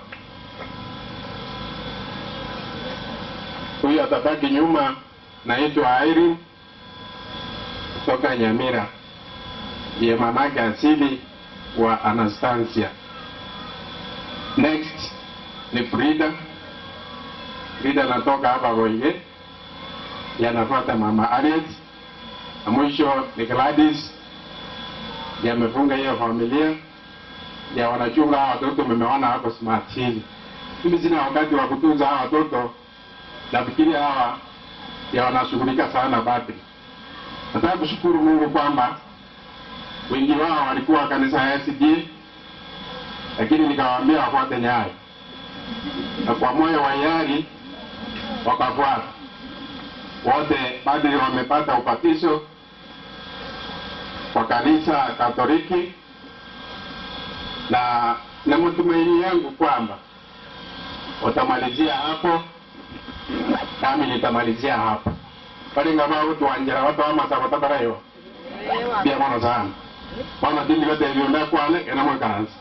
N: Huyu atabaki nyuma, naitwa Irene kutoka Nyamira, ndiye mamake asili wa Anastasia. Next ni Frida. Frida natoka hapa Goige, yanafuata mama Harriet, na mwisho ni Gladys, yamefunga hiyo familia ya wanachunga hawa watoto. Mmeona hapo smart hivi. Mimi sina wakati wa kutunza hawa watoto, nafikiri hawa ya wanashughulika sana badri. Nataka kushukuru Mungu kwamba wengi wao walikuwa kanisa ya SDA, lakini nikawaambia wafuate nyayo, na kwa moyo wa hiari wakafuata. Wote badri wamepata upatizo kwa kanisa Katoliki, na matumaini yangu kwamba watamalizia hapo, nami nitamalizia hapo. Pale ngabao tuanjira watu ama sabatabara hiyo pia mwana sana wana dili yote ilionda kwale ena mwa kanisa.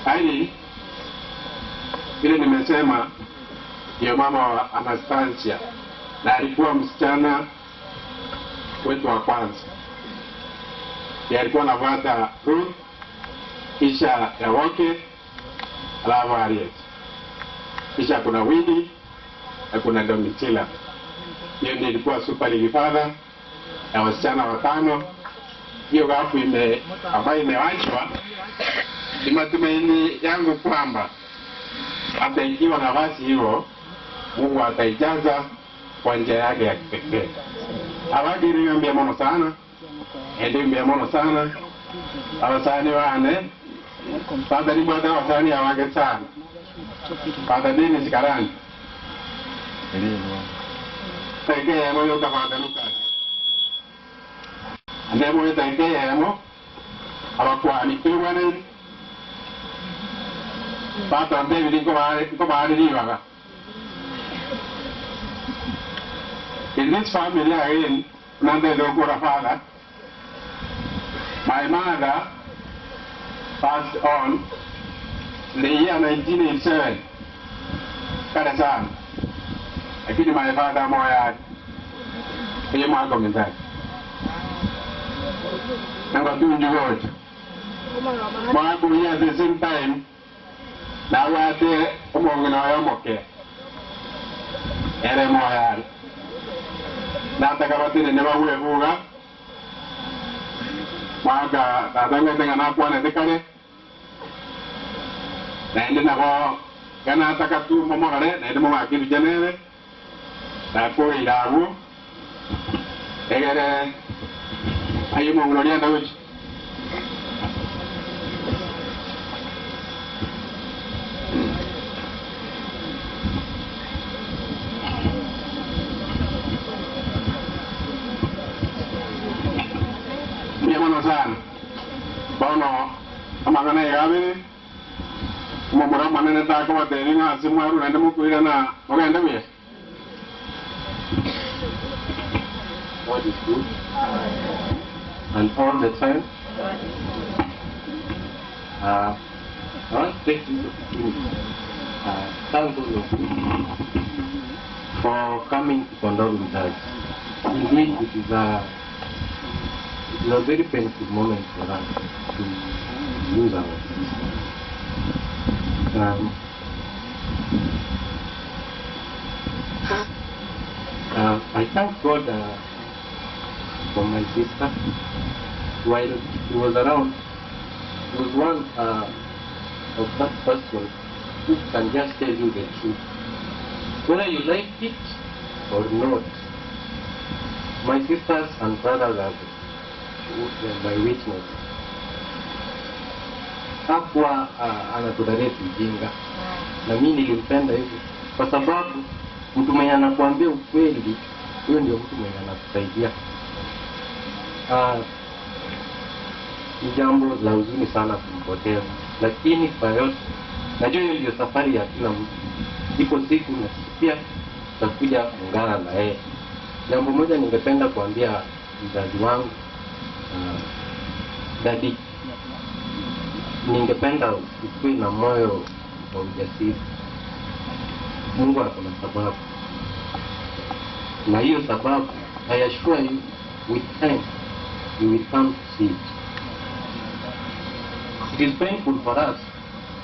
N: Haini vile nimesema ndiyo mama wa Anastasia, na alikuwa msichana wetu wa kwanza. Yeye alikuwa anafuata Ruth, kisha Yawoke, alafu Harriet, kisha kuna Winnie na kuna Domitila. Hiyo ndiyo ilikuwa super league father ya wasichana watano. Hiyo gafu ambayo imewachwa, ni matumaini yangu kwamba hata ikiwa nafasi hiyo Mungu ataijaza kwa njia yake ya kipekee. Abagiri mbia mono sana, ende mbia mono sana, abasani wane, padari mwada wasani awage sana, padari ni sikarani. Teke yemo yoka padari lukani. Andemo teke yemo, abakwani kiwane, pata mbili niko bahari liwaga. In this family again, Nanda Dokura father, my mother passed on in the year 1987. Karasan. Lakini my father moya kwenye mwaka mzaki. Nanga tunju wote. Mwaka mwenye at the same time, na wate umongina wa yomoke. Ere moya. Natakabatini nebawe buga mwaga tatanga tenga na kwana dekare na ende nabo kana takatu momogare na ende moma kiru janere na ko iragu egere ayimo gloria ndawich sana bono amagana yabe momora manene ta ko bateri na simaru na ndemo kuira na ogenda bia.
H: What is good and all the time. I want to take this opportunity thank all of you for coming to condole with us. Indeed, it is a very painful moment for us to lose our sister. I thank God for my sister. While he was around, he was one of that person who can just tell you the truth, whether you like it or not. My sisters and brothers are my witness. Hakuwa anatudare kujinga, na mimi nilimpenda hivyo kwa sababu mtu mwenye anakuambia ukweli, huyo ndio mtu mwenye anakusaidia. ni jambo la huzuni sana kumpoteza, lakini kwa yote najua hiyo ndio safari ya kila mtu. Ipo siku na pia tutakuja kuungana na yeye. Jambo moja ningependa kuambia mzazi wangu, Daddy, ningependa ukue na moyo wa ujasiri. Mungu ako na sababu, na hiyo sababu, I assure you, with time you will come to see it. It is painful for us,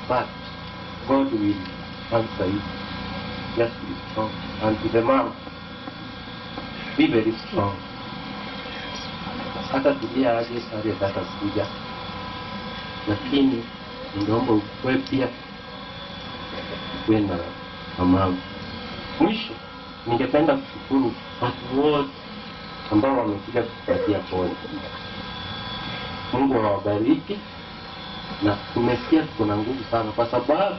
H: but God will answer you. Just be strong. And to the mom, be very strong. Hata tulia aje sare data kuja, lakini ningeomba ukwe pia kwenda mama. Mwisho ningependa kushukuru watu wote ambao wamekuja kupatia pole. Mungu awabariki, na tumesikia kuna nguvu sana, kwa sababu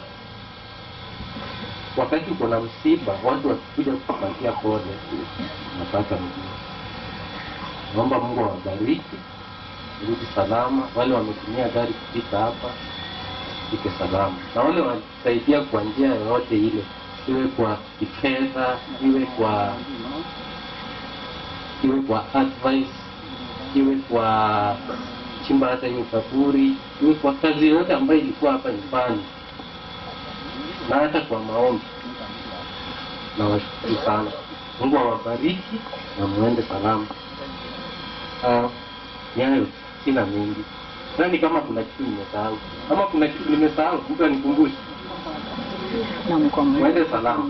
H: wakati kuna msiba watu wakikuja kupatia pole napata nguvu. Naomba Mungu awabariki, rudi salama. Wale wametumia gari kupita hapa, fike salama, na wale wasaidia kwa njia yoyote ile, iwe kwa kifedha, iwe kwa advice, iwe kwa chimba hata hiyo kaburi, iwe kwa kazi yote ambayo ilikuwa hapa nyumbani, na hata kwa maombi, na washukuru sana. Mungu awabariki na muende salama. Nyayo sina mingi. Nani kama kuna kitu nimesahau? Kama kuna kitu nimesahau, mtu anikumbushe. Muende salama.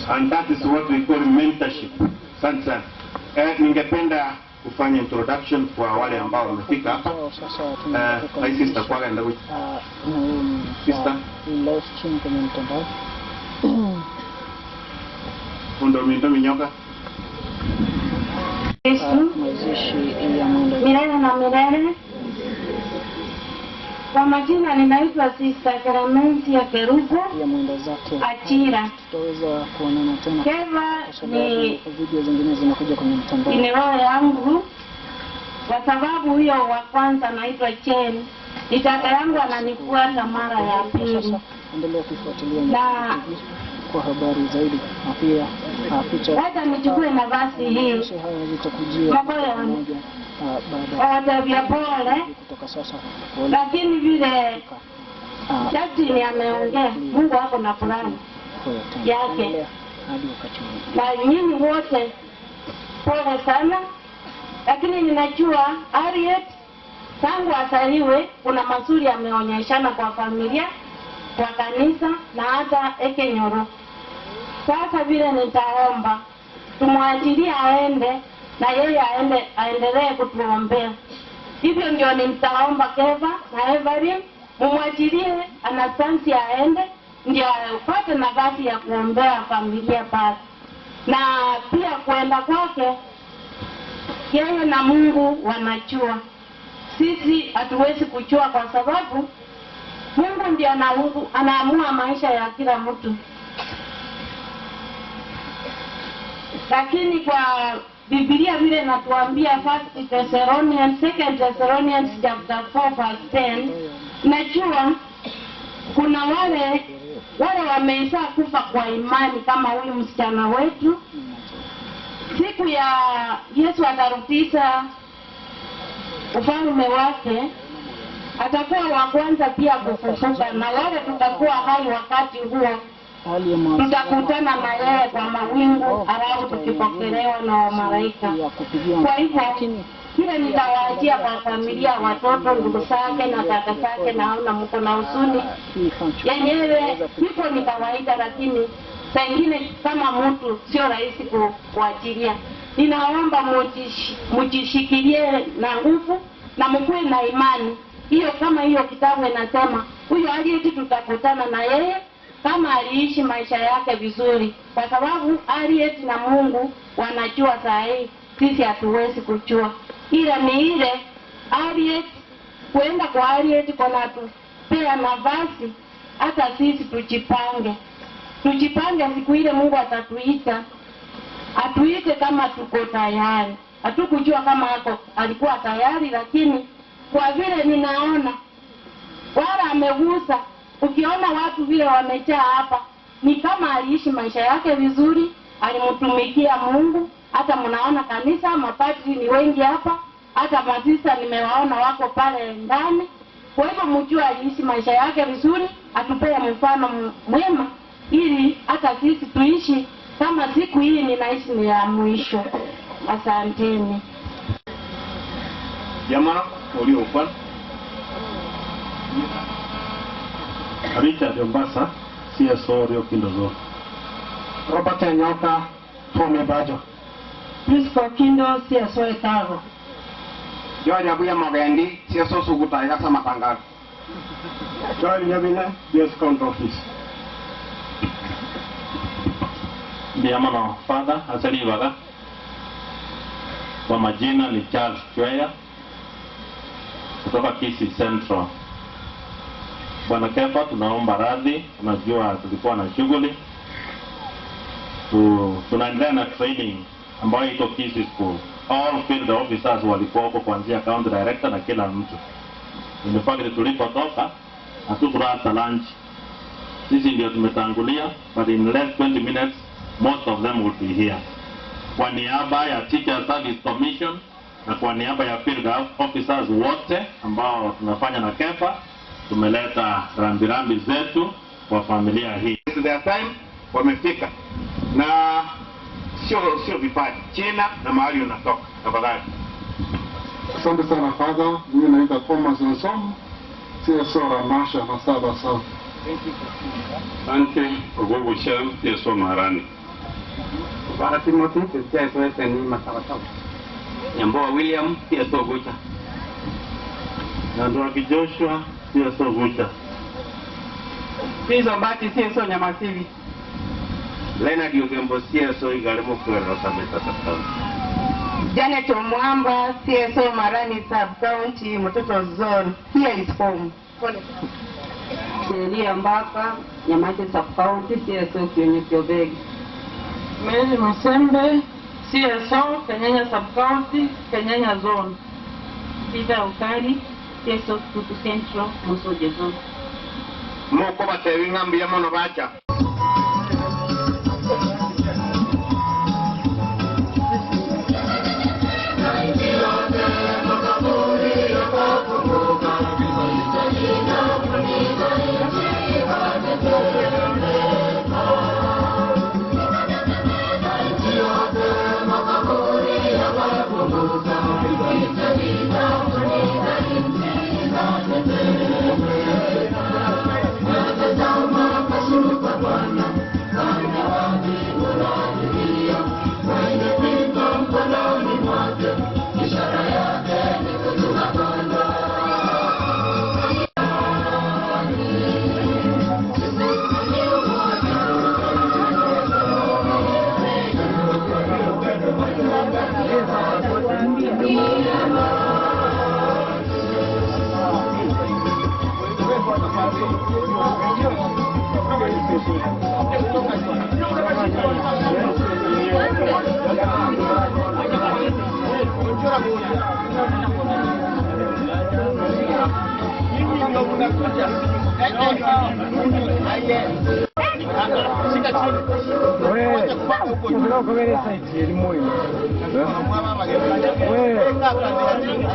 K: And that is what we call mentorship. Sasa ningependa kufanya introduction kwa wale ambao wamefika hapa. My sister kwa ganda wewe. Sister
I: live stream kwenye mtandao.
K: Ndo minyoka.
L: Milele na milele. Kwa majina ninaitwa Sister Clementi ya Kerubo Achira.
I: Tutaweza kuonana tena.
L: Keva ni
I: video zingine zinakuja kwenye mtandao.
L: Ni roho yangu, kwa sababu huyo wa kwanza naitwa Chen. Ni dada yangu ananifuata mara ya pili.
I: Endelea kufuatilia
L: na
I: kwa habari zaidi, na pia picha.
L: Hata nichukue nafasi hii baada ya pole
I: kutoka sasa,
L: lakini vile Justin ameongea, Mungu wako na fulani yake, na nyinyi wote pole sana. Lakini ninajua Harriet tangu asaliwe kuna mazuri ameonyeshana kwa familia, kwa kanisa na hata Ekenyoro. Sasa vile nitaomba tumwachilie aende, na yeye aendelee kutuombea. Hivyo ndio nitaomba Keva na Evelyn mumwachilie Anastansi aende, ndio apate nafasi ya kuombea familia basi. Na pia kwenda kwake yeye na Mungu wanajua. Sisi hatuwezi kujua, kwa sababu Mungu ndiye anaamua maisha ya kila mtu. Lakini kwa Biblia vile natuambia 2 Thessalonians chapter 4 verse 10, najua kuna wale wamesha kufa kwa imani, kama huyu msichana wetu. Siku ya Yesu atarudisha ufalme wake, atakuwa wa kwanza pia kufufuka, na wale tutakuwa hai wakati huo tutakutana na yeye kwa mawingu, alafu tukipokelewa na malaika. Kwa hivyo kile nitawaachia kwa familia, watoto, ndugu zake na kaka zake, naona mko na huzuni yenyewe, hivyo ni kawaida, lakini saa ingine kama mtu sio rahisi kuachilia. Ninaomba mujishikilie na nguvu na mkuwe na imani hiyo, kama hiyo kitabu inasema huyo Harriet tutakutana na yeye kama aliishi maisha yake vizuri, kwa sababu Harriet na Mungu wanajua. Saa hii sisi hatuwezi kujua, ila ni ile Harriet, kuenda kwa Harriet kuna tupea nafasi. Hata sisi tujipange siku ile Mungu atatuita, atuite kama tuko tayari. Hatukujua kama alikuwa tayari, lakini kwa vile ninaona wala amegusa. Ukiona watu vile wamejaa hapa, ni kama aliishi maisha yake vizuri, alimtumikia Mungu. Hata mnaona kanisa, mapadri ni wengi hapa, hata masista nimewaona wako pale ndani. Kwa hivyo mjue aliishi maisha yake vizuri, atupee mfano mwema ili hata sisi tuishi kama siku hii ninaishi ni ya mwisho. Asanteni.
E: Jamana, uliokuwa Richard Ombasa, CSO Rio Kindozo.
A: Robert Nyoka, Tome Bajo.
V: Prisco Kindo, CSO Etago.
A: George Abuya Mogendi, CSO Suguta, Yasa Matangaro.
N: Joel Nyabina, DS Count Office.
E: Ndiamano Father Asali Waga. Kwa majina ni Charles Chweya kutoka Kisii Central. Bwana Kefa, tunaomba radhi, unajua tulikuwa na shughuli. Tunaendelea na training ambayo iko Kisii School. All field officers walikuwa huko kuanzia county director na kila mtu. In fact tulipotoka hatukurata lunch. Sisi ndio tumetangulia, but in less 20 minutes most of them will be here. Kwa niaba ya Teacher Service Commission na kwa niaba ya field officers wote ambao tunafanya na Kefa, tumeleta rambirambi zetu kwa familia hii.
A: Their time wamefika na sio vipaji China na mahali unatoka. Tafadhali.
N: Asante sana Father. Mimi naitwa Thomas Nsomo, CSO Ramasha na Saba South.
E: Asante Ogogo Sham, CSO Marani.
R: Bwana Timothy, CSO SNI Masaba.
E: Nyamboa William, CSO Gucha. Nandora Joshua, CSO Gucha.
R: Pizo Mbati, CSO Nyamasivi. Leonard Ugembo, CSO Igalemo Kwero Sameta Sub-County.
V: Janet Omwamba, CSO Marani Sub-County, Mtoto Zone. Here is home.
L: Sheria Mbaka, Nyamate Sub-County, CSO Kionyekobegi.
F: Mary Masembe, CSO Kenyanya Sub-County, Kenyanya Zone.
L: Peter Ukari, CSO Kutu Central, Musoje Zone.
A: Moko batewi ngambi ya mono bacha.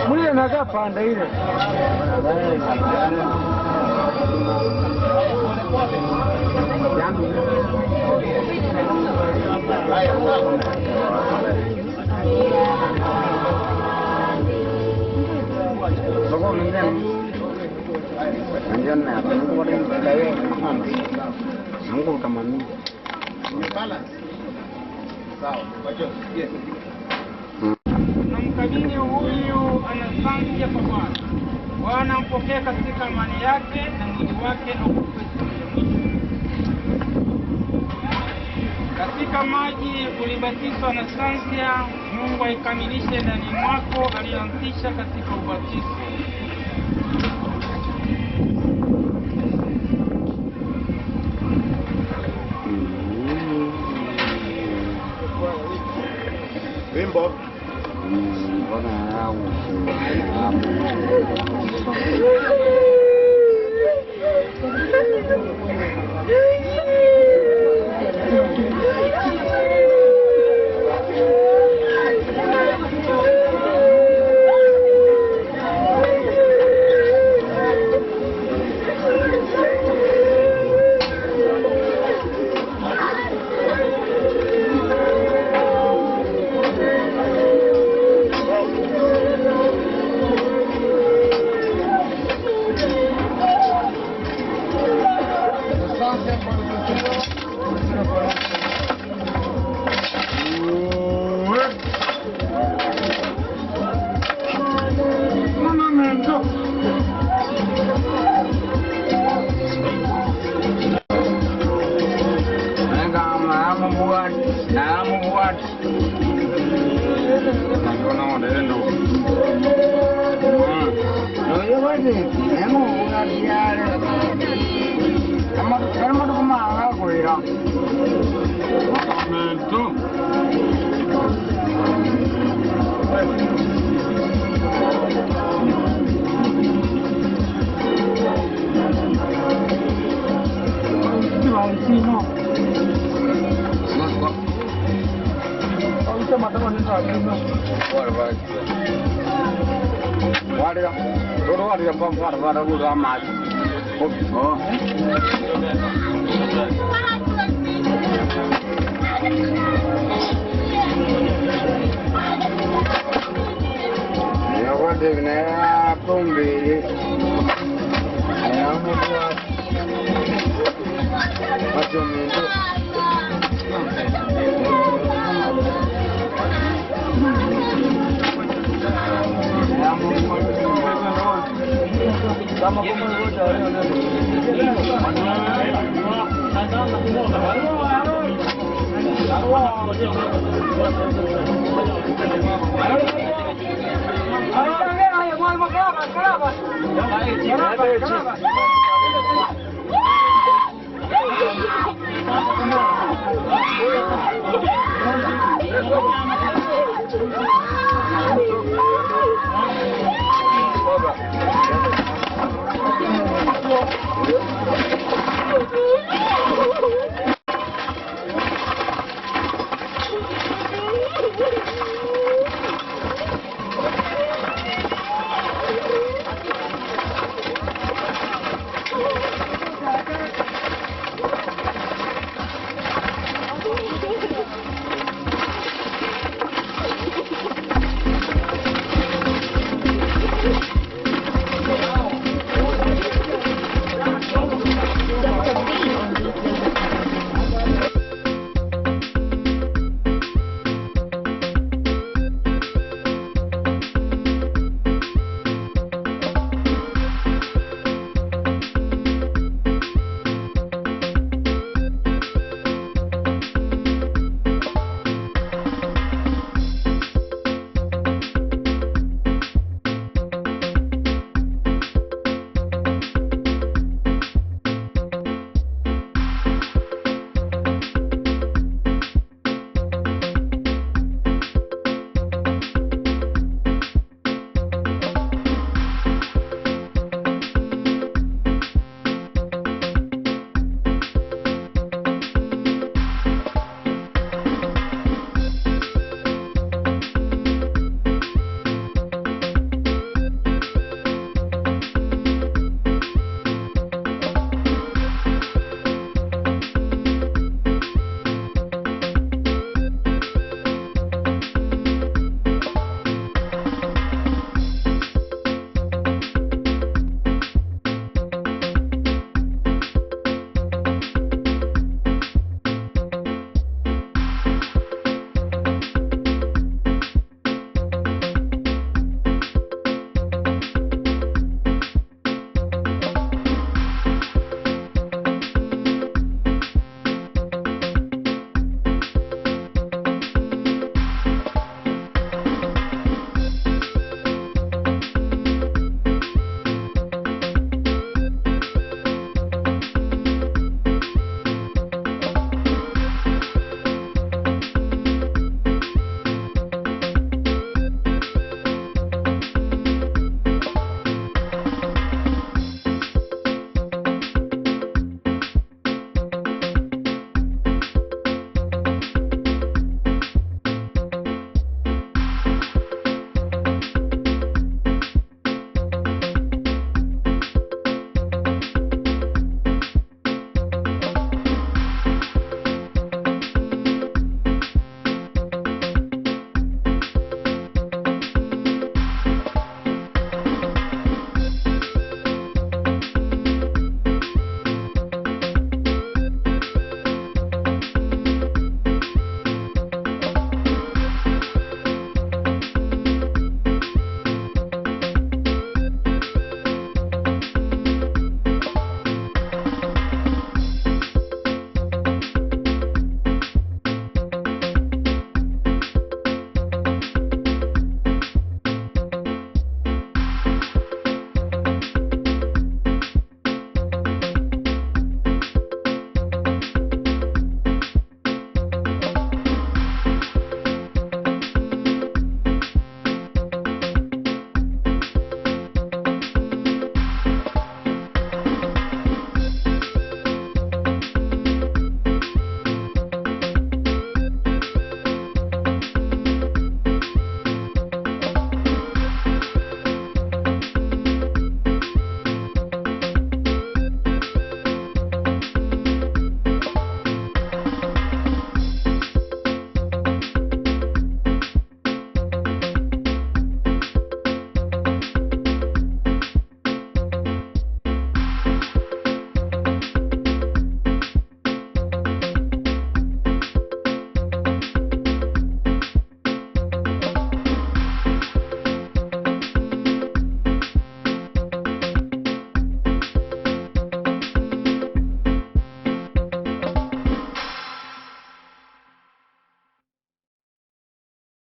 P: Muli naga panda ile.
R: Mungu kama mimi.
D: Na mkabidhi huyu Anastasia kwa Bwana. Bwana mpokee katika amani yake na mwili wake aukupe siku ya mwisho. Katika maji ulibatizwa Anastasia, Mungu aikamilishe ndani mwako aliyoanzisha katika ubatizo.
A: Wimbo.
R: Mbona